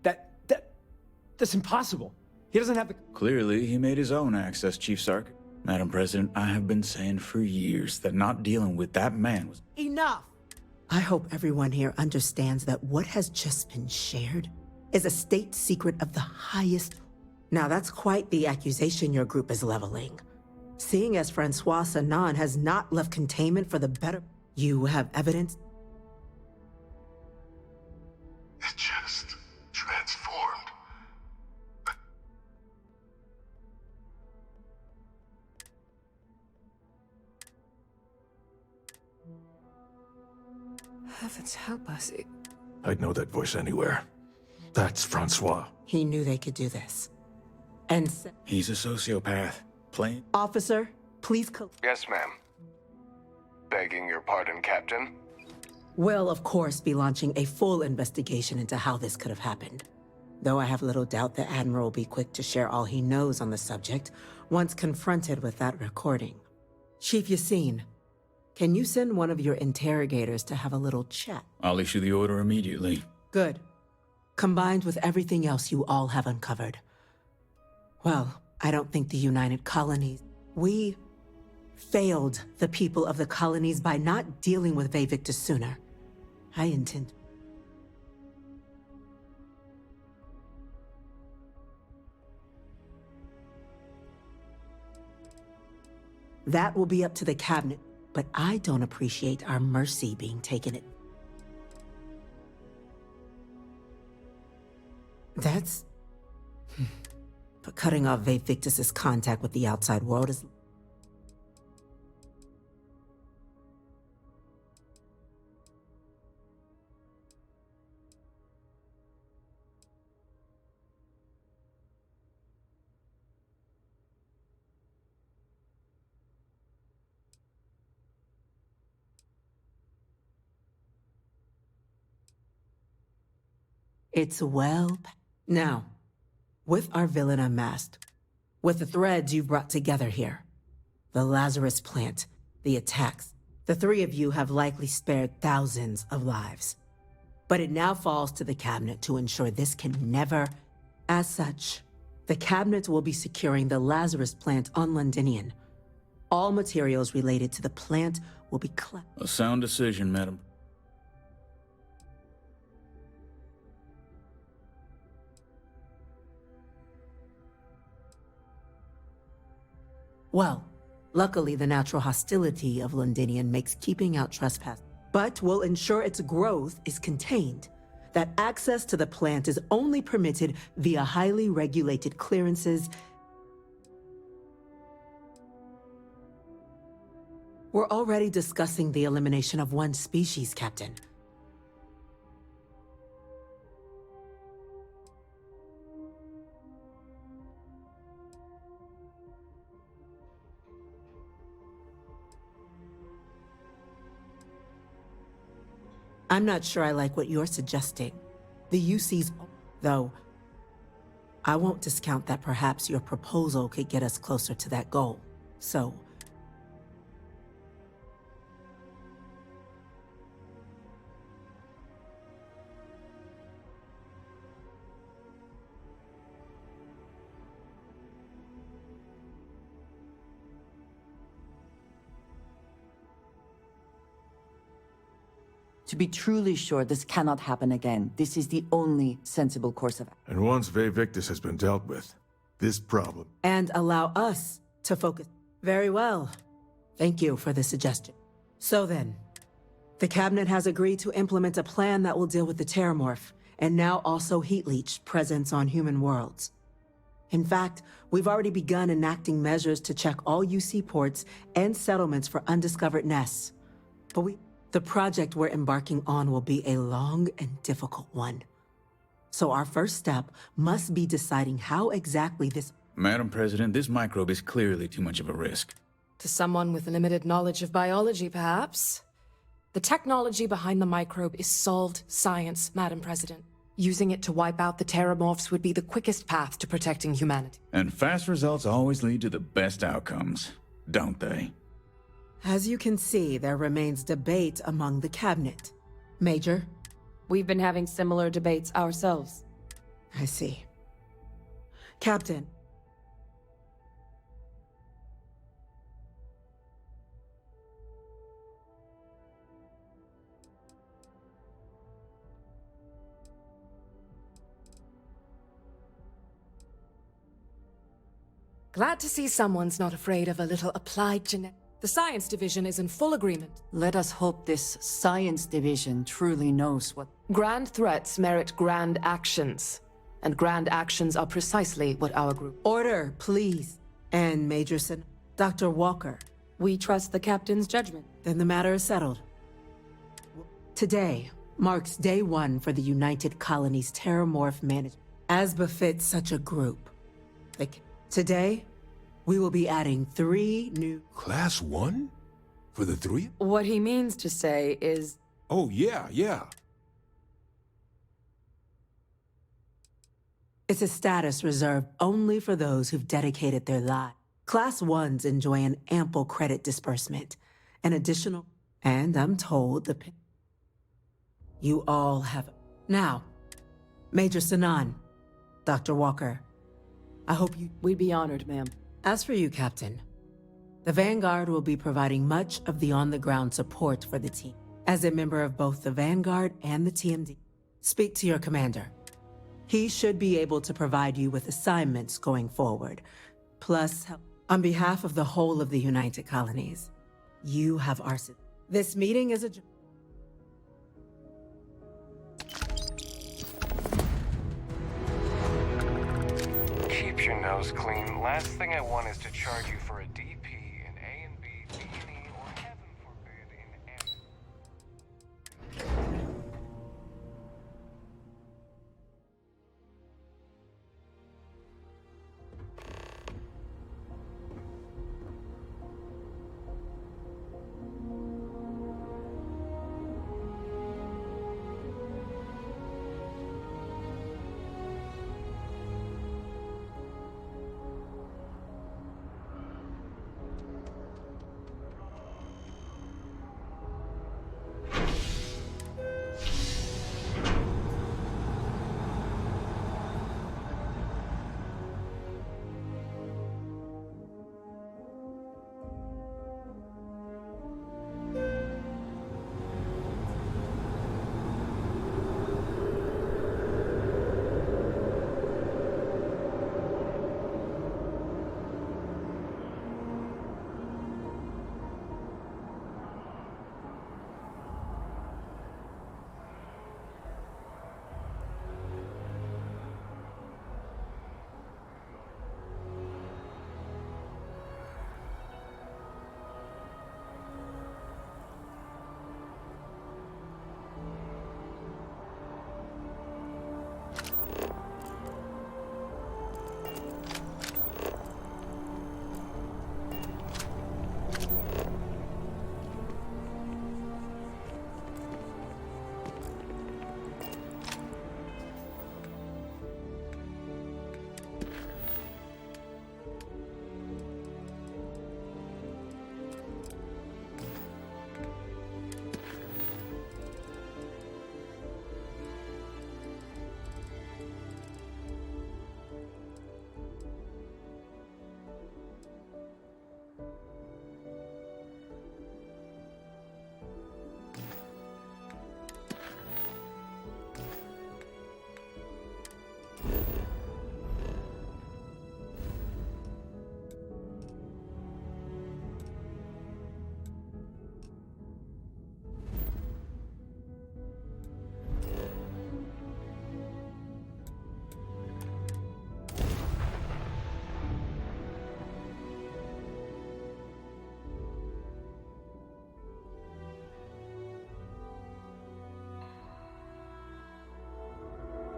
That's impossible. He doesn't have the... Clearly, he made his own access, Chief Sark. Madam President, I have been saying for years that not dealing with that man was... Enough! I hope everyone here understands that what has just been shared is a state secret of the highest... Now that's quite the accusation your group is leveling. Seeing as Francois Sanan has not left containment for the better... You have evidence? It just transformed. Heavens help us. I'd know that voice anywhere. That's Francois. He knew they could do this. And... He's a sociopath. Plain... Officer, please... Yes, ma'am. Begging your pardon, Captain. We'll, of course, be launching a full investigation into how this could have happened. Though I have little doubt the Admiral will be quick to share all he knows on the subject once confronted with that recording. Chief Yassine, can you send one of your interrogators to have a little chat? I'll issue the order immediately. Good. Combined with everything else you all have uncovered. Well, I don't think the United Colonies... We failed the people of the colonies by not dealing with Vayvictus sooner. I intend... That will be up to the cabinet, but I don't appreciate our mercy being taken at... That's... But cutting off Vayvictus's contact with the outside world is... It's well... Now, with our villain unmasked, with the threads you've brought together here, the Lazarus plant, the attacks, the three of you have likely spared thousands of lives. But it now falls to the cabinet to ensure this can never... As such, the cabinet will be securing the Lazarus plant on Londinian. All materials related to the plant will be... A sound decision, Madam. Well, luckily the natural hostility of Londinian makes keeping out trespass, but will ensure its growth is contained. That access to the plant is only permitted via highly regulated clearances. We're already discussing the elimination of one species, Captain. I'm not sure I like what you're suggesting. The UC's, though, I won't discount that perhaps your proposal could get us closer to that goal. So, To be truly sure this cannot happen again, this is the only sensible course of action. And once Ve Victus has been dealt with, this problem... And allow us to focus. Very well. Thank you for the suggestion. So then, the Cabinet has agreed to implement a plan that will deal with the Terramorph, and now also Heat Leech presence on human worlds. In fact, we've already begun enacting measures to check all UC ports and settlements for undiscovered nests. But the project we're embarking on will be a long and difficult one. So our first step must be deciding how exactly this... Madam President, this microbe is clearly too much of a risk. To someone with limited knowledge of biology, perhaps. The technology behind the microbe is solved science, Madam President. Using it to wipe out the Terramorphs would be the quickest path to protecting humanity. And fast results always lead to the best outcomes, don't they? As you can see, there remains debate among the Cabinet. Major? We've been having similar debates ourselves. I see. Captain. Glad to see someone's not afraid of a little applied genetics. The science division is in full agreement. Let us hope this science division truly knows what... Grand threats merit grand actions. And grand actions are precisely what our group... Order, please. And Major Dr. Walker. We trust the Captain's judgment. Then the matter is settled. Today marks day one for the United Colonies Terramorph Management, as befits such a group. Today, we will be adding 3 new... Class 1? For the 3? What he means to say is... Oh, yeah. It's a status reserved only for those who've dedicated their lives. Class 1s enjoy an ample credit disbursement, an additional... And I'm told the... You all have... Now, Major Sanan, Dr. Walker, I hope you... We'd be honored, ma'am. As for you, Captain, the Vanguard will be providing much of the on-the-ground support for the team. As a member of both the Vanguard and the TMD, speak to your commander. He should be able to provide you with assignments going forward. Plus, on behalf of the whole of the United Colonies, you have our... This meeting is adjourned. Keep your nose clean. Last thing I want is to charge you for a DP in A and B, B and E, or heaven forbid in M.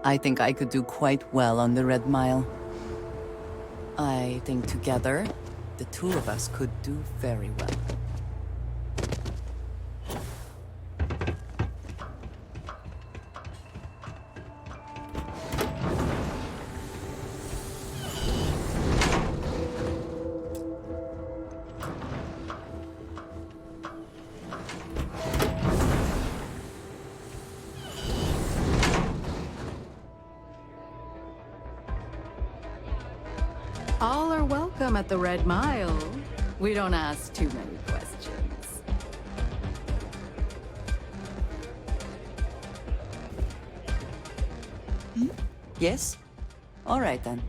I think I could do quite well on the Red Mile. I think together, the two of us could do very well. All are welcome at the Red Mile. We don't ask too many questions. Yes? All right then.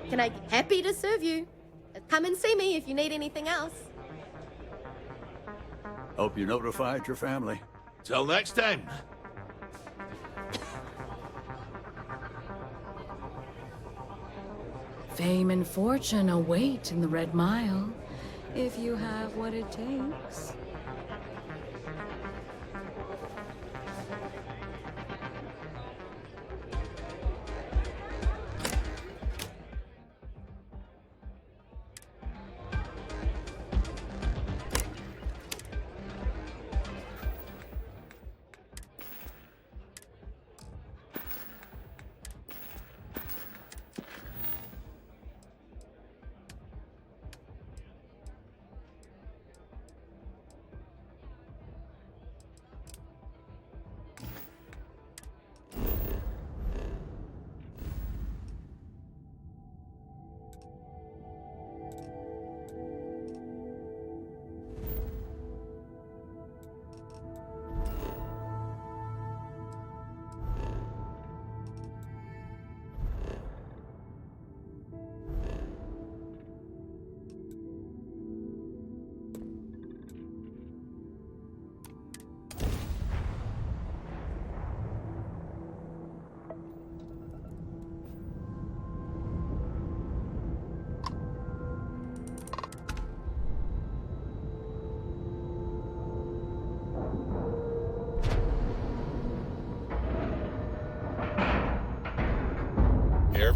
Can I happy to serve you? Come and see me if you need anything else. Hope you notified your family. Till next time. Fame and fortune await in the Red Mile, if you have what it takes.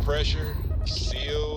pressure, seal,